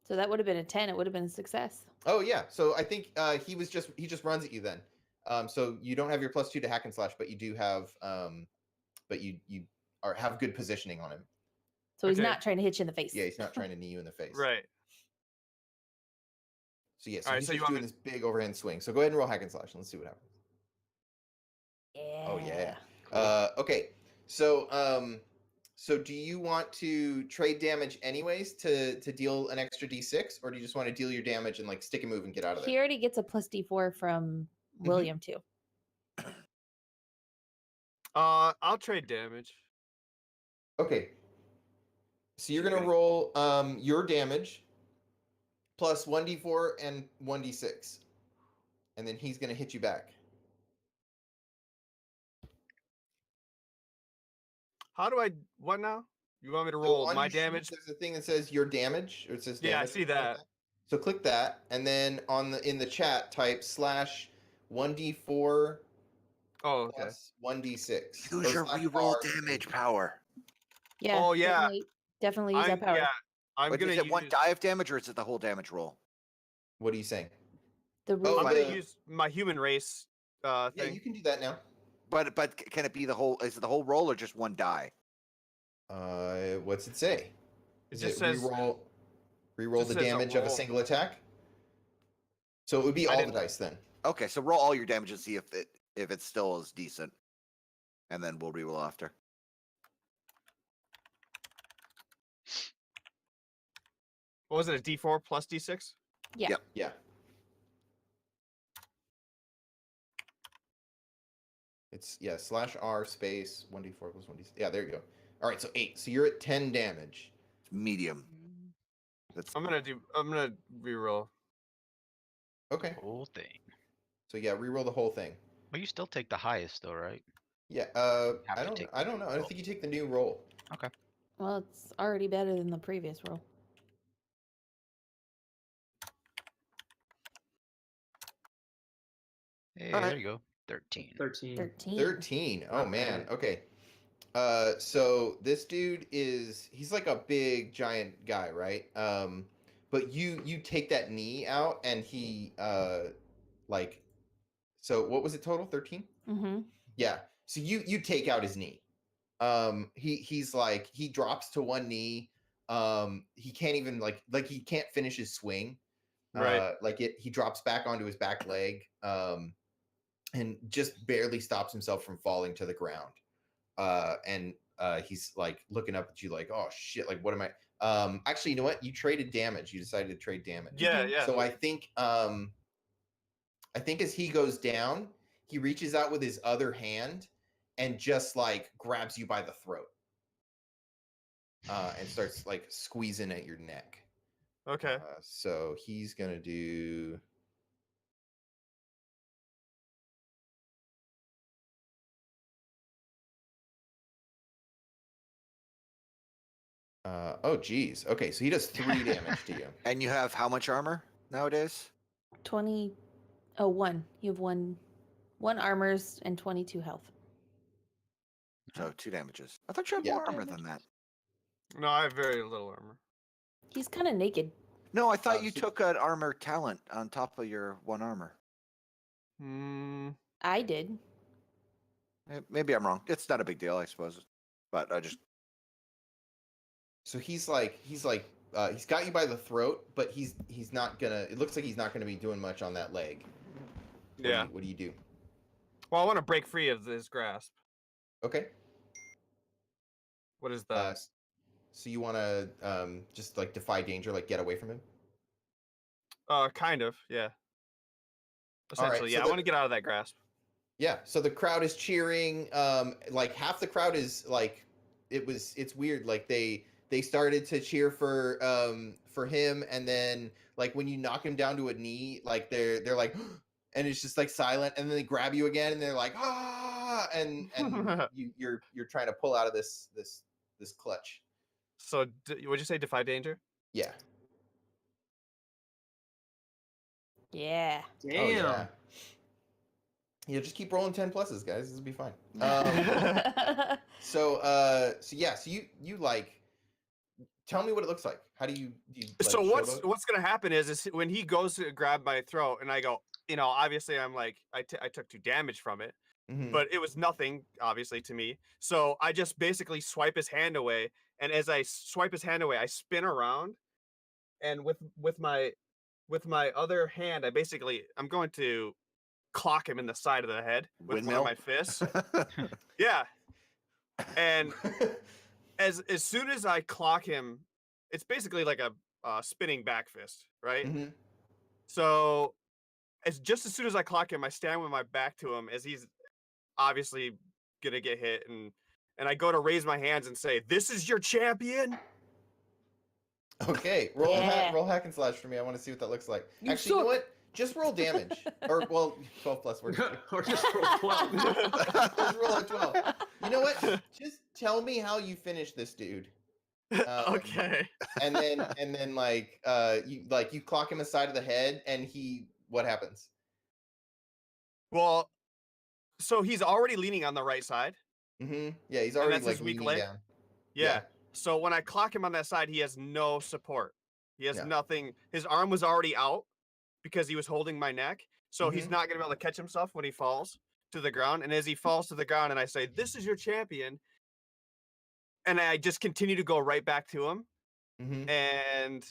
So that would have been a 10. It would have been a success. Oh yeah. So I think he just runs at you then. So you don't have your +2 to hack and slash, but you do have but you have good positioning on him. So he's Okay. not trying to hit you in the face. Yeah, he's not trying to knee you in the face. Right. So yeah, so Alright, he's so you just want doing this big overhand swing. So go ahead and roll hack and slash and let's see what happens. Yeah. Oh yeah. Okay. So do you want to trade damage anyways to deal an extra d6, or do you just want to deal your damage and like stick a move and get out of He there? already gets a +D4 from William too. I'll trade damage. Okay. So you're gonna roll your damage plus 1d4 and 1d6, and then he's gonna hit you back. How do I? What now? You want me to So roll on my your sheet, damage? there's a thing that says your damage, or it says Yeah, I damage. see or something like that. So click that, and then in the chat type /1d4 Oh, okay. plus 1d6. use or your /R reroll damage power. Yeah. Oh, yeah. Definitely use that power. I'm But gonna is it one use. die of damage or is it the whole damage roll? What are you saying? The Oh, I'm rule. gonna the- use my human race Yeah, thing. you can do that now. But can it be the whole? Is it the whole roll or just one die? What's it say? It Is just it says reroll just the says a damage of a roll. single attack? So it would be I all the didn't- dice then. Okay, so roll all your damage and see if it still is decent, and then we'll reroll after. What was it? A D4 plus D6? Yeah. Yep. Yeah. It's /R space 1d4 plus 1d6. Yeah, there you go. All right, so 8. So you're at 10 damage. It's medium. That's I'm gonna reroll. Okay. Whole thing. So yeah, reroll the whole thing. But you still take the highest though, right? Yeah. Have I to don't. take I the don't know. new I roll. think you take the new roll. Okay. Well, it's already better than the previous roll. Hey, All right. there you go. 13. 13. 13. 13. Oh Not man. bad. Okay. So this dude he's like a big giant guy, right? But you take that knee out and he like so what was it total? 13? Mm-hmm. Yeah. So you take out his knee. He's like he drops to one knee. He can't even like he can't finish his swing. Right. He drops back onto his back leg. And just barely stops himself from falling to the ground. And he's like looking up at you like, oh shit, like what am I? Actually, you know what? You traded damage. You decided to trade damage. Yeah, Mhm. yeah. So I think as he goes down, he reaches out with his other hand and just like grabs you by the throat. And starts like squeezing at your neck. Okay. So he's gonna do. Oh geez. Okay, so he does 3 damage to you. And you have how much armor nowadays? 20. Oh, 1. You have one armors and 22 health. So 2 damages. I thought you had Yeah. more armor than that. No, I have very little armor. He's kind of naked. No, I thought you so- took an armor talent on top of your 1 armor. Hmm. I did. Maybe I'm wrong. It's not a big deal, I suppose. But I just So he's got you by the throat, but he's not gonna. It looks like he's not gonna be doing much on that leg. Yeah. What do you do? Well, I want to break free of his grasp. Okay. What is the? So you want to just like defy danger, like get away from him? Kind of. Yeah. All right, Essentially, so yeah. I want to get out of that grasp. Yeah. So the crowd is cheering. Like half the crowd is like, it's weird. Like they started to cheer for him, and then like when you knock him down to a knee, like they're like, and it's just like silent, and then they grab you again, and they're like, ah, and you're trying to pull out of this clutch. So, would you say defy danger? Yeah. Yeah. Damn. Oh yeah. Yeah, just keep rolling 10 pluses, guys. This will be fine. So you like tell me what it looks like. How do you like, So showboat? what's gonna happen is when he goes to grab my throat and I go, obviously I'm like I took 2 damage from it, Mhm. but it was nothing obviously to me. So I just basically swipe his hand away, and as I swipe his hand away, I spin around, and with my other hand, I'm going to clock him in the side of the head with one of Windmill? my fists. Yeah. And as soon as I clock him, it's basically like a spinning back fist, right? Mhm. So as soon as I clock him, I stand with my back to him as he's obviously gonna get hit, and I go to raise my hands and say, "This is your champion." Okay, roll hack and slash for me. I want to see what that looks like. You Actually, you know suck. what? Just roll damage, or well, 12 plus. Works. Or just roll 12. Just roll a 12. You know what? Just tell me how you finish this dude. Okay. And then like you clock him aside of the head, and what happens? Well, so he's already leaning on the right side. Mm-hmm. Yeah, he's And already that's like his weak leaning leg? down. Yeah. So when I clock him on that side, he has no support. He has Yeah. nothing. His arm was already out because he was holding my neck. So he's Mhm. not going to be able to catch himself when he falls to the ground. And as he falls to the ground and I say, "This is your champion," and I just continue to go right back to him. Mm-hmm. And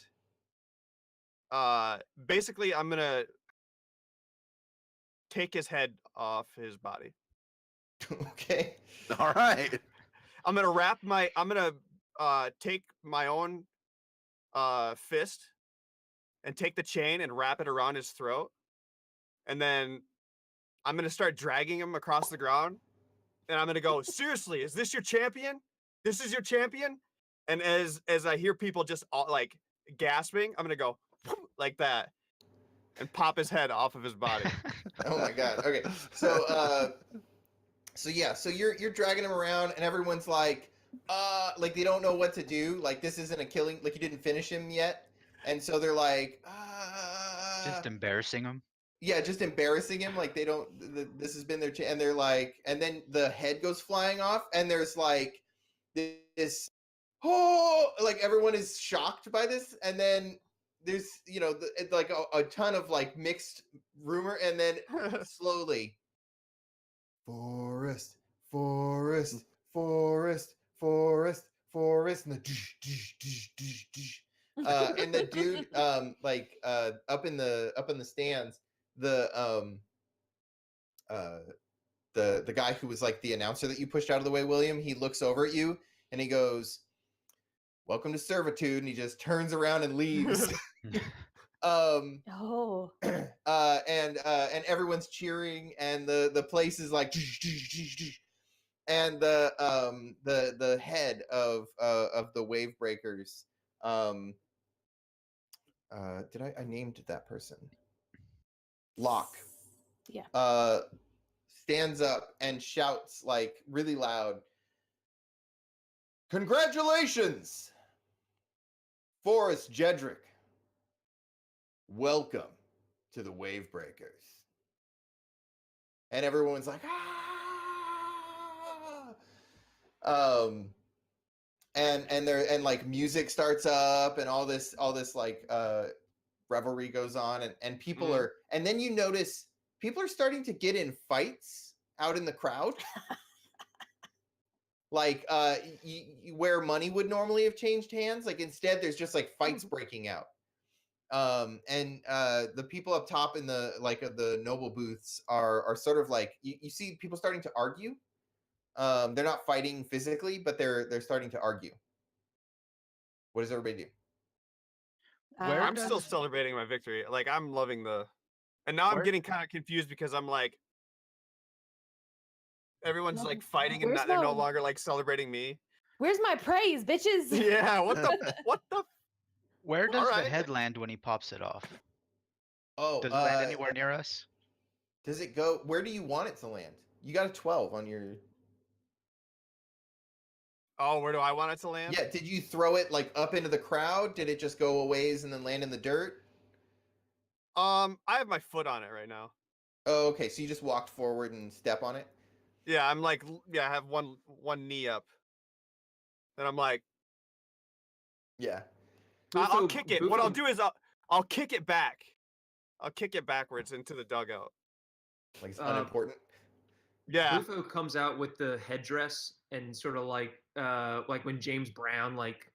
basically I'm going to take his head off his body. Okay. all right. I'm going to take my own fist and take the chain and wrap it around his throat. And then I'm going to start dragging him across the ground. And I'm going to go, "Seriously, is this your champion? This is your champion?" And as I hear people just all, like gasping, I'm going to go like that and pop his head off of his body. Oh my god. Okay. So So yeah, so you're dragging him around, and everyone's like they don't know what to do. Like this isn't a killing. Like you didn't finish him yet, and so they're like, Just embarrassing him. yeah, just embarrassing him. Like they don't. This has been their and they're like, and then the head goes flying off, and there's like this, like everyone is shocked by this, and then there's like a ton of like mixed rumor, and then slowly, forest, forest, forest, forest, forest, and and the dude up in the stands, the the guy who was like the announcer that you pushed out of the way, William, he looks over at you and he goes, "Welcome to servitude," and he just turns around and leaves. Oh. And everyone's cheering, and the place is like, and the head of the wave breakers, I named that person? Locke. Yeah. Stands up and shouts like really loud, "Congratulations, Forrest Jedrick. Welcome to the Wave Breakers." And everyone's like, ah! And like music starts up, and all this like revelry goes on, and people are, and then you notice people are starting to get in fights out in the crowd. Like where money would normally have changed hands, like instead there's just like fights breaking out. And the people up top in the of the noble booths are sort of like, you see people starting to argue. They're not fighting physically, but they're starting to argue. What does everybody do? I'm still celebrating my victory. Like I'm loving and now I'm getting kind of confused because I'm like, everyone's like fighting and they're no longer like celebrating me. Where's my praise, bitches? Yeah, what the? Where does the head land when he pops it off? Oh, does it land anywhere near us? Does it go? Where do you want it to land? You got a 12 on your. Oh, where do I want it to land? Yeah, did you throw it like up into the crowd? Did it just go a ways and then land in the dirt? I have my foot on it right now. Oh, okay. So you just walked forward and step on it? Yeah, I'm like, yeah, I have one knee up. And I'm like, yeah. I'll kick it. What I'll do is I'll kick it back. I'll kick it backwards into the dugout. Like it's unimportant. Yeah. Bufo comes out with the headdress and sort of like when James Brown like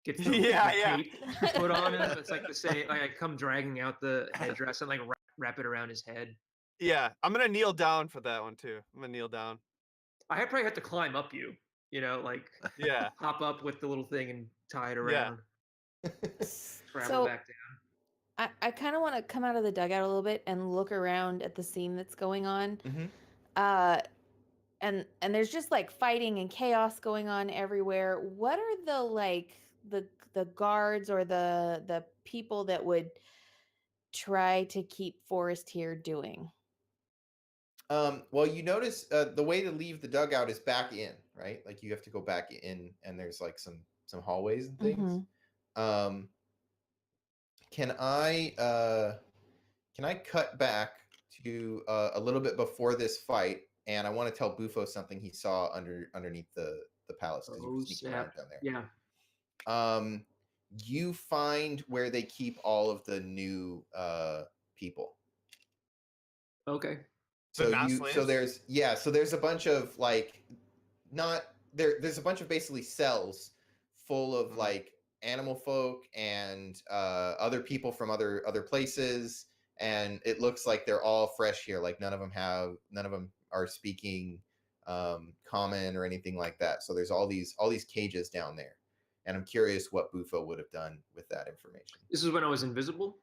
gets the cape put on him. It's like the same. Like I come dragging out the headdress and like wrap it around his head. Yeah, I'm gonna kneel down for that one too. I'm gonna kneel down. I probably have to climb up you. Like hop up with the little thing and tie it around. Yeah. Travel back down. I kind of want to come out of the dugout a little bit and look around at the scene that's going on. Mm-hmm. And there's just like fighting and chaos going on everywhere. What are the guards or the people that would try to keep Forrest here doing? Well, you notice the way to leave the dugout is back in, right? Like you have to go back in, and there's like some hallways and things. Mm-hmm. Can I cut back to a little bit before this fight, and I want to tell Bufo something he saw underneath the palace, because you can sneak around down there. Yeah. You find where they keep all of the new people. Okay. So there's a bunch of like there's a bunch of basically cells full of like animal folk and other people from other places, and it looks like they're all fresh here. Like none of them are speaking common or anything like that. So there's all these cages down there, and I'm curious what Bufo would have done with that information. This is when I was invisible?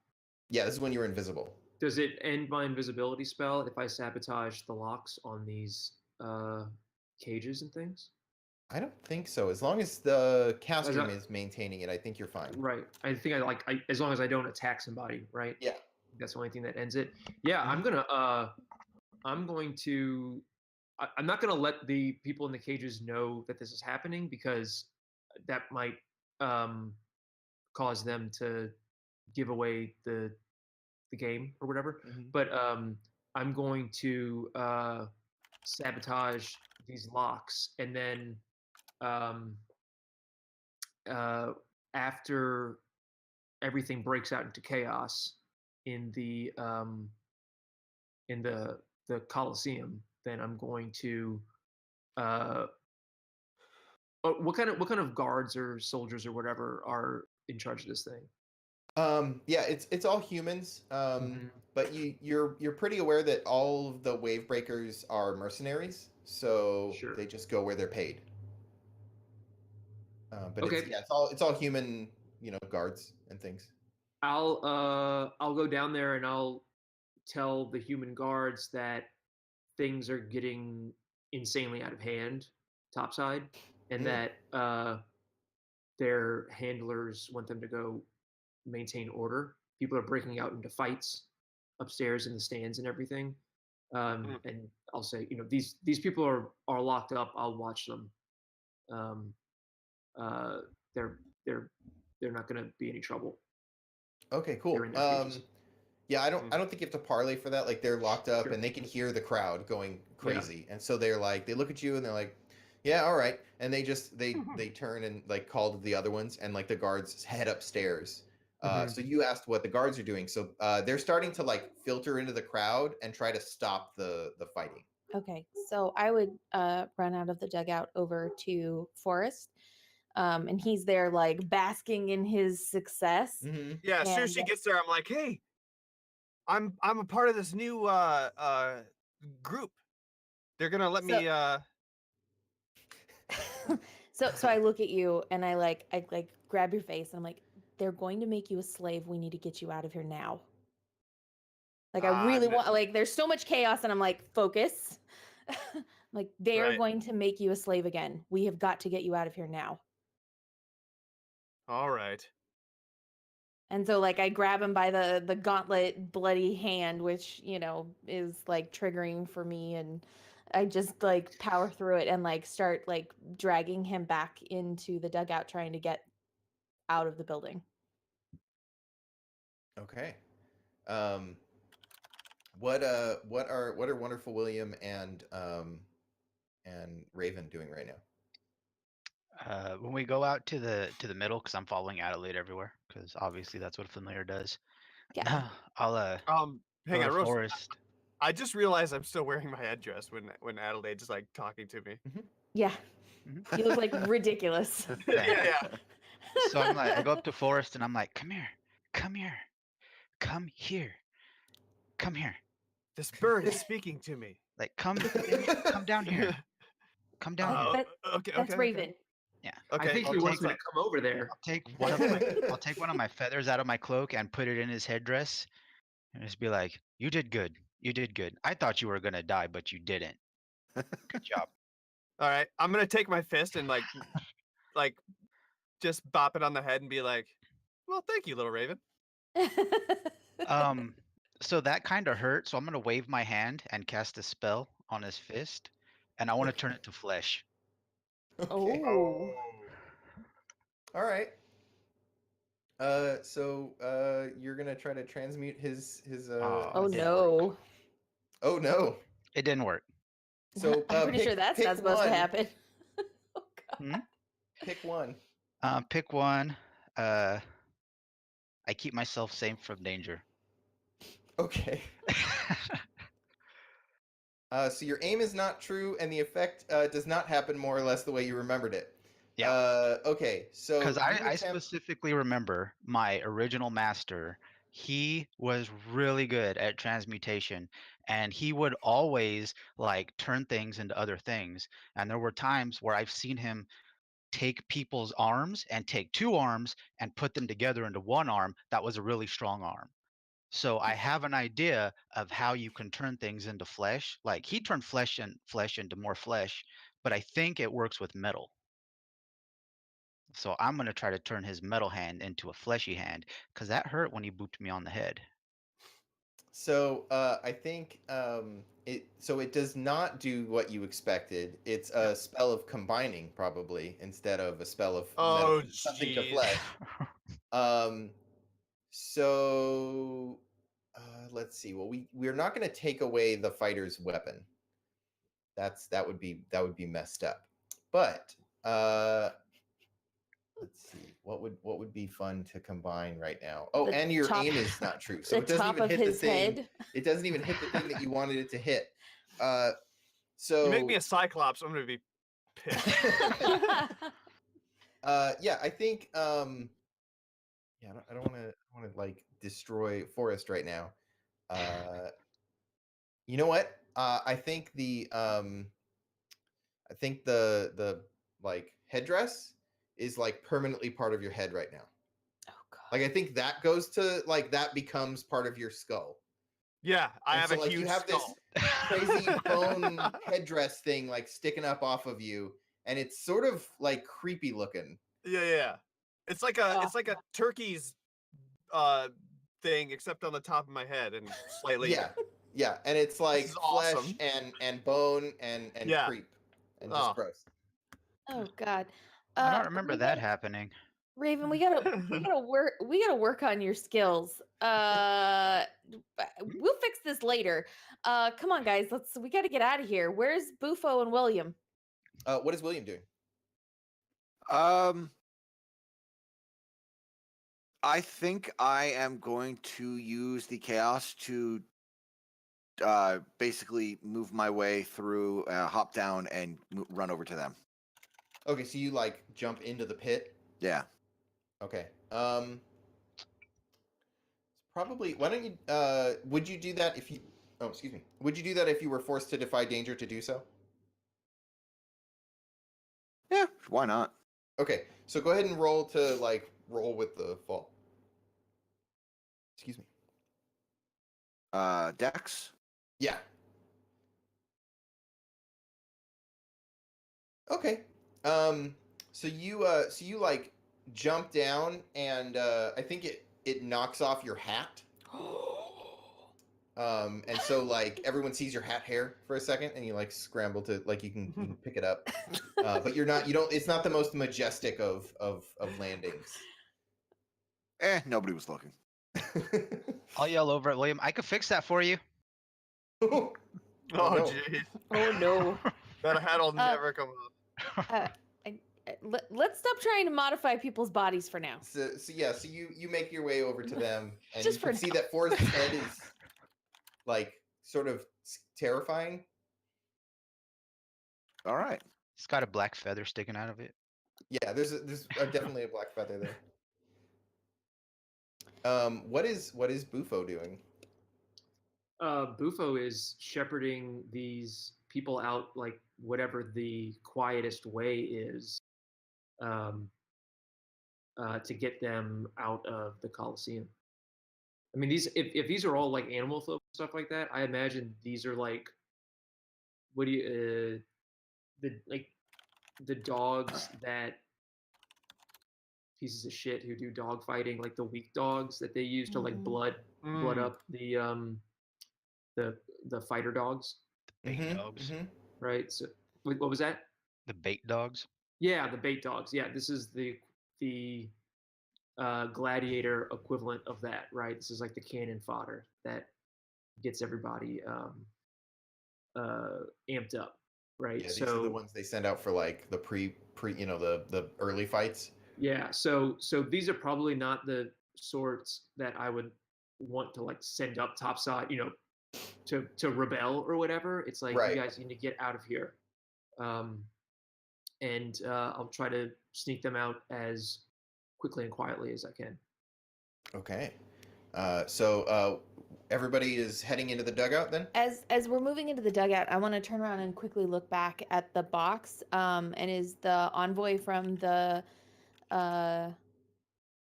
Yeah, this is when you were invisible. Does it end my invisibility spell if I sabotage the locks on these cages and things? I don't think so. As long as the caster is maintaining it, I think you're fine. Right. I think as long as I don't attack somebody, right? Yeah. That's the only thing that ends it. Yeah, I'm going to I'm not going to let the people in the cages know that this is happening, because that might cause them to give away the game or whatever. Mhm. But I'm going to sabotage these locks, and then after everything breaks out into chaos in the Coliseum, then I'm going to what kind of guards or soldiers or whatever are in charge of this thing? Yeah, it's all humans. Mhm. But you're pretty aware that all of the wave breakers are mercenaries, so Sure. they just go where they're paid. But Okay. it's all human, guards and things. I'll go down there and I'll tell the human guards that things are getting insanely out of hand topside, and Mm. that their handlers want them to go maintain order. People are breaking out into fights upstairs in the stands and everything. And I'll say, these people are locked up. I'll watch them. Um, they're not going to be any trouble. Okay, cool. They're in their cages. Yeah, I don't think you have to parlay for that. Like, they're locked up Sure. and they can hear the crowd going crazy, and so they're like, they look at you and they're like, yeah, all right, and they just they turn and like call to the other ones, and like the guards head upstairs. Mhm. So you asked what the guards are doing. So they're starting to like filter into the crowd and try to stop the fighting. Okay, so I would run out of the dugout over to Forrest, and he's there like basking in his success. Mm-hmm. Yeah, as soon as And- she gets there, I'm like, hey, I'm a part of this new group. They're gonna let me so I look at you and I like grab your face and I'm like, they're going to make you a slave. We need to get you out of here now. Like I really want, like there's so much chaos and I'm like, focus. Like they are Right. going to make you a slave again. We have got to get you out of here now. all right. And so like I grab him by the gauntlet bloody hand, which, is like triggering for me, and I just like power through it and like start like dragging him back into the dugout trying to get out of the building. Okay. What are Wonderful William and Raven doing right now? When we go out to the middle, because I'm following Adelaide everywhere, because obviously that's what a familiar does. Yeah. I'll Hang go on, to real Forest. I just realized I'm still wearing my headdress when Adelaide's just like talking to me. Yeah. Mhm. You look like ridiculous. Yeah. So I'm like, I go up to Forest and I'm like, come here, come here, come here, come here. This bird is speaking to me. Like, come down here, come down here. Okay. That's Raven. Yeah. Okay. I think he I'll wants take me to come over there. I'll take one of my feathers out of my cloak and put it in his headdress, and just be like, "You did good. You did good. I thought you were gonna die, but you didn't. Good job." All right. I'm gonna take my fist and like just bop it on the head and be like, "Well, thank you, little Raven." So that kind of hurt. So I'm gonna wave my hand and cast a spell on his fist, and I want to turn it to flesh. Okay. Oh. All right. So you're gonna try to transmute his Oh it didn't no. Oh no. It didn't work. So I'm pretty sure that's not supposed to happen. Oh, God. Pick one. Pick one. I keep myself safe from danger. Okay. So your aim is not true, and the effect does not happen more or less the way you remembered it. Yeah. Okay. So Because you I attempt- specifically remember my original master. He was really good at transmutation, and he would always like turn things into other things. And there were times where I've seen him take people's arms and take two arms and put them together into one arm that was a really strong arm. So I have an idea of how you can turn things into flesh. Like he turned flesh into more flesh, but I think it works with metal. So I'm gonna try to turn his metal hand into a fleshy hand, because that hurt when he booped me on the head. So I think it does not do what you expected. It's a spell of combining, probably, instead of a spell of Oh, something to jeez. flesh. Um, so let's see. Well, we're not going to take away the fighter's weapon. That would be messed up. But let's see. What would be fun to combine right now? Oh, The and your top- aim is not true, so the it doesn't top even of hit the his thing. head. It doesn't even hit the thing that you wanted it to hit. You make me a Cyclops, I'm gonna be pissed. Yeah, I think yeah, I don't want to like destroy Forest right now. You know what? I think the like headdress is like permanently part of your head right now. Oh god. Like I think that goes to like that becomes part of your skull. Yeah, I And have so, a like, huge you have skull. this crazy bone headdress thing like sticking up off of you, and it's sort of like creepy looking. Yeah. It's like a turkey's thing, except on the top of my head and slightly. Yeah, and it's like is flesh awesome. and bone and Yeah. creep and just Oh. gross. Oh god. I don't remember we that gotta- happening. Raven, we gotta work on your skills. We'll fix this later. Come on, guys. We gotta get out of here. Where's Bufo and William? What is William doing? I think I am going to use the chaos to basically move my way through, hop down, and run over to them. Okay, so you like jump into the pit. Yeah. Okay. Probably. Why don't you? Would you do that if you? Oh, excuse me. Would you do that if you were forced to defy danger to do so? Yeah. Why not? Okay, so go ahead and roll with the fall. Excuse me. Dex. Yeah. Okay. So you like jump down, and I think it knocks off your hat. And so like everyone sees your hat hair for a second, and you like scramble to like you can pick it up, but you don't. It's not the most majestic of landings. Nobody was looking. I'll yell over at William. I could fix that for you. Oh, Oh, no. jeez. Oh no. That hat'll never come up. Let's stop trying to modify people's bodies for now. So you make your way over to them, and Just you can for see now. that Forrest's head is like sort of terrifying. All right. It's got a black feather sticking out of it. Yeah, there's definitely a black feather there. What is Bufo doing? Bufo is shepherding these people out like whatever the quietest way is, to get them out of the Colosseum. I mean, if these are all like animal folk stuff like that, I imagine these are like, what do you the dogs that pieces of shit who do dog fighting, like the weak dogs that they use to like Mhm. blood up the fighter dogs, Bait dogs. right? So what was that? The bait dogs. Yeah, the bait dogs. Yeah, this is the gladiator equivalent of that, right? This is like the cannon fodder that gets everybody amped up, right? Yeah, these are the ones they send out for like the the early fights. Yeah, so these are probably not the sorts that I would want to like send up topside, to rebel or whatever. It's like, Right. you guys need to get out of here, and I'll try to sneak them out as quickly and quietly as I can. Okay. So everybody is heading into the dugout then? As we're moving into the dugout, I want to turn around and quickly look back at the box. And is the envoy from the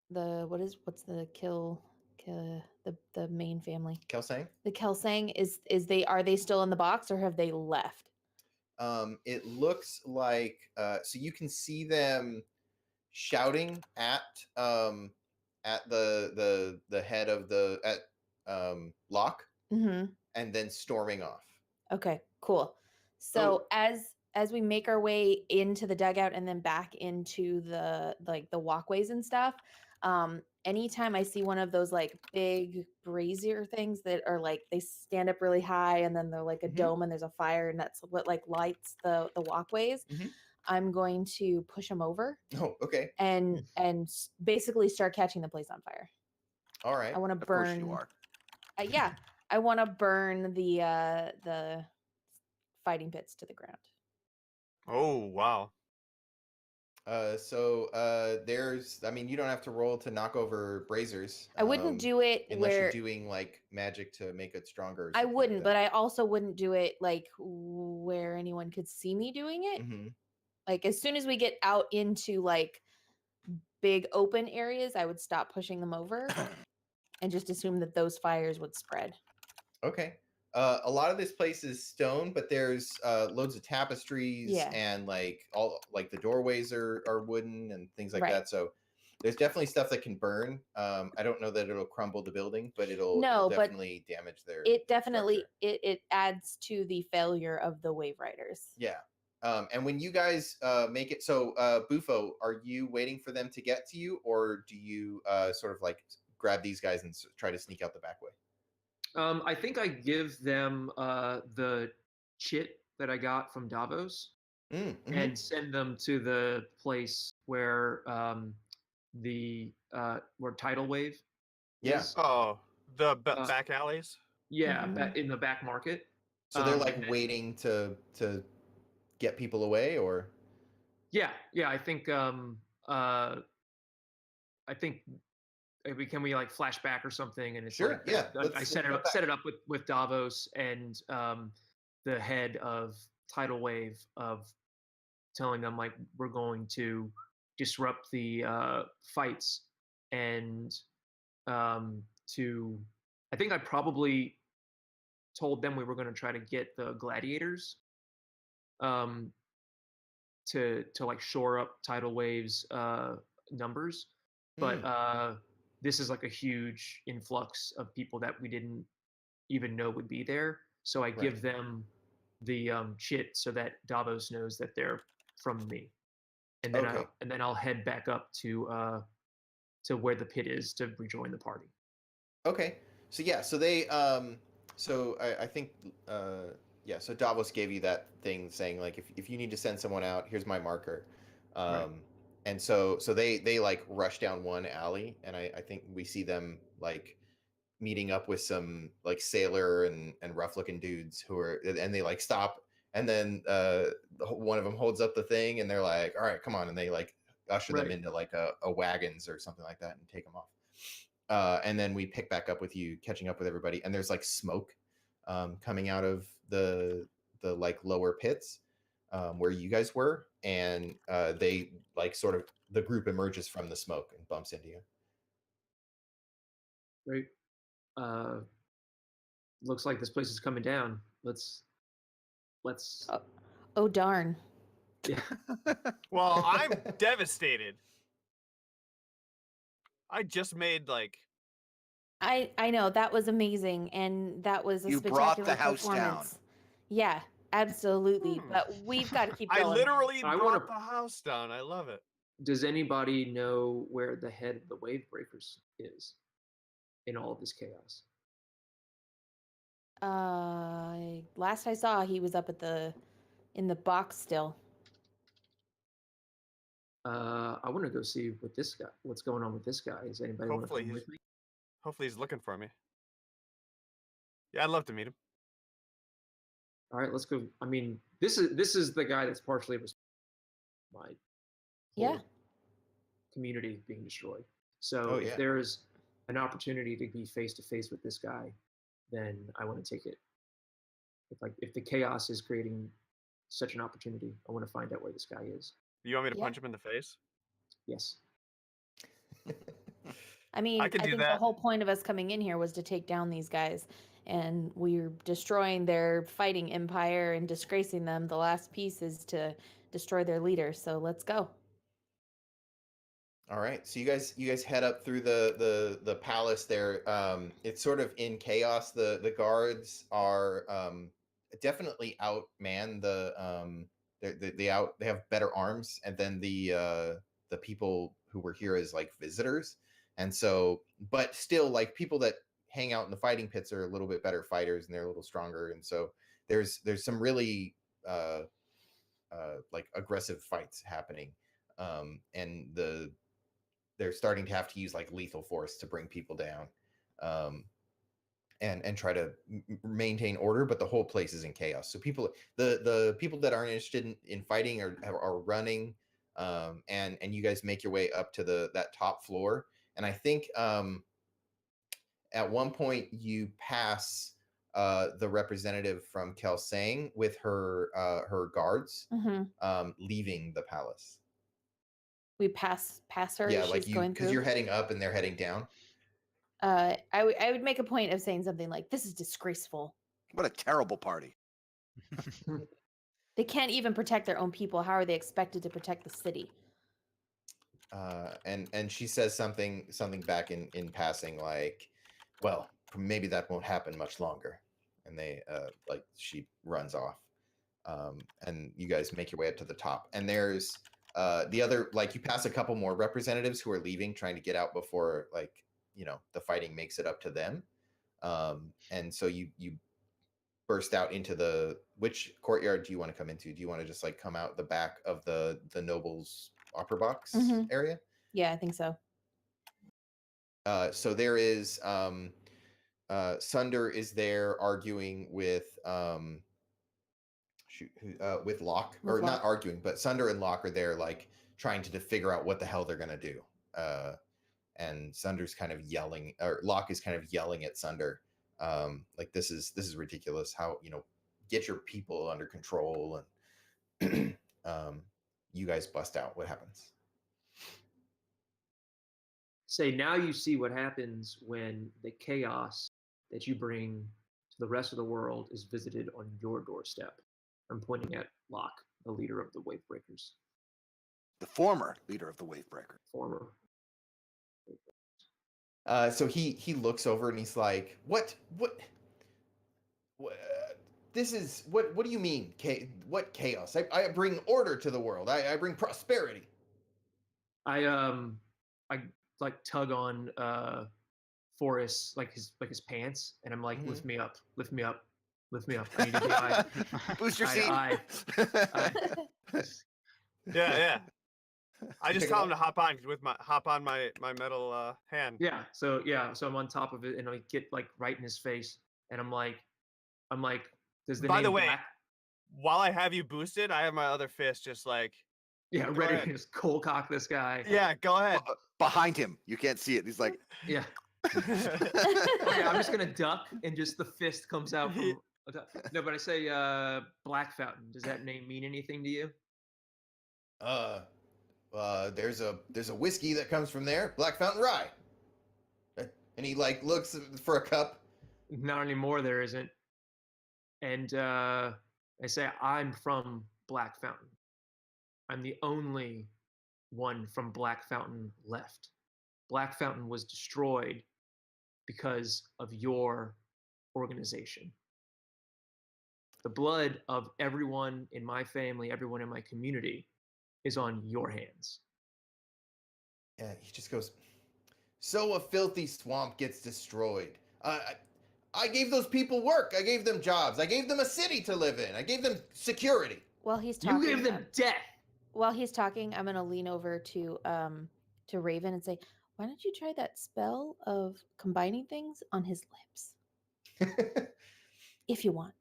what's the the main family? Kelsang? The Kelsang are they still in the box, or have they left? It looks like so you can see them shouting at the head of the Locke. Mm-hmm. and then storming off. Okay, cool. So as we make our way into the dugout and then back into the walkways and stuff, anytime I see one of those like big brazier things that are like they stand up really high and then they're like a Mhm. dome and there's a fire and that's what like lights the walkways, Mhm. I'm going to push them over Oh, okay. and basically start catching the place on fire. All right. I want to Of course burn. you are. Yeah, I want to burn the fighting pits to the ground. Oh wow. There's, I mean, you don't have to roll to knock over braziers. I wouldn't do it unless where you're doing like magic to make it stronger. Or I something wouldn't, like but I also wouldn't do it like where anyone could see me doing it. Mm-hmm. Like as soon as we get out into like big open areas, I would stop pushing them over and just assume that those fires would spread. Okay. A lot of this place is stone, but there's loads of tapestries Yeah. and like all like the doorways are wooden and things like Right. that. So there's definitely stuff that can burn. I don't know that it'll crumble the building, but it'll No, but definitely damage their. It definitely structure. it adds to the failure of the wave riders. Yeah. And when you guys make it, so Bufo, are you waiting for them to get to you, or do you sort of like grab these guys and try to sneak out the back way? I think I give them the chit that I got from Davos Mm-hmm. and send them to the place where where Tidal Wave Yeah. is. Oh, the back alleys. Yeah, Mhm. in the back market. So they're like and then- waiting to get people away, or Yeah, I think can we like flash back or something? And it's Sure, like yeah, I let's set go it up with Davos and the head of Tidal Wave of telling them like we're going to disrupt the fights and to I think I probably told them we were going to try to get the gladiators to like shore up Tidal Wave's numbers, but this is like a huge influx of people that we didn't even know would be there. So I give them the chit so that Davos knows that they're from me, and then Okay. I'll head back up to where the pit is to rejoin the party. Okay. So yeah, so they so I think yeah, so Davos gave you that thing saying like if you need to send someone out, here's my marker. Right. And so they like rush down one alley, and I think we see them like meeting up with some like sailor and rough looking dudes who are, and they like stop, and then one of them holds up the thing and they're like, all right, come on, and they like usher them Right. into like a wagons or something like that and take them off. And then we pick back up with you catching up with everybody, and there's like smoke coming out of the like lower pits where you guys were, and they like sort of the group emerges from the smoke and bumps into you. Right. Looks like this place is coming down. Let's Oh darn. yeah. Well, I'm devastated. I just made like I know that was amazing and that was a You brought the spectacular house down. performance. Yeah, absolutely. But we've got to keep I going. literally I brought wanna- the house down. I love it. Does anybody know where the head of the wave breakers is in all of this chaos? Last I saw, he was up at in the box still. I want to go see what's going on with this guy. Is anybody want to Hopefully come he's- with me? Hopefully he's looking for me. Yeah, I'd love to meet him. All right, let's go. I mean, this is the guy that's partially my Yeah. whole community being destroyed. So Oh, if yeah. there's an opportunity to be face to face with this guy, then I want to take it. If the chaos is creating such an opportunity, I want to find out where this guy is. You want me to Yeah. punch him in the face? Yes. I mean, I can do think that. the whole point of us coming in here was to take down these guys, and we're destroying their fighting empire and disgracing them. The last piece is to destroy their leader. So let's go. All right, so you guys head up through the palace there. It's sort of in chaos. The guards are definitely outman they have better arms, and then the people who were here as like visitors, and so but still like people that hang out in the fighting pits are a little bit better fighters and they're a little stronger, and so there's some really like aggressive fights happening, and they're starting to have to use like lethal force to bring people down, um, and try to maintain order. But the whole place is in chaos. So the people that aren't interested in fighting are running, and you guys make your way up to that top floor. And I think at one point you pass the representative from Kelsang with her guards, leaving the palace. We pass her. Yeah, as like she's going because through. you're heading up and they're heading down. I would make a point of saying something like, "This is disgraceful. What a terrible party. They can't even protect their own people. How are they expected to protect the city?" And she says something back in passing, like, well, maybe that won't happen much longer. And they like she runs off, and you guys make your way up to the top. And there's the other, like, you pass a couple more representatives who are leaving, trying to get out before, like, the fighting makes it up to them. And so you burst out into which courtyard do you want to come into? Do you want to just like come out the back of the nobles opera box area? Yeah, I think so. So there is Sunder is there arguing with with Locke, or Locke. not arguing, but Sunder and Locke are there like trying to figure out what the hell they're gonna do. And Sunder's kind of yelling, or Locke is kind of yelling at Sunder, like, this is ridiculous. How, get your people under control. And you guys bust out. What happens? Say, now you see what happens when the chaos that you bring to the rest of the world is visited on your doorstep. I'm pointing at Locke, the leader of the Wavebreakers. The former leader of the Wavebreaker. Former. So he looks over and he's like, what this is, what do you mean? What chaos? I bring order to the world. I bring prosperity. I like tug on Forrest, like his pants, and I'm like, lift me up. I need to be eye. Boost your seat. Yeah. I just tell him to hop on my metal hand. Yeah. So I'm on top of it, and I get like right in his face, and I'm like, does the By name the way, Black... while I have you boosted, I have my other fist just like, yeah, ready to just cold cock this guy. Yeah, go ahead. Behind him, you can't see it. He's like, yeah. Okay, I'm just gonna duck, and just the fist comes out from. No, but I say Black Fountain. Does that name mean anything to you? There's a whiskey that comes from there, Black Fountain Rye. And he like looks for a cup. Not anymore, there isn't. And I say, I'm from Black Fountain. I'm the only one from Black Fountain left. Black Fountain was destroyed because of your organization. The blood of everyone in my family, everyone in my community, is on your hands. And he just goes, so a filthy swamp gets destroyed. I gave those people work. I gave them jobs. I gave them a city to live in. I gave them security. While he's talking, you gave them death. While he's talking, I'm gonna lean over to Raven and say, why don't you try that spell of combining things on his lips? If you want.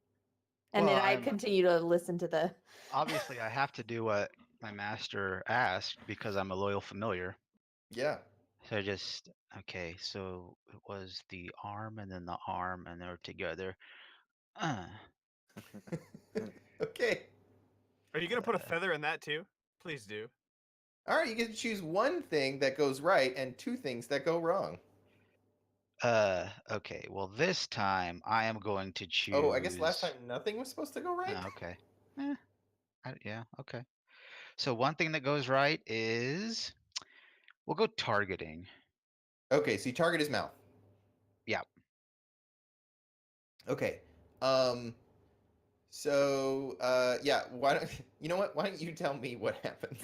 And Well, then I continue to listen to the... Obviously, I have to do what my master asked because I'm a loyal familiar. Yeah. So okay, so it was the arm and then the arm and they're together. Okay. Are you going to put a feather in that too? Please do. All right, you get to choose one thing that goes right and two things that go wrong. Okay, well this time I am going to choose... Oh, I guess last time nothing was supposed to go right? Okay. Yeah, okay. So one thing that goes right is We'll go targeting. Okay, so you target his mouth. Yeah. Okay. So yeah, why don't you know what? Why don't you tell me what happens?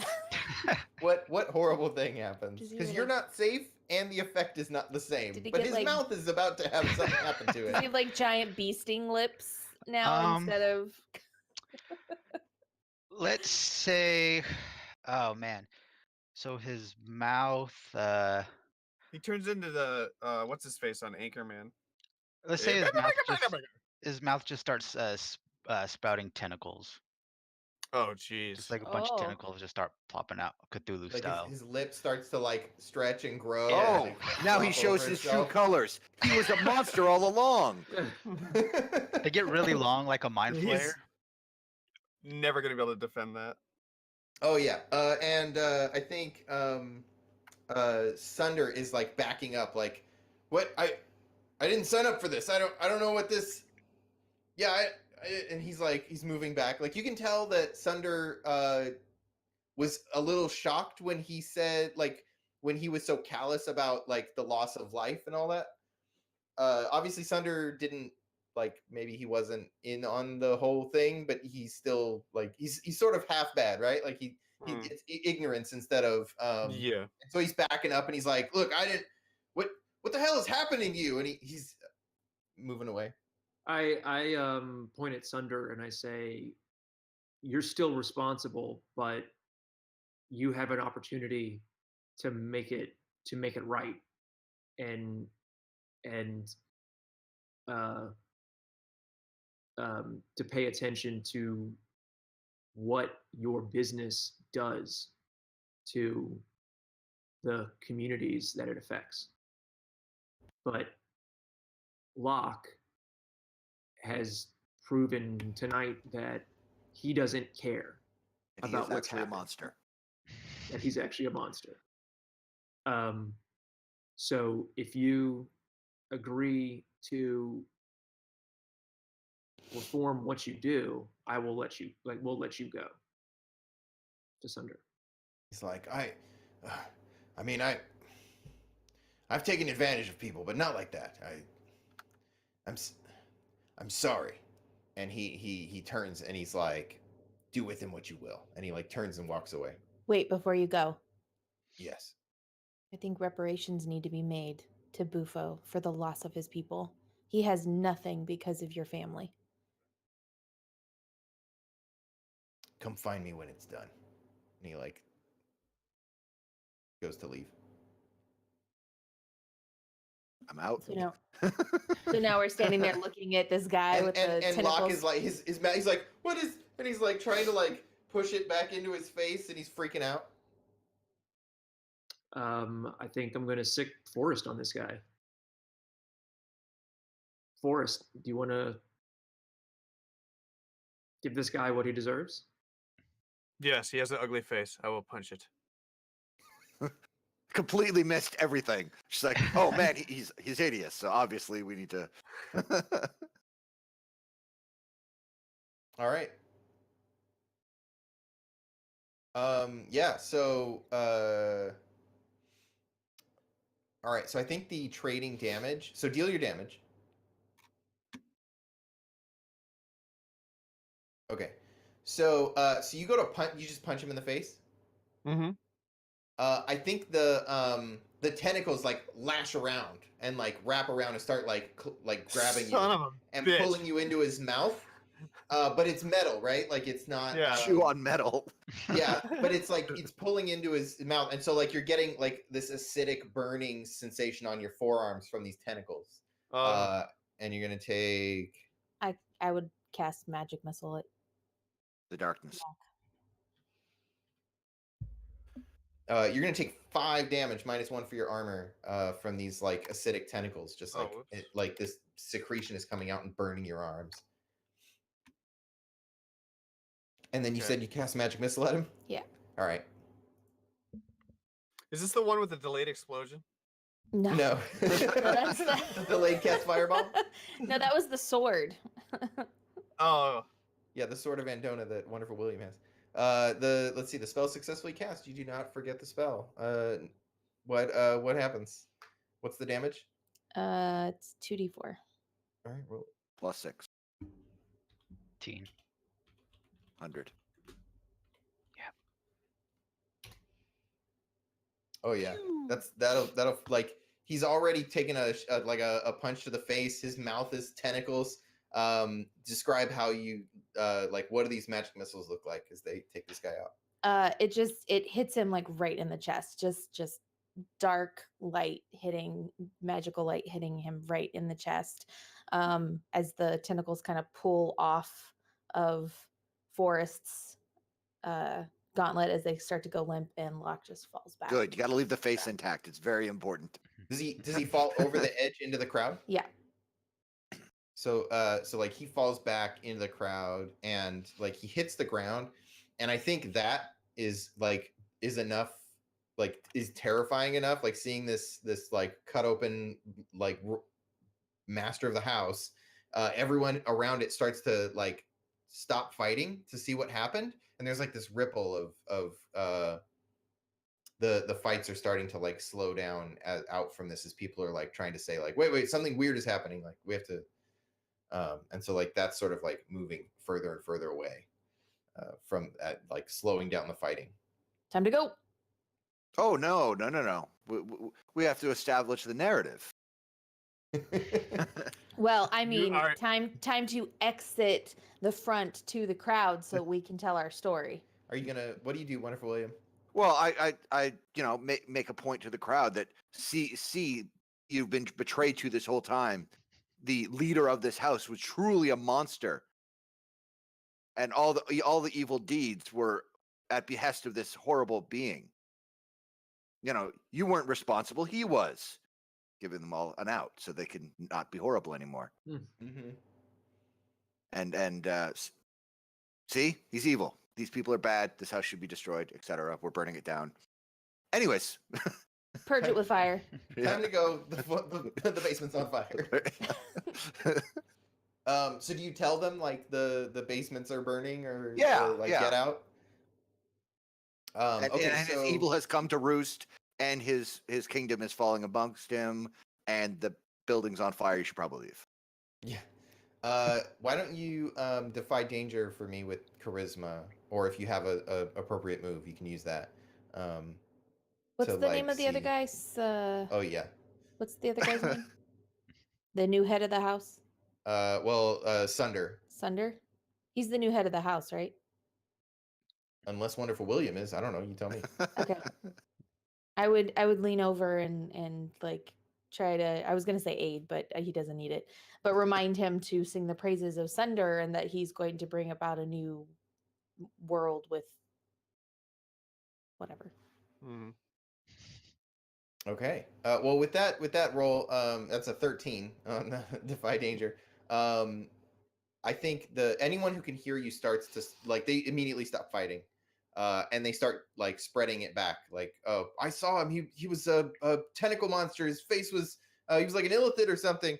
What horrible thing happens? Does he Because have, you're like- not safe and the effect is not the same. Did he But get, his like- mouth is about to have something happen to Does he it. have like giant bee sting lips now instead of? Let's say, oh man. So his mouth, He turns into the what's his face on Anchorman. let's say his mouth just starts spouting tentacles. Oh jeez. Just like a bunch of Oh. tentacles just start popping out, Cthulhu Like style. his lip starts to like stretch and grow. Yeah. and, Oh, like, now he flop shows over his true itself. colors. He was a monster all along. They get really long, like a mind He's flayer. never gonna be able to defend that. Oh yeah, and I think Sunder is like backing up, like, what? I didn't sign up for this. I don't know what this. Yeah, and he's like he's moving back. Like you can tell that Sunder was a little shocked when he said like when he was so callous about like the loss of life and all that. Obviously Sunder didn't like maybe he wasn't in on the whole thing, but he's still like he's sort of half bad, right? Like he it's ignorance instead of Yeah. so he's backing up and he's like, look, I didn't what the hell is happening to you? And he's moving away. I point at Sunder and I say, you're still responsible, but you have an opportunity to make it right, and to pay attention to what your business does to the communities that it affects. But Locke has proven tonight that he doesn't care And he about is what's actually a happening. monster. That he's actually a monster. So if you agree to reform what you do, I will let you we'll let you go. To Sunder. He's like, I mean, I've taken advantage of people, but not like that. I'm sorry. And he turns and he's like, do with him what you will. And he like turns and walks away. Wait, before you go, Yes. I think reparations need to be made to Bufo for the loss of his people. He has nothing because of your family. Come find me when it's done. And he like goes to leave. I'm out. So now, so now we're standing there looking at this guy with the and tentacles. Locke is like his mouth. He's like, what is? And he's like trying to like push it back into his face, and he's freaking out. I think I'm going to sick Forrest on this guy. Forrest, do you want to give this guy what he deserves? Yes, he has an ugly face. I will punch it. Completely missed everything. She's like, oh man, he's hideous. So obviously we need to. All right. Yeah. So. All right. So I think the trading damage. So deal your damage. Okay. So so you go to punch. You just punch him in the face. Mm-hmm. I think the tentacles like lash around and like wrap around and start like grabbing Son you of a and bitch. pulling you into his mouth. But it's metal, right? Like it's not. Yeah. Chew on metal. Yeah, but it's like it's pulling into his mouth, and so like you're getting like this acidic burning sensation on your forearms from these tentacles. And you're gonna take. I would cast magic missile at The darkness. You're gonna take 5 damage -1 for your armor from these like acidic tentacles. Just like like this secretion is coming out and burning your arms. And then you said you cast magic missile at him. Yeah. All right. Is this the one with the delayed explosion? No. No. That's the Delayed cast fireball. No, that was the sword. Oh. Yeah, the sword of Andona that Wonderful William has. Let's see, the spell successfully cast. You do not forget the spell. what happens? What's the damage? It's 2d4. All right, roll. +6, 18. 100. Oh yeah, that'll like he's already taken a punch to the face. His mouth is tentacles. Describe how you like what do these magic missiles look like as they take this guy out? It hits him like right in the chest. Just dark light hitting, magical light hitting him right in the chest. As the tentacles kind of pull off of Forrest's gauntlet as they start to go limp, and Locke just falls back. Good. You got to leave the face intact. It's very important. Does he fall over the edge into the crowd? Yeah. So like he falls back into the crowd and like he hits the ground, and I think that is enough, like is terrifying enough, like seeing this like cut open like master of the house. Everyone around it starts to like stop fighting to see what happened, and there's like this ripple of the fights are starting to like slow down out from this as people are like trying to say like wait something weird is happening, like we have to and so like that's sort of like moving further and further away from like slowing down the fighting. Time to go. Oh, no. We have to establish the narrative. Well, I mean, are- time to exit the front to the crowd so we can tell our story. Are you gonna, what do you do, Wonderful William? Well, I make a point to the crowd that see you've been betrayed to this whole time. The leader of this house was truly a monster, and all the evil deeds were at behest of this horrible being. You weren't responsible; he was, giving them all an out so they can not be horrible anymore. Mm-hmm. And see, he's evil. These people are bad. This house should be destroyed, etc. We're burning it down. Anyways, Purge it with fire. Time to go. The basement's on fire. So do you tell them like the basements are burning or like get out? And his evil has come to roost, and his kingdom is falling amongst him, and the building's on fire. You should probably leave. Yeah. Why don't you defy danger for me with charisma, or if you have a appropriate move, you can use that. What's to, the like, name of the other see- guy? Oh yeah. What's the other guy's name? The new head of the house? Sunder. Sunder? He's the new head of the house, right? Unless Wonderful William is, I don't know. You tell me. Okay. I would lean over and like try to, I was gonna say aid, but he doesn't need it. But remind him to sing the praises of Sunder and that he's going to bring about a new world with whatever. Mhm. Okay. Well, with that roll, that's a 13 on defy danger. I think anyone who can hear you starts to like they immediately stop fighting, and they start like spreading it back. Like, oh, I saw him. He was a tentacle monster. His face was he was like an illithid or something.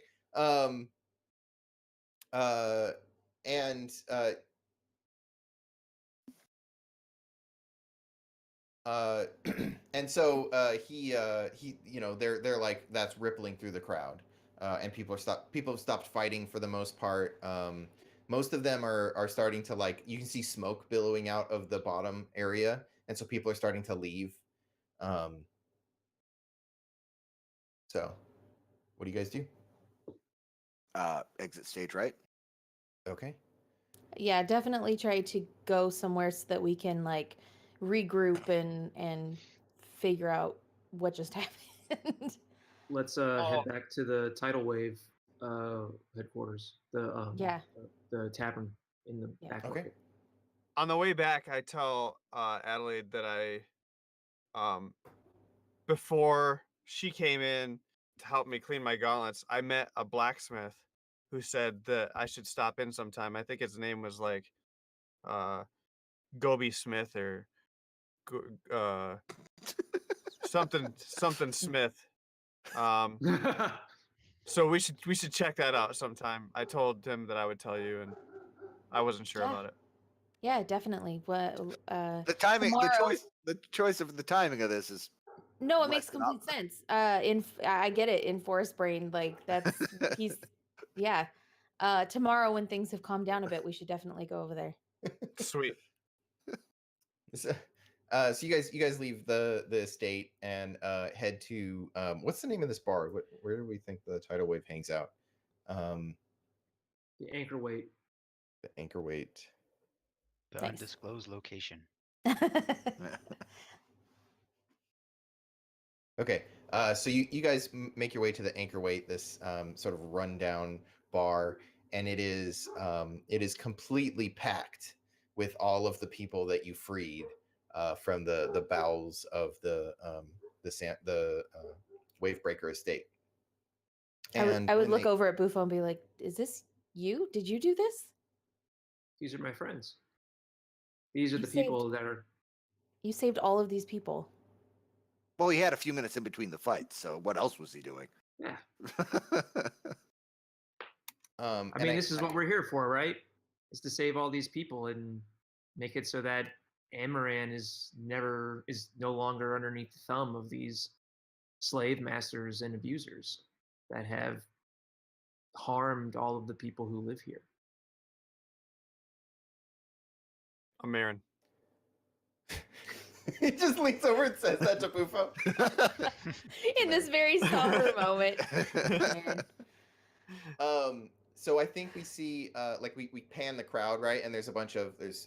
And so he they're like that's rippling through the crowd, and people have stopped fighting for the most part. Most of them are starting to like you can see smoke billowing out of the bottom area, and so people are starting to leave. So what do you guys do? Exit stage, right? Okay. Yeah, definitely try to go somewhere so that we can like regroup and figure out what just happened. Let's head back to the tidal wave headquarters. Yeah. The tavern in the Yeah. back. Okay. market. On the way back, I tell Adelaide that I, before she came in to help me clean my gauntlets, I met a blacksmith who said that I should stop in sometime. I think his name was like Gobi Smith or something Smith. So we should check that out sometime. I told him that I would tell you, and I wasn't sure Yeah. about it. Yeah, definitely. What The timing, tomorrow- the choice of the timing of this is No, it Let makes it up. complete sense. I get it in Forest Brain. Like that's he's yeah. Tomorrow when things have calmed down a bit, we should definitely go over there. Sweet. So, so you guys leave the estate and head to what's the name of this bar? Where do we think the tidal wave hangs out? The anchor weight. The Anchor Weight. The Nice. undisclosed location. Okay, so you guys make your way to the Anchor Weight, this sort of rundown bar, and it is completely packed with all of the people that you freed from the bowels of the Wavebreaker estate. And I would when look they- over at Bufo and be like, "Is this you? Did you do this? These are my friends. These are You the saved- people that are. You saved all of these people." Well, he had a few minutes in between the fights, so what else was he doing? Yeah. I and mean, this is what we're here for, right? Is to save all these people and make it so that Amaran is no longer underneath the thumb of these slave masters and abusers that have harmed all of the people who live here. I'm Aaron. he just leans over and says that to Bufo. In this very somber moment. Man. So I think we see like we pan the crowd, right? And there's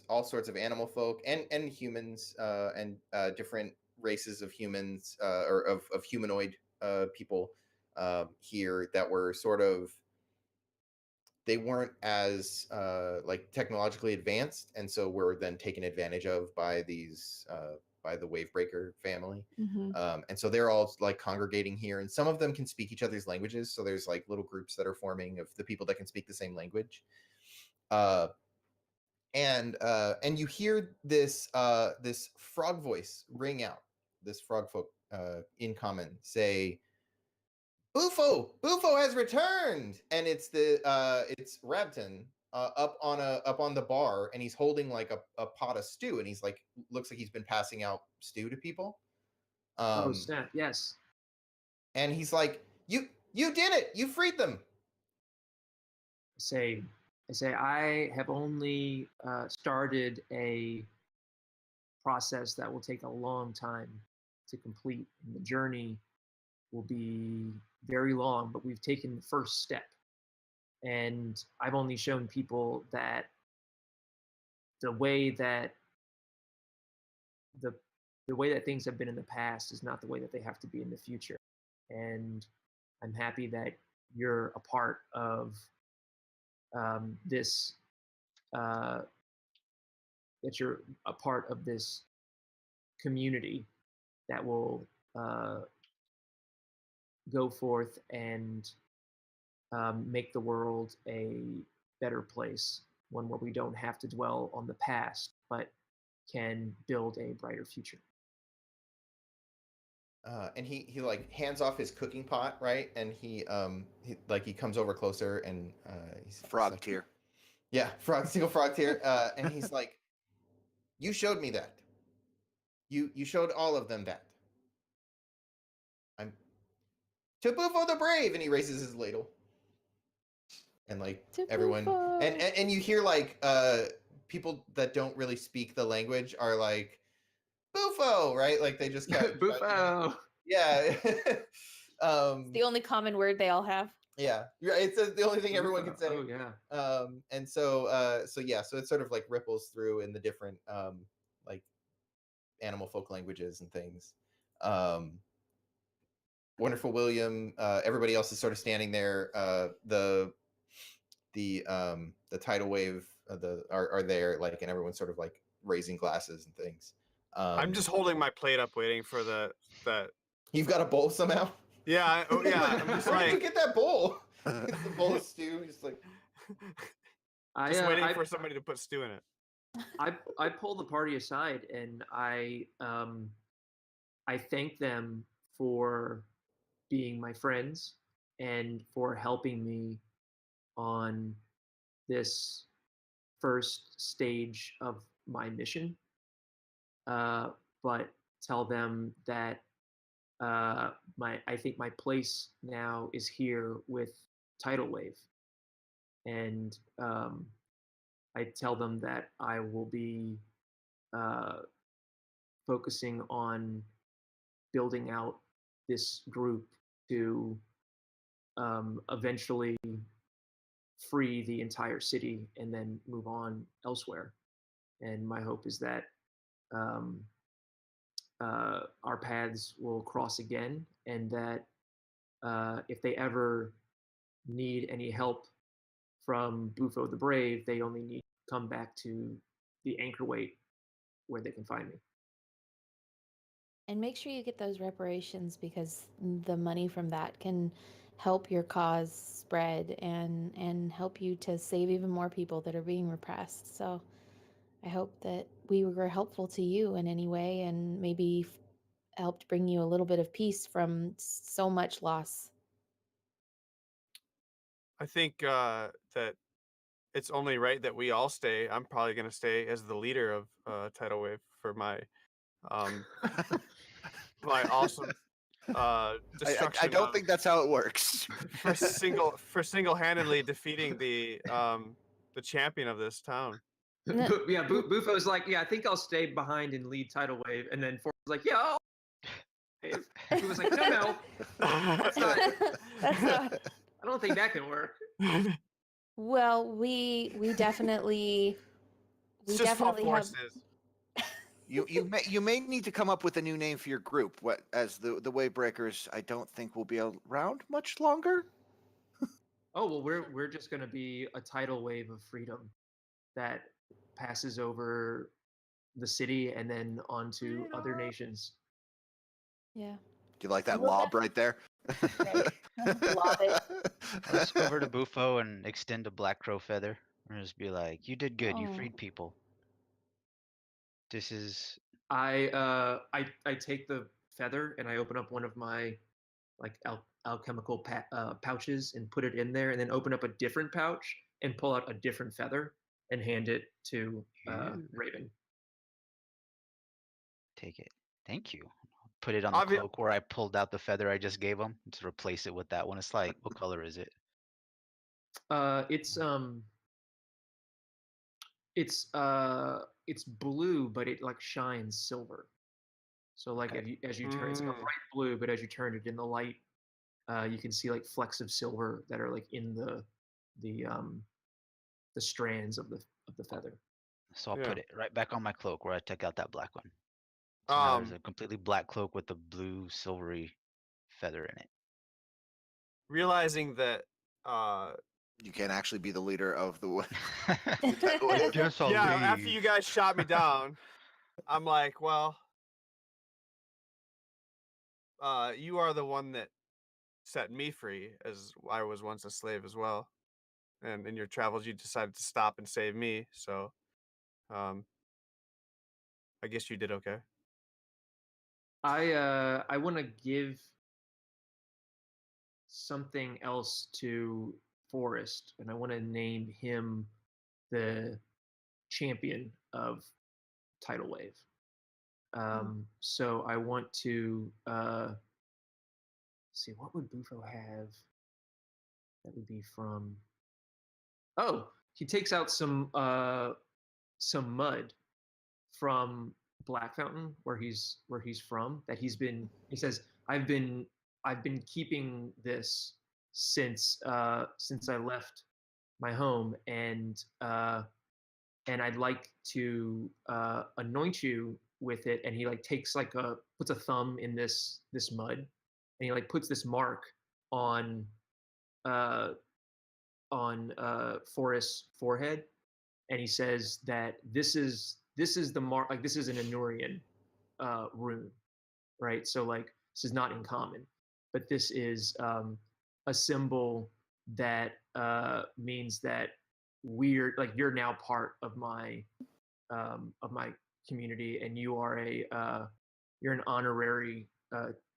all sorts of animal folk and humans and different races of humans or of humanoid people here that were sort of, they weren't as like technologically advanced, and so were then taken advantage of by these by the Wavebreaker family. Mhm. And so they're all like congregating here, and some of them can speak each other's languages. So there's like little groups that are forming of the people that can speak the same language. And you hear this this frog voice ring out. This frog folk in common say, Bufo has returned, and it's it's Rabton up on the bar, and he's holding like a pot of stew, and he's like, looks like he's been passing out stew to people. Oh snap! Yes. And he's like, you did it, you freed them. I say I have only started a process that will take a long time to complete, and the journey will be very long, but we've taken the first step. And I've only shown people that the way that things have been in the past is not the way that they have to be in the future. And I'm happy that you're a part of this. That you're a part of this community that will go forth and make the world a better place, one where we don't have to dwell on the past, but can build a brighter future. And he like hands off his cooking pot, right? And he comes over closer, and he's Frog like, tier. yeah, single frog tier. And he's like, you showed me that. You showed all of them that. I'm to Bufo the Brave, and he raises his ladle. And like To everyone, Bufo. and you hear like people that don't really speak the language are like, Bufo, right? Like they just kept Bufo. yeah. The only common word they all have. Yeah, it's the only thing everyone can say. Oh yeah. And so so it sort of like ripples through in the different like animal folk languages and things. Wonderful William, everybody else is sort of standing there. The tidal wave are there, like, and everyone's sort of like raising glasses and things. I'm just holding my plate up, waiting for that. You've got a bowl somehow. Yeah, yeah. I'm just Where did you like, get that bowl? It's the bowl of stew. Just like just waiting for somebody to put stew in it. I pull the party aside and I thank them for being my friends and for helping me on this first stage of my mission. But tell them that I think my place now is here with Tidal Wave, and I tell them that I will be focusing on building out this group to eventually free the entire city and then move on elsewhere. And my hope is that our paths will cross again, and that if they ever need any help from Bufo the Brave, they only need to come back to the Anchorweight where they can find me. And make sure you get those reparations, because the money from that can help your cause spread and help you to save even more people that are being repressed. So I hope that we were helpful to you in any way, and maybe helped bring you a little bit of peace from so much loss. I think that it's only right that we all stay. I'm probably going to stay as the leader of Tidal Wave for my my awesome destruction. I don't think that's how it works. for single-handedly defeating the champion of this town. Yeah, Bufo's like, yeah, I think I'll stay behind and lead Tidal Wave, and then Forrest's like, yeah, I'll He was like, no, that's not. That's not. I don't think that can work. Well, we definitely It's just how have. Force is. You may need to come up with a new name for your group. What, as the Wavebreakers, I don't think will be around much longer. Oh well, we're just gonna be a tidal wave of freedom that passes over the city and then onto other nations. Yeah. Do you like that Well, lob right there? Right. Lob it. Let's go over to Bufo and extend a Black Crow feather, and just be like, "You did good. You Oh. freed people." This is I take the feather and I open up one of my like alchemical pouches and put it in there, and then open up a different pouch and pull out a different feather and hand it to Raven. take it. Thank you. Put it on the cloak where I pulled out the feather I just gave him to replace it with that one. It's like, what color is it? It's blue, but it like shines silver. So like as you turn, it's like a bright blue, but as you turn it in the light, you can see like flecks of silver that are like in the strands of the feather. So I'll put it right back on my cloak where I took out that black one. So now there's a completely black cloak with a blue silvery feather in it. Realizing that you can't actually be the leader of the after you guys shot me down, I'm like, well, you are the one that set me free, as I was once a slave as well. And in your travels, you decided to stop and save me. So, I guess you did okay. I want to give something else to Forrest, and I want to name him the champion of Tidal Wave. So I want to see, what would Bufo have that would be from. Oh, he takes out some mud from Black Fountain, where he's from, that he says, I've been keeping this since I left my home, and I'd like to anoint you with it. And he like takes like puts a thumb in this mud, and he like puts this mark on Forrest's forehead, and he says that this is the mark, like this is an Anurian rune, right? So like this is not in common, but this is a symbol that means that you're now part of my community, and you are you're an honorary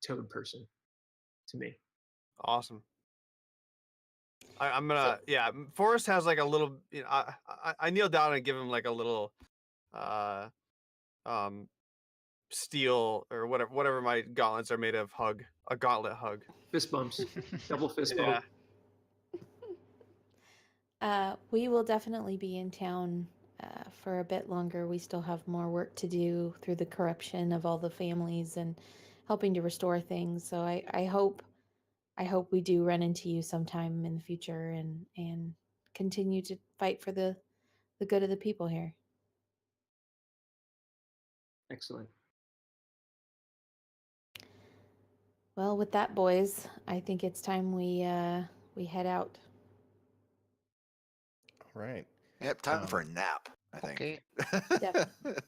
toad person to me. Awesome. I'm gonna Forrest has like a little, you know, I kneel down and give him like a little steel or whatever my gauntlets are made of hug. A gauntlet hug. Fist bumps, double fist Yeah. bump. We will definitely be in town for a bit longer. We still have more work to do through the corruption of all the families and helping to restore things. So I hope we do run into you sometime in the future and continue to fight for the good of the people here. Excellent. Well, with that, boys, I think it's time we head out. All right. Yep, time for a nap, I think. Okay. Definitely.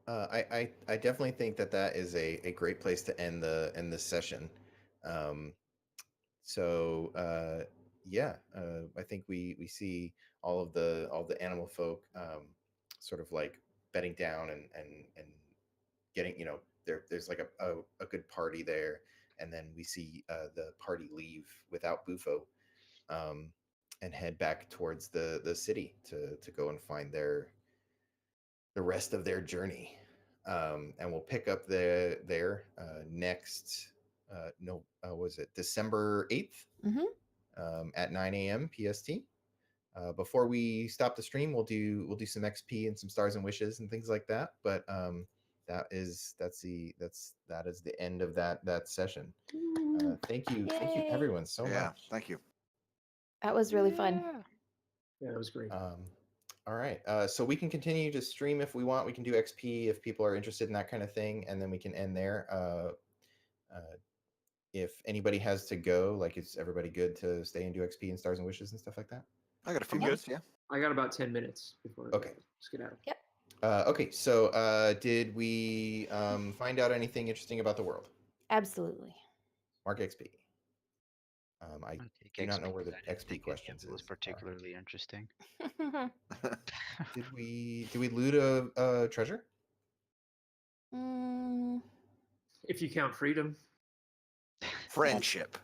I definitely think that is a great place to end this session. Yeah, I think we see all the animal folk sort of like bedding down and getting, there's like a good party there, and then we see the party leave without Bufo and head back towards the city to go and find the rest of their journey. And we'll pick up there next was it December 8th at 9 a.m. PST. Before we stop the stream, we'll do some XP and some stars and wishes and things like that. But that is the end of that session. Thank you Yay. everyone so Yeah, much. thank you. That was really fun. Yeah, it was great. All right, so we can continue to stream if we want. We can do XP if people are interested in that kind of thing, and then we can end there. If anybody has to go, like, is everybody good to stay and do XP and stars and wishes and stuff like that? I got a few I'm minutes, yeah. I got about 10 minutes before. Okay. Let's get out. Yep. Okay, so did we find out anything interesting about the world? Absolutely. Mark XP. I I'll take do not know XP, where the 'cause I didn't XP think any of questions it was are. particularly interesting. Did we loot a treasure? If you count freedom. Friendship.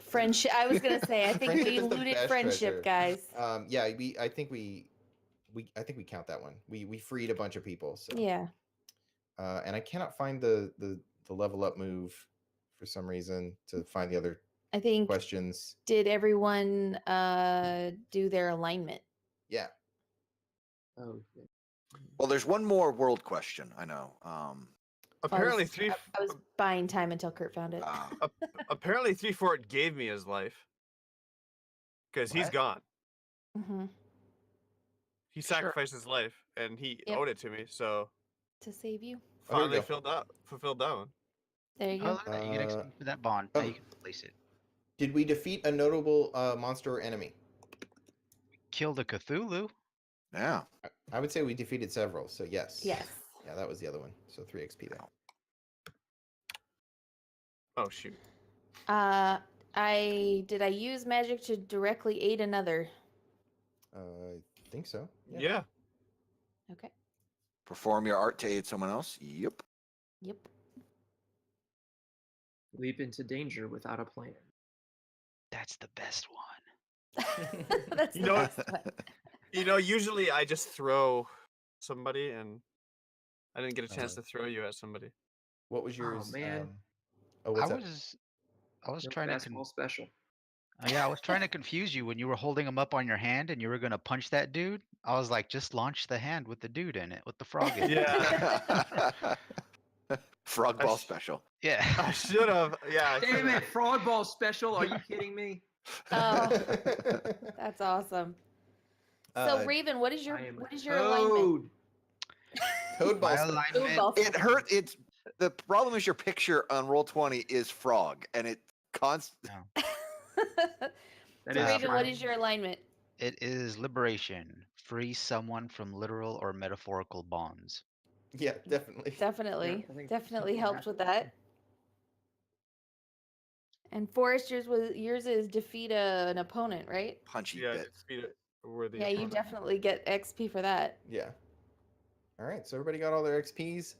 Friendship. I was gonna say. I think Friendship we is the looted best friendship, treasure. guys. Yeah, I think we count that one. We freed a bunch of people. So Yeah. and I cannot find the level up move for some reason to find the other I think. questions. Did everyone do their alignment? Yeah. Oh, yeah. Well, there's one more world question. I know. Apparently, I was buying time until Kurt found it. apparently 3-4 gave me his life because he's What? gone. Mm-hmm. He Sure. sacrificed his life and he Yep. owed it to me. So To save you. Oh, here we finally go. fulfilled that one. There you Oh, go. look at that. You get XP for that bond. Now you can replace it. Did we defeat a notable monster or enemy? Kill the Cthulhu. Yeah. I would say we defeated several. So yes. Yes. Yeah, that was the other one. So 3 XP there. Oh shoot. Did I use magic to directly aid another? I think so. Yeah. Okay. Perform your art to aid someone else. Yep. Yep. Leap into danger without a plan. That's the best one. That's You the know- best one. Usually I just throw somebody, and I didn't get a chance Uh-huh. to throw you at somebody. What was yours? man. What's I up? was No trying to fastball special. yeah, I was trying to confuse you when you were holding him up on your hand and you were gonna punch that dude. I was like, just launch the hand with the dude in it, with the frog in it. Yeah. Frog I ball sh- special. Yeah. I should have. Yeah. I Damn should've. it! Frog ball special. Are you kidding me? Oh, that's awesome. So Raven, what is your I am alignment? Toad. Toad My ball. Toad alignment. ball It hurt. It's the problem is your picture on Roll20 is frog, and it constant. That So is Raven, what true. is your alignment? It is liberation. Free someone from literal or metaphorical bonds. Yeah, definitely. Definitely. I think Definitely something helped with happened. that. And Forrest, yours is defeat an opponent, right? Punchy Yeah. bit. Defeat it. Worthy Yeah, you opponent. definitely get XP for that. Yeah. All right, so everybody got all their XPs.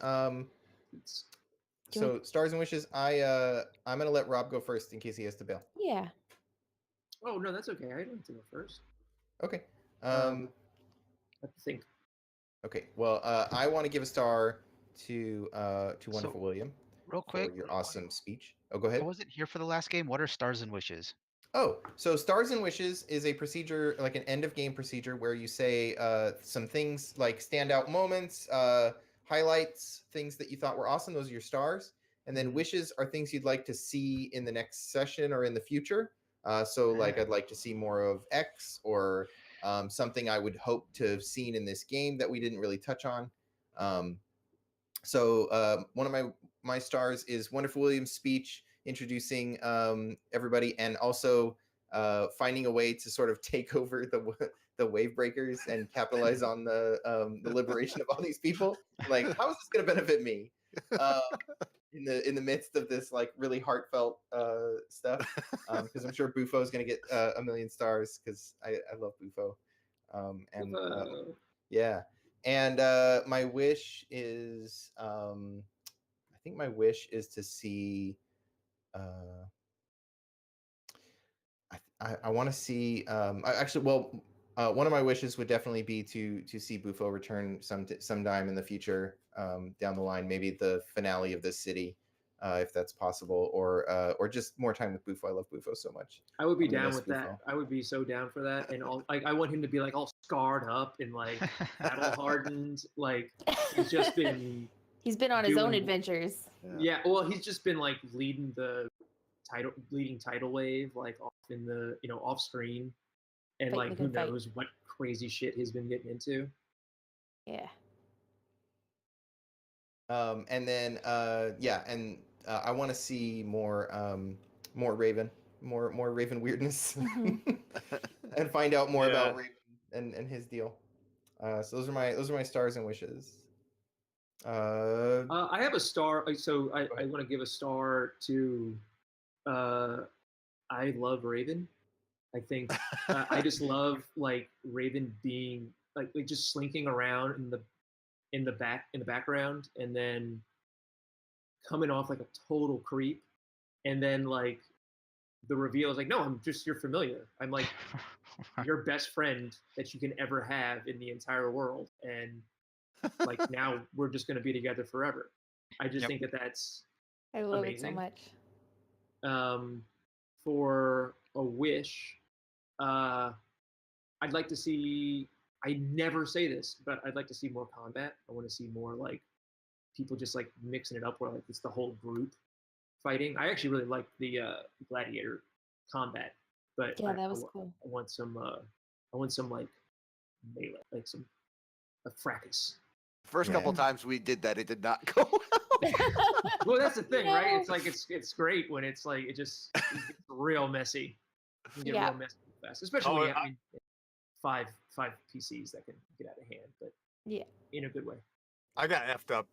It's- Can So stars and wishes. I'm gonna let Rob go first in case he has to bail. Yeah. Oh no, that's okay. I don't have to go first. Okay. I have to think. Okay. Well, I want to give a star to Wonderful So, William real for quick, your awesome speech. Oh, go I ahead. wasn't here for the last game. What are stars and wishes? Oh, so Stars and Wishes is a procedure, like an end of game procedure, where you say some things like standout moments, highlights, things that you thought were awesome. Those are your stars. And then wishes are things you'd like to see in the next session or in the future. So, like, I'd like to see more of X, or something I would hope to have seen in this game that we didn't really touch on. So one of my stars is Wonderful William's speech introducing everybody, and also finding a way to sort of take over the wave breakers and capitalize on the liberation of all these people. Like, how is this going to benefit me? In the midst of this like really heartfelt stuff, because I'm sure Bufo is going to get a million stars because I love Bufo, and yeah. And my wish is, I think my wish is to see. I want to see. One of my wishes would definitely be to see Bufo return sometime in the future, down the line, maybe the finale of this city, if that's possible, or just more time with Bufo. I love Bufo so much. I would be I'm gonna down miss with that. Bufo. I would be so down for that. And all like I want him to be like all scarred up and like battle hardened. Like he's just been He's been on his own doing- adventures. yeah. Well, he's just been like leading tidal wave like off in the off screen, and Fighting like the who good fight. knows what crazy shit he's been getting into. Yeah. And then I want to see more Raven, more Raven weirdness, and find out more about Raven and his deal. So those are my stars and wishes. I have a star, so I want to give a star to. I love Raven. I think I just love like Raven being like just slinking around in the background, and then coming off like a total creep, and then like the reveal is like, no, I'm just your familiar. I'm like your best friend that you can ever have in the entire world, and like now we're just going to be together forever. I just think that's I love amazing. it so much. For a wish, I'd like to see. I never say this, but I'd like to see more combat. I want to see more like people just like mixing it up where like it's the whole group fighting. I actually really like the gladiator combat, but Yeah, that was cool. I want some like melee, like some a fracas. First couple times we did that, it did not go well. Well, that's the thing, right? No. It's like it's great when it's like it gets real messy. You can get Yeah. real messy fast, especially when you have five PCs that can get out of hand, but Yeah. in a good way. I got effed up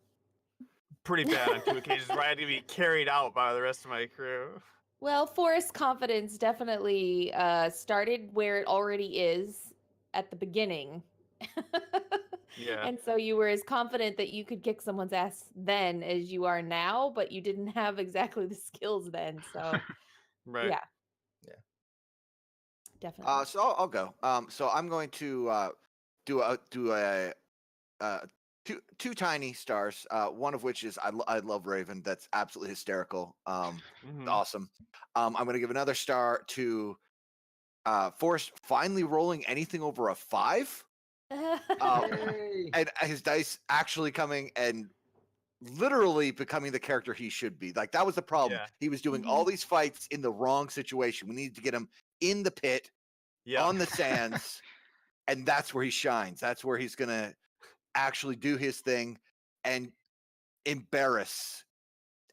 pretty bad on 2 occasions where I had to be carried out by the rest of my crew. Well, Forest Confidence definitely started where it already is at the beginning. Yeah. And so you were as confident that you could kick someone's ass then as you are now, but you didn't have exactly the skills then. So Right. yeah. Yeah. Definitely. So I'll go. So I'm going to do a two tiny stars. One of which is I love Raven. That's absolutely hysterical. Mhm. Awesome. I'm going to give another star to Forrest finally rolling anything over a 5. Yay. And his dice actually coming and literally becoming the character he should be. Like that was the problem. Yeah. He was doing all these fights in the wrong situation. We needed to get him in the pit, Yeah. on the sands, and that's where he shines. That's where he's gonna actually do his thing and embarrass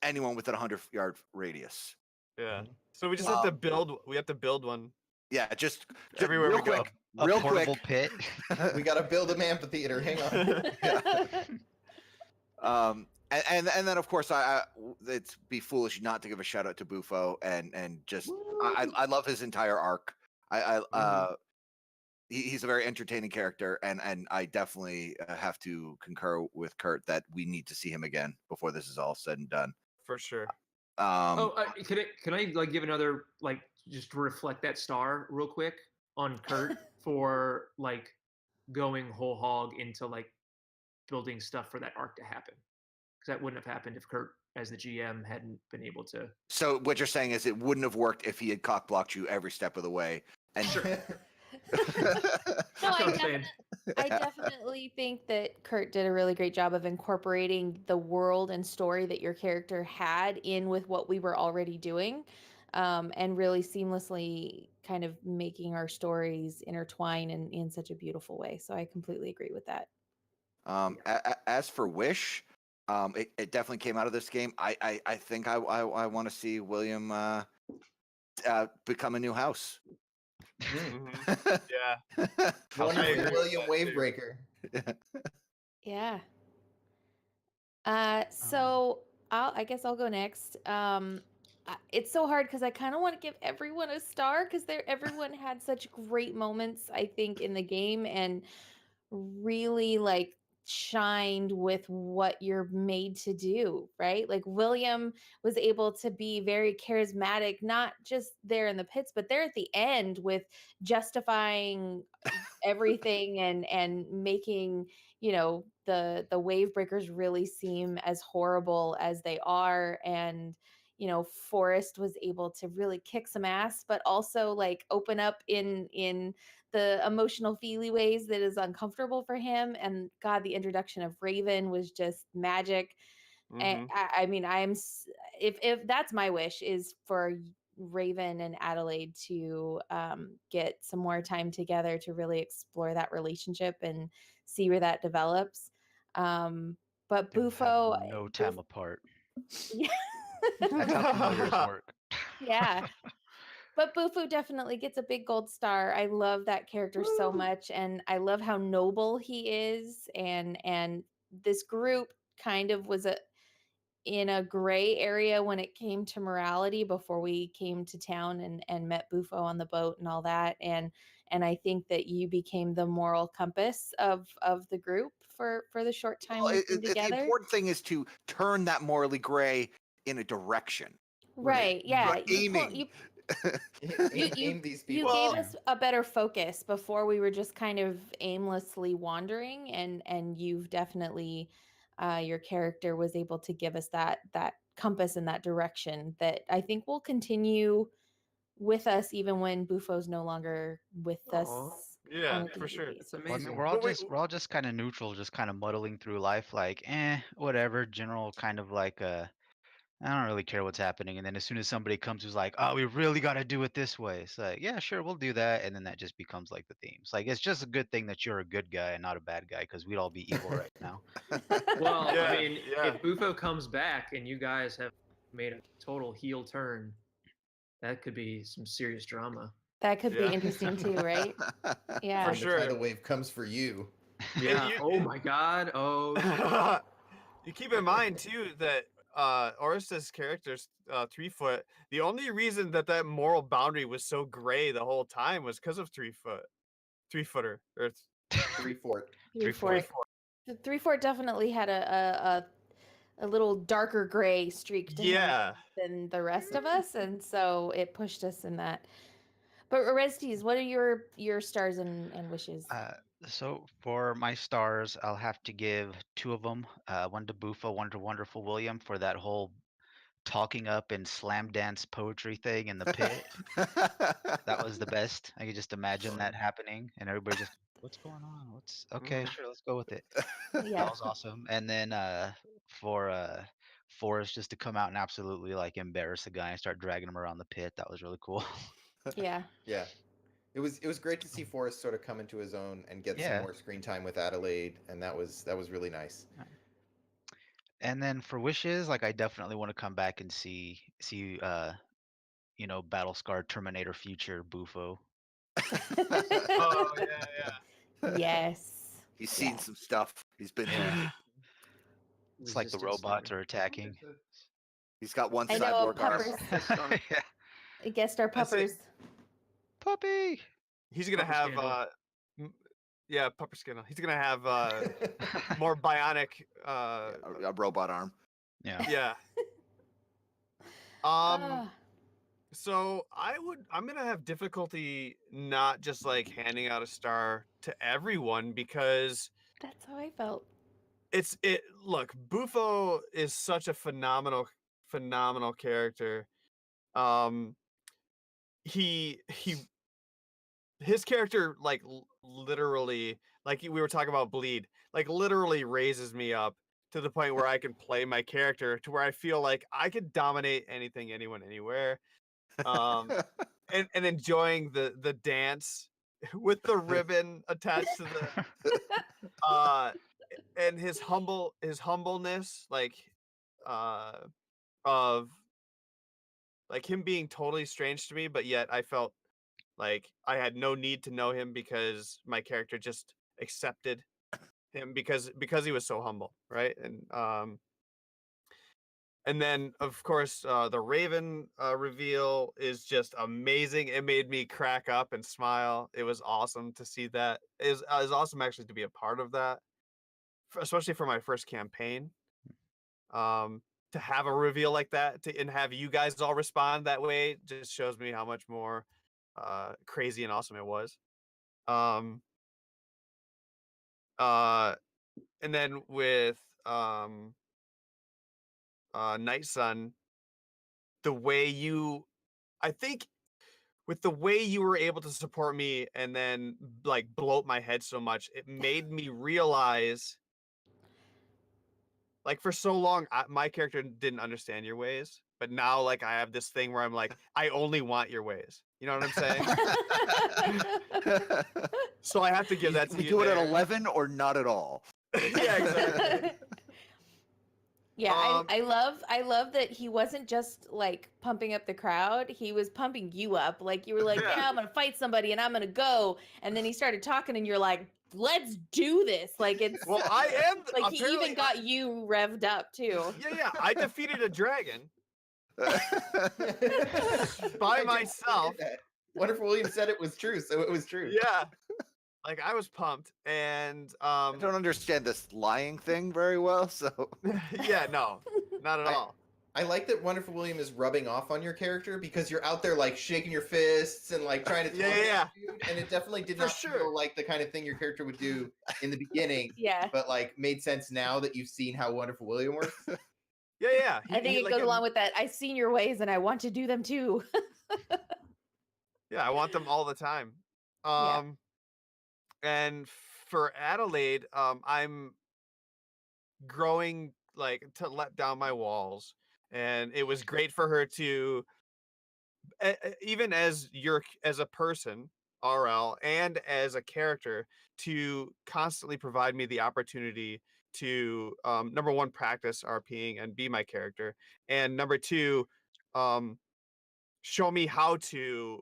anyone within a 100-yard radius. Yeah. So we just Yeah. have to build. We have to build one Yeah, just everywhere real we go. quick, A real portable quick. pit. We got to build an amphitheater. Hang on. And then of course it's be foolish not to give a shout out to Bufo and just I love his entire arc. He's a very entertaining character, and I definitely have to concur with Kurt that we need to see him again before this is all said and done. For sure. Can I like give another like just to reflect that star real quick on Kurt for like going whole hog into like building stuff for that arc to happen. that wouldn't have happened if Kurt, as the GM, hadn't been able to. So what you're saying is it wouldn't have worked if he had cock blocked you every step of the way. And Sure. No, That's what I'm saying. I definitely think that Kurt did a really great job of incorporating the world and story that your character had in with what we were already doing, and really seamlessly kind of making our stories intertwine in such a beautiful way. So I completely agree with that. As for Wish, it definitely came out of this game. I think I want to see William become a new house. Yeah. Wonderful agree with William that too. Wavebreaker. Yeah. So I guess I'll go next. It's so hard because I kind of want to give everyone a star because everyone had such great moments, I think, in the game and really like shined with what you're made to do, right? Like William was able to be very charismatic, not just there in the pits, but there at the end with justifying everything and making, the wave breakers really seem as horrible as they are. And Forrest was able to really kick some ass, but also like open up in the emotional feely ways that is uncomfortable for him. And God, the introduction of Raven was just magic. And I mean, if that's my wish, is for Raven and Adelaide to get some more time together to really explore that relationship and see where that develops. But They would have Bufo, no time apart. yeah. That's how familiars work. Yeah. But Bufu definitely gets a big gold star. I love that character so much, and I love how noble he is. And this group kind of was in a gray area when it came to morality before we came to town and met Bufo on the boat and all that. And I think that you became the moral compass of the group for the short time we've been The together. important thing is to turn that morally gray in a direction. Right. Yeah. Not aiming. Aim these You people. gave us a better focus. Before we were just kind of aimlessly wandering, and you've definitely your character was able to give us that compass and that direction that I think will continue with us even when Bufo's no longer with us. Yeah, on a for sure. daily That's basis. Well, I mean, amazing. we're all just kind of neutral, just kind of muddling through life, like, whatever, general kind of like, I don't really care what's happening. And then as soon as somebody comes who's like, oh, we really got to do it this way, it's like, yeah, sure, we'll do that. And then that just becomes like the theme. It's like, it's just a good thing that you're a good guy and not a bad guy because we'd all be evil right now. Well, Yeah, I mean, yeah. if Bufo comes back and you guys have made a total heel turn, that could be some serious drama. That could Yeah. be interesting too, right? Yeah. For And sure. the tidal wave comes for you. Yeah. you- Oh my God. Oh. You keep in mind too that Oris's character's 3 foot. The only reason that moral boundary was so gray the whole time was because of 3 footer. Or 3-4. 3-4. The 3-4 definitely had a little darker gray streak to him than the rest of us, and so it pushed us in that. But Orestes, what are your stars and wishes? So for my stars, I'll have to give 2 of them. One to Bufo, one to Wonderful William for that whole talking up and slam dance poetry thing in the pit. That was the best. I could just imagine that happening and everybody just, what's going on? What's okay, sure, let's go with it. Yeah. That was awesome. And then for Forrest just to come out and absolutely like embarrass the guy and start dragging him around the pit. That was really cool. Yeah. Yeah. It was great to see Forrest sort of come into his own and get some Yeah. more screen time with Adelaide, and that was really nice. And then for wishes, like I definitely want to come back and see battle scarred Terminator future Bufo. Oh yeah. Yes. He's seen Yes. some stuff. He's been Yeah. It's like the Resistance robots army. are attacking. He's got one I know, cyborg arm. Puppers. Yeah. Guest star That's it. Puppers. Puppy. He's gonna Pupper have Scandal. Pupper Scandal. He's gonna have more bionic A robot arm. Yeah. yeah. Ah, So I'm gonna have difficulty not just like handing out a star to everyone because that's how I felt. look, Bufo is such a phenomenal character. He his character like literally, like we were talking about Bleed, like literally raises me up to the point where I can play my character to where I feel like I could dominate anything, anyone, anywhere. And enjoying the dance with the ribbon attached to the and his humbleness, like of like him being totally strange to me, but yet I felt like I had no need to know him because my character just accepted him because he was so humble, right? And then of course the Raven reveal is just amazing. It made me crack up and smile. It was awesome to see that. It was awesome actually to be a part of that, especially for my first campaign. To have a reveal like that and have you guys all respond that way just shows me how much more crazy and awesome it was. And then with Night Sun, the way I think with the way you were able to support me and then like blow up my head so much, it made me realize, like for so long, my character didn't understand your ways, but now like I have this thing where I'm like, I only want your ways. You know what I'm saying? So I have to give that to we you. do it there. at 11 or not at all. Yeah, exactly. Yeah, I love that he wasn't just like pumping up the crowd, he was pumping you up. Like you were like, yeah, I'm gonna fight somebody and I'm gonna go. And then he started talking and you're like, let's do this. Like it's Well, I am like he even got you revved up too. Yeah, I defeated a dragon by myself. Wonderful William said it was true, so it was true. Yeah. Like I was pumped, and I don't understand this lying thing very well, so yeah, no, not at all. I like that Wonderful William is rubbing off on your character because you're out there like shaking your fists and like trying to yeah. Dude, and it definitely did not feel like the kind of thing your character would do in the beginning. Yeah. But like made sense now that you've seen how Wonderful William works. Yeah. I think it goes along with that. I've seen your ways and I want to do them too. Yeah, I want them all the time. And for Adelaide, I'm growing like to let down my walls, and it was great for her to even as a person, RL, and as a character, to constantly provide me the opportunity to number one, practice RPing and be my character, and number two, show me how to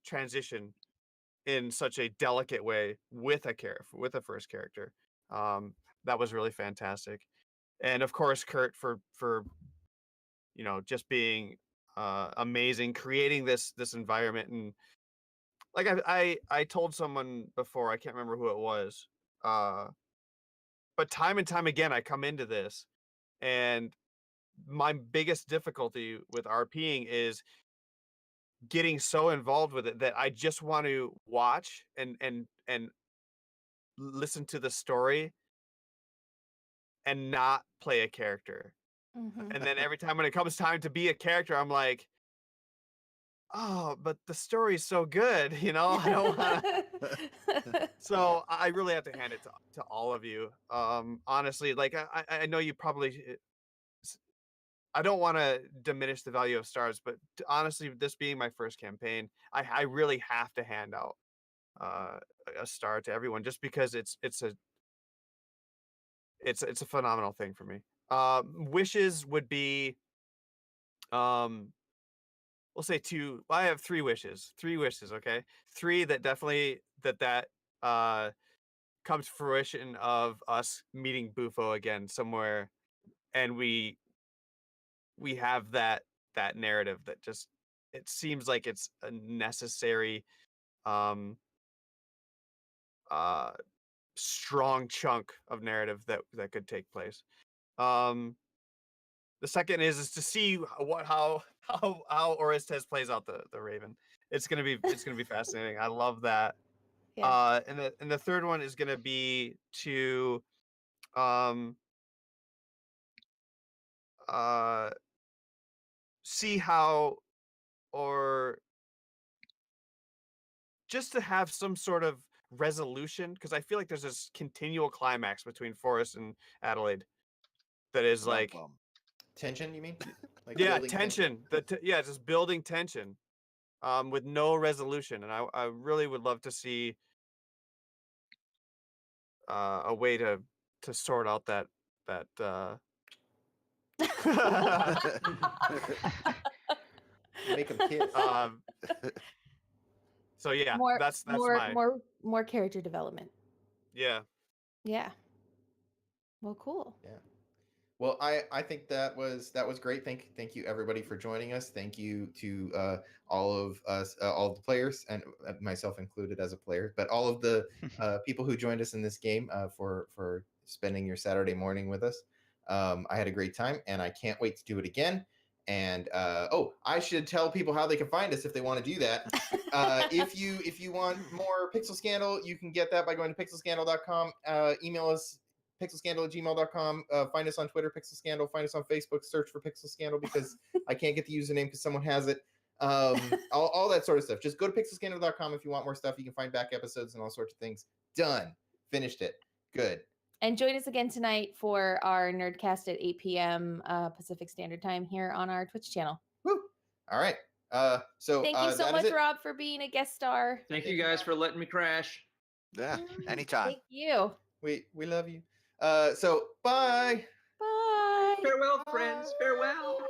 transition in such a delicate way with a first character. That was really fantastic. And of course Kurt for just being amazing, creating this environment. And like I told someone before, I can't remember who it was, but time and time again I come into this, and my biggest difficulty with RPing is getting so involved with it that I just want to watch and listen to the story and not play a character. Mm-hmm. And then every time when it comes time to be a character, I'm like, oh, but the story's so good, I don't want to. So I really have to hand it to all of you. Honestly, like I know you probably, I don't want to diminish the value of stars, but honestly, this being my first campaign, I really have to hand out a star to everyone just because it's a phenomenal thing for me. Wishes would be, we'll say two. I have three wishes. Okay, three that definitely that comes to fruition of us meeting Bufo again somewhere, and we have that narrative that just, it seems like it's a necessary strong chunk of narrative that could take place. The second is to see how Orestes plays out the Raven. It's gonna be fascinating. I love that. Yeah. And the third one is gonna be to um see how, or just to have some sort of resolution, because I feel like there's this continual climax between Forrest and Adelaide that is Bum, like, bum. Tension, you mean? Like yeah, building tension. Yeah, just building tension, with no resolution. And I really would love to see a way to sort out that Make them kiss. So yeah, more, that's more, my more character development. yeah. Yeah. Well, cool. Yeah. Well, I think that was great. Thank you everybody for joining us. Thank you to all of us, all of the players, and myself included as a player, but all of the people who joined us in this game for spending your Saturday morning with us. I had a great time, and I can't wait to do it again. And I should tell people how they can find us if they want to do that. If you want more Pixel Scandal, you can get that by going to pixelscandal.com. Email us pixelscandal@gmail.com. Find us on Twitter, Pixel Scandal. Find us on Facebook, search for Pixel Scandal because I can't get the username because someone has it. All that sort of stuff. Just go to pixelscandal.com if you want more stuff. You can find back episodes and all sorts of things. Done. Finished it. Good. And join us again tonight for our Nerdcast at 8 p.m. Pacific Standard Time here on our Twitch channel. Woo. All right. So thank you so that is much, it. Rob, for being a guest star. Thank you guys for letting me crash. Yeah, anytime. Thank you. We love you. So bye. Bye. Farewell, friends. Farewell. Bye.